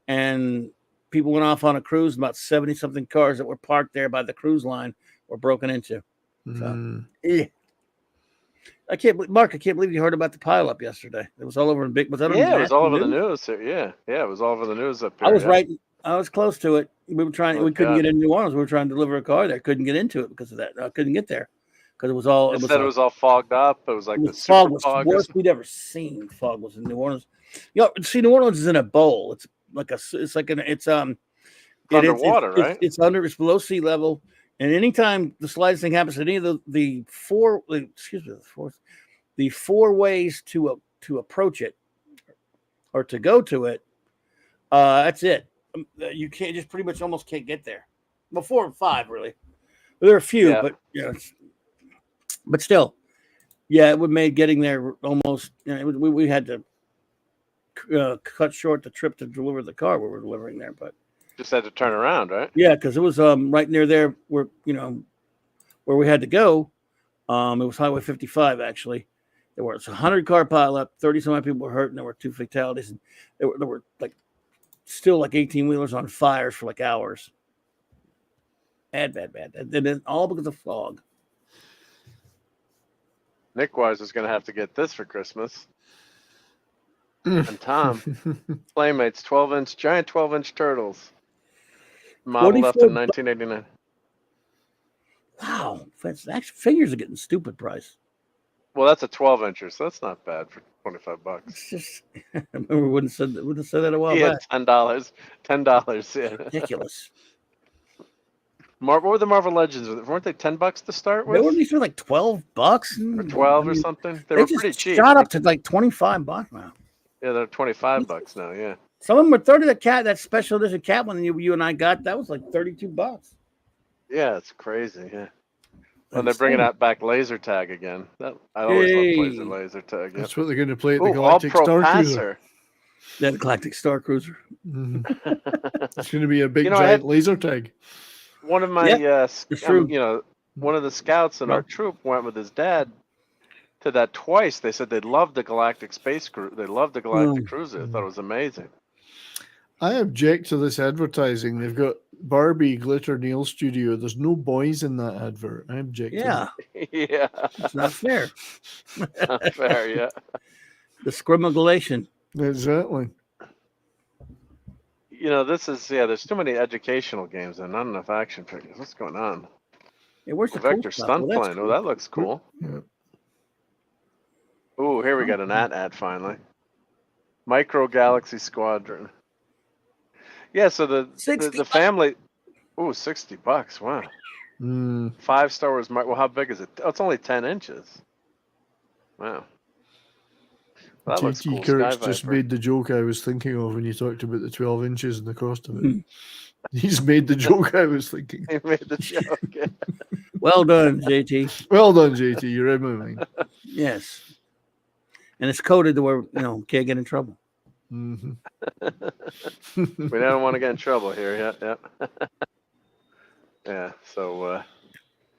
and people went off on a cruise. About 70 something cars that were parked there by the cruise line were broken into. So, yeah. I can't believe you heard about the pileup yesterday. It was all over in big. Was that on Yeah, it was all over the national news. Yeah, it was all over the news up here. I was yeah. right. I was close to it. We were trying. Oh, we couldn't God. get into New Orleans. We were trying to deliver a car there. Couldn't get into it because of that. I couldn't get there because it was all. They said it was all fogged up. It was like the super fog was fog. the worst we'd ever seen. Fog was in New Orleans. See, New Orleans is in a bowl. It's like Underwater, right? It's below sea level. And anytime the slightest thing happens to any of the four ways to approach it or to go to it, that's it. You can't just pretty much almost can't get there. Well, 4 and 5 really. There are a few, Yeah. but still, yeah, it would make getting there almost. We had to cut short the trip to deliver the car we were delivering there, but Just had to turn around, right? yeah, because it was right near there where where we had to go. It was Highway 55 actually. There was a 100-car pileup, 30 some odd people were hurt, and there were 2 fatalities, and there were like still like 18-wheelers on fires for like hours. Bad. And then all because of fog. Nick Wise is going to have to get this for Christmas. And Tom, Playmates, giant 12-inch turtles. Model left in 1989. Wow, actually, figures are getting stupid price. Well, that's a 12-incher, so that's not bad for $25. It's just, I remember we wouldn't have said that a while Yeah, back. $10. Yeah. Ridiculous. What were the Marvel Legends? Weren't they $10 to start They with? were these for like $12 Or 12 or something? They were just pretty cheap. shot up to like $25 now. Yeah, they're $25 now. Yeah. Some of them were 30. That special edition cat one you and I got, that was like $32. Yeah, it's crazy. Yeah. And they're bringing out back laser tag again. I always love laser tag. Yeah. That's what they're going to play at the Ooh, Galactic All-Pro Star Cruiser. Passer. That Galactic Star Cruiser. It's going to be a big giant laser tag. One of my, it's true. one of the scouts in our troop went with his dad to that twice. They said they loved the Galactic Space Cruiser. They loved the Galactic Cruiser. I thought it was amazing. I object to this advertising. They've got Barbie Glitter Nail Studio. There's no boys in that advert. I object. Yeah. Yeah. It's not fair. Not fair, yeah. Discrimination. Exactly. This is, there's too many educational games and not enough action figures. What's going on? Yeah, where's the Vector cool stuff? stunt Well, that's plane. cool. Oh, that looks cool. Yeah. Ooh, here we got an ad finally. Micro Galaxy Squadron. Yeah, so the family. Ooh, $60. Wow. 5 Star Wars. Well, how big is it? Oh, it's only 10 inches. Wow. That looks cool. T.T. Kurtz Sky just Viper. made the joke I was thinking of when you talked about the 12 inches and the cost of it. He's made the joke I was thinking. He made the joke. Yeah. Well done, JT. Well done, JT. You're in my mind. Yes. And it's coded to where, can't get in trouble. Mm-hmm. We don't want to get in trouble here. Yeah. Yeah. So.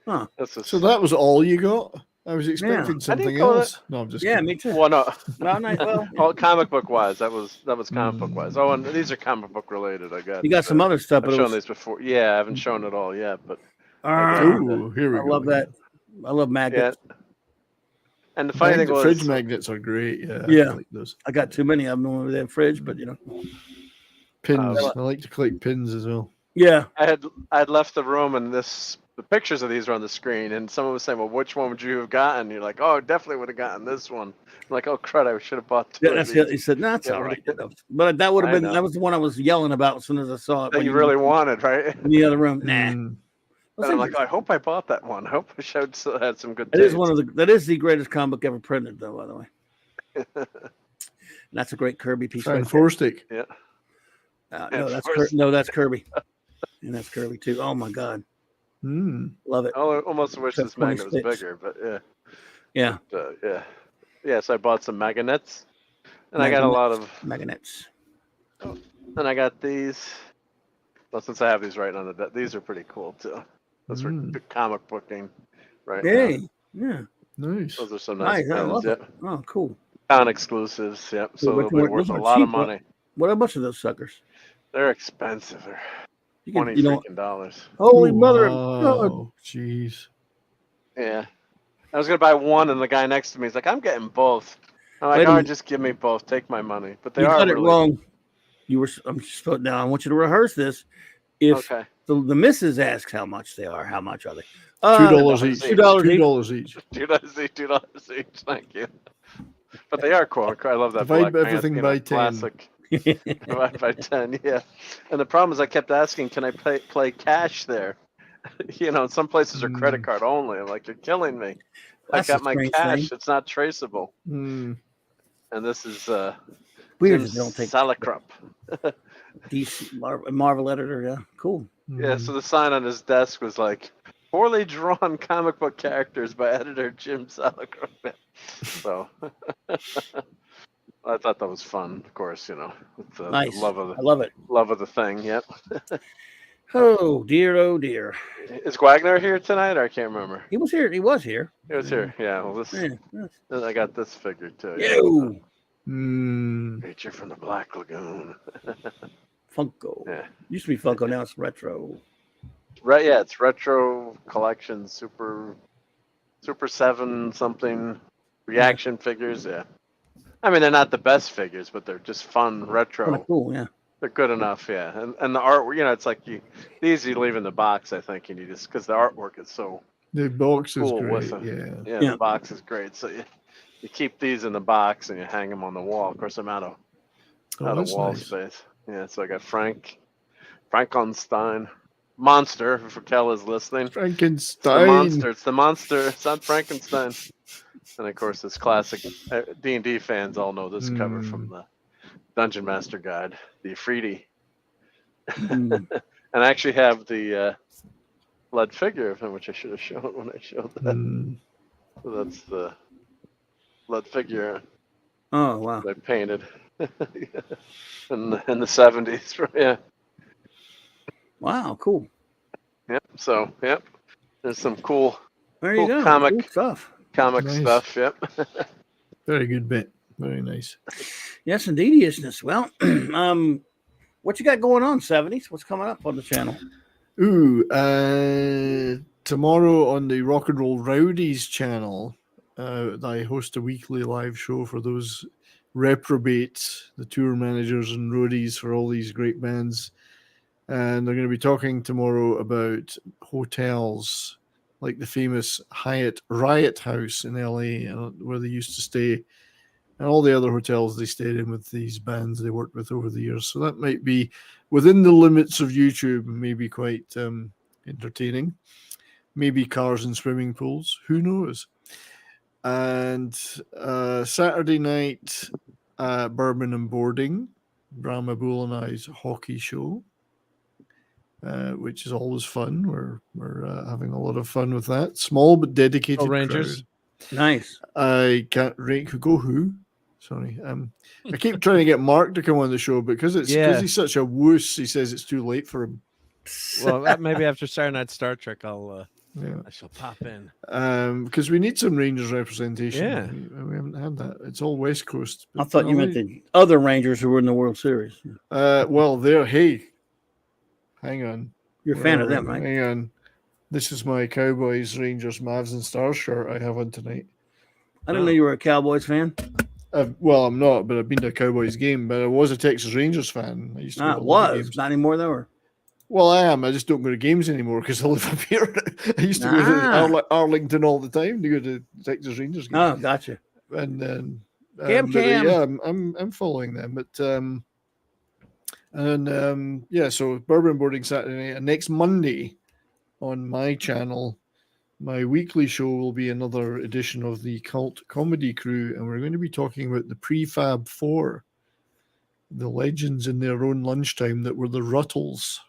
So that was all you got? I was expecting I something didn't go else. No, I'm just Yeah, kidding. me too. Well, no. Well, Comic book wise, that was comic book wise. Oh, and these are comic book related. I got. you got some other stuff. I've But shown these before. Yeah, I haven't shown it all yet, but. Ooh, here we I go. love that. I love magnets. Yeah. And the funny thing was, fridge magnets are great. Yeah. Yeah. I like those. I got too many of them over there fridge, but Pins. I like to collect pins as well. Yeah. I'd left the room and this the pictures of these are on the screen, and someone was saying, "Well, which one would you have gotten?" You're like, "Oh, definitely would have gotten this one." I'm like, "Oh crud, I should have bought two Yeah, of that's these." it. He said, "No, that's Yeah, all right. right." But that would have I been know. that was the one I was yelling about as soon as I saw it. That when you really wanted, right? in the other room. Nah. Mm. And I'm like, oh, I hope I bought that one. I hope I showed still had some good It is taste. one of that is the greatest comic book ever printed, though. By the way, and that's a great Kirby piece. Fran Right there. Forstick. Yeah. No, that's Kirby, and that's Kirby too. Oh my God, love it. I almost wish this magnet was bigger, but yeah. Yeah. So I bought some magnets, and I got a lot of magnets. And I got these. Well, since I have these right on the these are pretty cool too. Those for good comic booking, right? Hey, now. yeah, nice. Those are some nice I pens. love Yep. it. Oh, cool. Con exclusives. Yep. So they'll be worth a lot of money. What are much of those suckers? They're expensive. They're You $20 freaking dollars. Holy mother of God! Oh, jeez. Yeah. I was gonna buy one, and the guy next to me is like, "I'm getting both." I'm like, "All right, just give me both. Take my money." But they you are got it really wrong. You were. I'm just now. I want you to rehearse this. If the missus asks how much they are, how much are they? $2 each. $2 each. $2 each. Thank you. But they are cool. I love that. Divide black everything pants, by 10. Classic. Divide by 10. Yeah. And the problem is, I kept asking, "Can I play cash there?" Some places are credit card only. I'm like, "You're killing me. That's I got my cash. thing. It's not traceable." Mm. And this is weird. Jim They don't take Salicrup. DC Marvel editor. Yeah, cool. Yeah. So the sign on his desk was like, "Poorly drawn comic book characters by editor Jim Salicrup." So I thought that was fun. Of course, with the Nice. love of I love it. Love of the thing. Yep. Oh dear, oh dear. Is Wagner here tonight? Or I can't remember. He was here. He was here. He was here. Yeah. Well, this. Yeah. I got this figure too. Yo. Creature from the Black Lagoon. Funko. Yeah. Used to be Funko. Now it's retro. Right. Yeah. It's retro collection. Super 7 something reaction figures. Yeah. I mean, they're not the best figures, but they're just fun retro. Kinda cool. Yeah. They're good enough, yeah. And the artwork, it's like these you leave in the box, I think, and you just because the artwork is so the box cool is great. with them. Yeah. The box is great. So you keep these in the box and you hang them on the wall. Of course, I'm out of wall space. Yeah, so I got Frankenstein, Monster. If Raquel is listening, Frankenstein. It's the monster. It's not Frankenstein. And of course, this classic D&D fans all know this cover from the Dungeon Master Guide, the Ifriti. And I actually have the lead figure of him, which I should have shown when I showed that. So that's the lead figure. Oh wow! That I painted in the 70s. Yeah. Wow, cool. Yep. So there's some cool. There you go. Comic cool stuff. Comic stuff. Yep. Very good bit. Very nice. Yes, indeed, isness. Well, what you got going on, 70s? What's coming up on the channel? Tomorrow on the Rock and Roll Rowdies channel, I host a weekly live show for those reprobates, the tour managers and roadies for all these great bands. And they're going to be talking tomorrow about hotels, like the famous Hyatt Riot House in LA, where they used to stay, and all the other hotels they stayed in with these bands they worked with over the years. So that might be within the limits of YouTube, maybe quite entertaining. Maybe cars and swimming pools, who knows? And Saturday night, Bourbon and Boarding, Brahma Bull and I's hockey show, which is always fun. We're having a lot of fun with that. Small but dedicated Rangers. crowd. Nice. I can't rank go who. Sorry. I keep trying to get Mark to come on the show, but because he's such a wuss, he says it's too late for him. Well, maybe after Saturday Night Star Trek, I shall pop in. Because we need some Rangers representation. Yeah. We haven't had that. It's all West Coast. I thought you meant the other Rangers who were in the World Series. Well, hang on. You're a fan of them, right? Hang on. This is my Cowboys, Rangers, Mavs, and Stars shirt I have on tonight. I didn't know you were a Cowboys fan. Well, I'm not, but I've been to a Cowboys game. But I was a Texas Rangers fan. I used to go to a lot of games. Not anymore, though. Well, I am. I just don't go to games anymore because I live up here. I used to go to Arlington all the time to go to Texas Rangers games. Oh, gotcha. And then Cam. yeah, I'm following them. But yeah, so Bourbon Boarding Saturday night, and next Monday on my channel, my weekly show will be another edition of the Cult Comedy Crew, and we're going to be talking about the Prefab Four, the legends in their own lunchtime that were the Ruttles.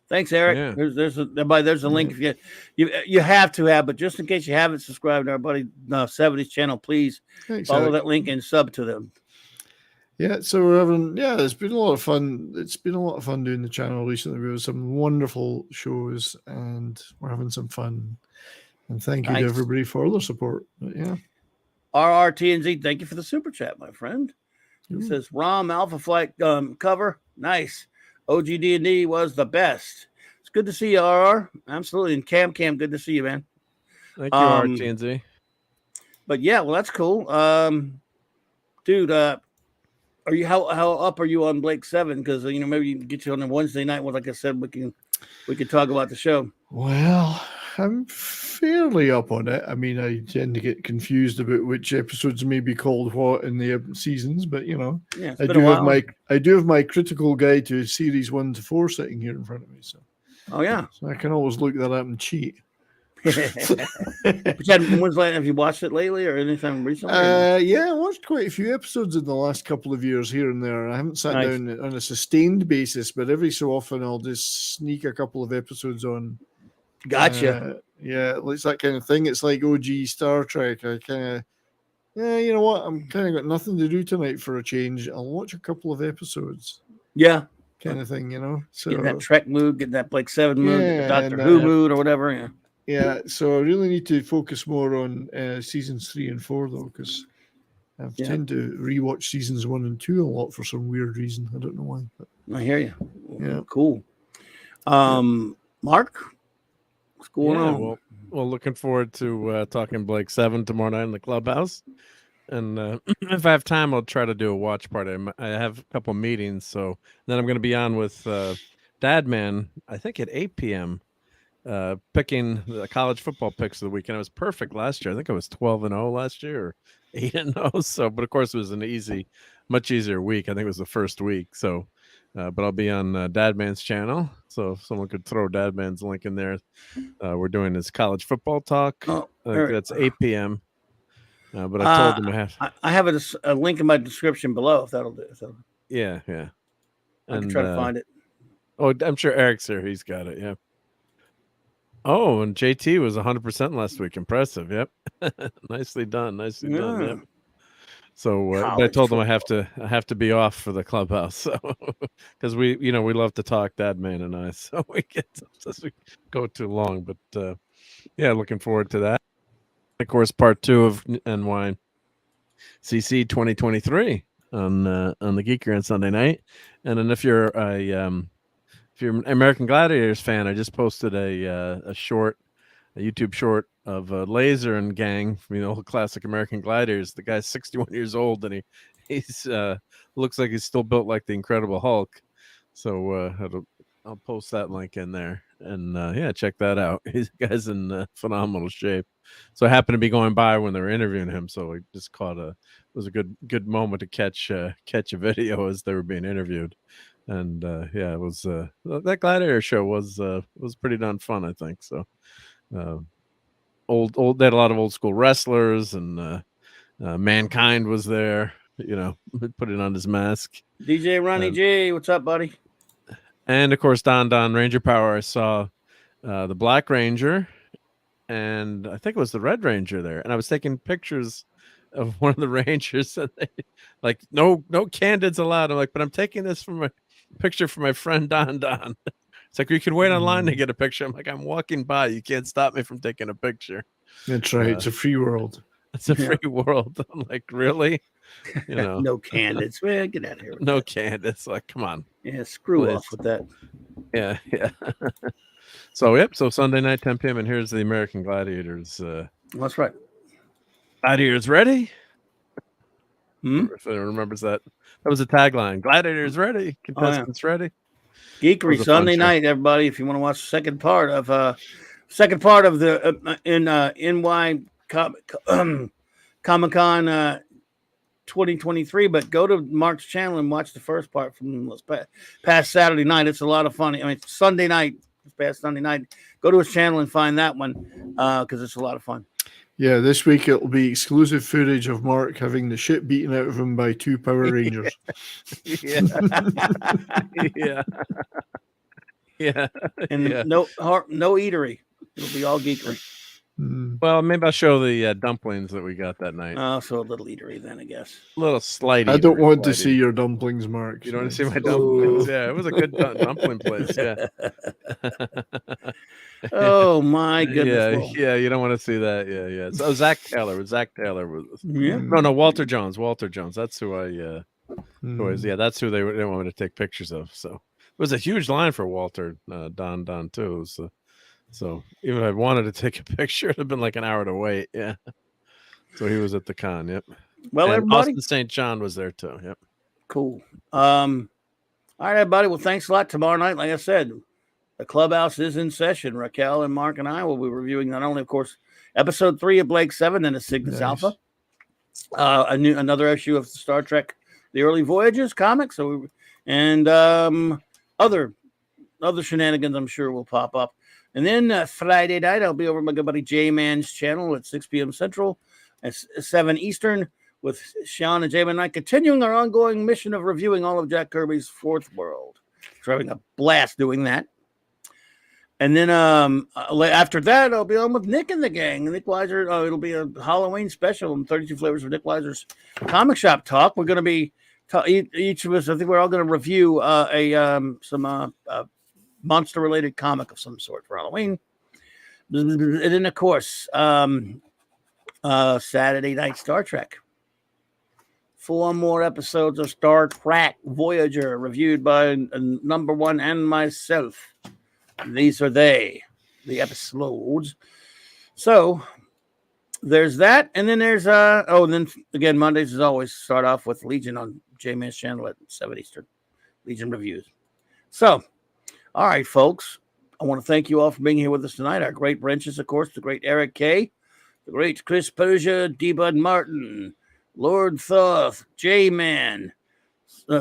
Thanks, Eric. Yeah. There's a link if you have to have, but just in case you haven't subscribed to our buddy 70s channel, please follow that link and sub to them. Yeah, so we're having it's been a lot of fun. It's been a lot of fun doing the channel recently. We have some wonderful shows and we're having some fun. And thank you to everybody for their support. But yeah. RRTNZ, thank you for the super chat, my friend. He says ROM Alpha Flight cover. Nice. OGD&D was the best. It's good to see you, RR. Absolutely. And Cam, good to see you, man. Thank you, RTNZ. But yeah, well, that's cool. Dude, are you how up are you on Blake 7? Because maybe you can get you on a Wednesday night. Well, like I said, we can talk about the show. Well, I'm fairly up on it. I mean, I tend to get confused about which episodes may be called what in the seasons, but I do have my critical guide to series 1 to 4 sitting here in front of me. So, so I can always look that up and cheat. Have you watched it lately or anytime recently? Yeah, I watched quite a few episodes in the last couple of years here and there. I haven't sat down on a sustained basis, but every so often I'll just sneak a couple of episodes on. Gotcha. Yeah, it's that kind of thing. It's like OG Star Trek. I kind of, you know what? I'm kind of got nothing to do tonight for a change. I'll watch a couple of episodes. Yeah. Kind of thing, So getting that Trek mood, getting that Blake 7 mood, Doctor Who mood or whatever. Yeah. Yeah, so I really need to focus more on seasons 3 and 4 though, because I tend to rewatch seasons 1 and 2 a lot for some weird reason. I don't know why. But I hear you. Yeah, cool. Mark, what's going on? Well, looking forward to talking Blake 7 tomorrow night in the clubhouse. And if I have time, I'll try to do a watch party. I have a couple meetings, so then I'm going to be on with Dadman, I think at 8 p.m. Picking the college football picks of the weekend. It was perfect last year. I think I was 12-0 last year, or 8-0. So, but of course, it was an much easier week. I think it was the first week. So, but I'll be on Dadman's channel. So if someone could throw Dadman's link in there. We're doing his college football talk. I think that's 8 p.m. But I told him I have a link in my description below if that'll do. So yeah. I can try to find it. Oh, I'm sure Eric's here. He's got it. Yeah. Oh, and JT was 100% last week. Impressive. Yep. Nicely done. Done. Yep. So but I told them I have to be off for the clubhouse. So because we love to talk, Dadman and I. So we go too long. But looking forward to that. Of course, part 2 of NY CC 2023 on the Geeker on Sunday night. And then if you're an American Gladiators fan, I just posted a YouTube short of Laser and gang from the old classic American Gladiators. The guy's 61 years old and he's looks like he's still built like the Incredible Hulk. So I'll post that link in there and check that out. The guy's in phenomenal shape. So I happened to be going by when they were interviewing him, so I just it was a good moment to catch a video as they were being interviewed. And it was that Gladiator show was pretty darn fun, I think. So old they had a lot of old school wrestlers, and Mankind was there, putting on his mask. DJ Ronnie G, what's up, buddy? And of course Don Ranger Power. I saw the Black Ranger, and I think it was the Red Ranger there, and I was taking pictures of one of the Rangers, and they, like, no candidates allowed. I'm like, but I'm taking this from a picture for my friend Don. It's like, you can wait online to get a picture. I'm like, I'm walking by, you can't stop me from taking a picture. That's right. It's a free world. It's a free world. I'm like, really? No candidates. Man, get out of here. No candidates. Like, come on. Yeah, screw off with that. Yeah. So Sunday night, 10 p.m. and here's the American Gladiators. That's right. Gladiators ready? If anyone remembers that. That was a tagline. Gladiators ready. Contestants ready. Geekery was a fun Sunday show. night, everybody. If you want to watch the second part of the NY Comic Con 2023, but go to Mark's channel and watch the first part from past Saturday night. It's a lot of fun. I mean, Sunday night, past Sunday night. Go to his channel and find that one because it's a lot of fun. Yeah, this week it'll be exclusive footage of Mark having the shit beaten out of him by 2 Power Rangers. Yeah. Yeah. Yeah. And Yeah. no eatery. It'll be all geekery. Well, maybe I'll show the dumplings that we got that night. So a little eatery then, I guess. A little slight. I don't eatery, want to slight see eatery. your dumplings, Mark. You don't want to see my dumplings? Yeah, it was a good dumpling place. Yeah. Oh my goodness. Yeah, Well, yeah. You don't want to see that. Yeah, yeah. So Zach Taylor. Zach Taylor was. yeah. No, Walter Jones. Walter Jones. That's who I. Mm. That's who they didn't want me to take pictures of. So it was a huge line for Walter Don too. So even if I wanted to take a picture, it'd have been like an hour to wait. Yeah. So he was at the con. Yep. Well, and everybody. Austin St. John was there too. Yep. Cool. All right, everybody. Well, thanks a lot. Tomorrow night, like I said, the clubhouse is in session. Raquel and Mark and I will be reviewing not only, of course, episode 3 of Blake 7 and the Cygnus Nice. Alpha, another issue of Star Trek: The Early Voyages comics, and other shenanigans I'm sure will pop up. And then Friday night, I'll be over my good buddy J-Man's channel at 6 p.m. Central at 7 Eastern with Sean and J-Man and I continuing our ongoing mission of reviewing all of Jack Kirby's Fourth World. We're having a blast doing that. And then after that, I'll be on with Nick and the gang. Nick Weiser, it'll be a Halloween special and 32 Flavors of Nick Weiser's Comic Shop Talk. We're going to be, each of us, I think we're all going to review some monster-related comic of some sort for Halloween. And then, of course, Saturday night Star Trek. 4 more episodes of Star Trek Voyager reviewed by number 1 and myself. These are the episodes. So there's that. And then there's, then again, Mondays as always start off with Legion on J-Man's channel at 7 Eastern. Legion reviews. So, all right, folks. I want to thank you all for being here with us tonight. Our great branches, of course, the great Eric K., the great Chris Persia, D-Bud Martin, Lord Thoth, J-Man,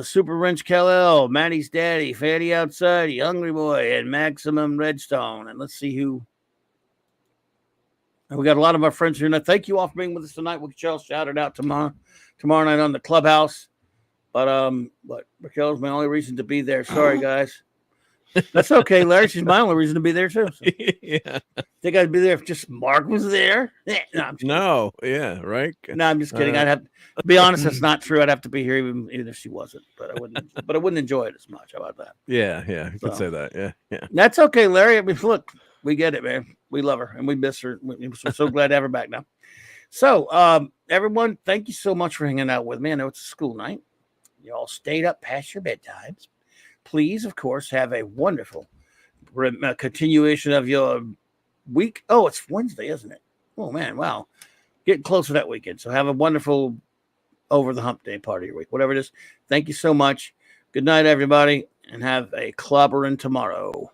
Super Wrench Kal-El, Maddie's Daddy, Fatty Outside, Hungry Boy, and Maximum Redstone. And let's see who. And we got a lot of our friends here. And thank you all for being with us tonight. We'll shout it out tomorrow night on the clubhouse. But Raquel's my only reason to be there. Sorry, guys. That's okay, Larry. She's my only reason to be there too. So. Yeah. Think I'd be there if just Mark was there? No. Yeah. Right. No, I'm just kidding. I'd have to be honest. That's not true. I'd have to be here even if she wasn't. But I wouldn't. But I wouldn't enjoy it as much. How about that? Yeah. Yeah. You could say that. Yeah. Yeah. That's okay, Larry. I mean, look, we get it, man. We love her and we miss her. We're so glad to have her back now. So, everyone, thank you so much for hanging out with me. I know it's a school night. You all stayed up past your bedtimes. Please, of course, have a wonderful continuation of your week. Oh, it's Wednesday, isn't it? Oh, man, wow. Getting close to that weekend. So have a wonderful over the hump day part of your week, whatever it is. Thank you so much. Good night, everybody, and have a clobberin' tomorrow.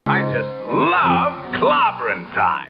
I just love clobbering time.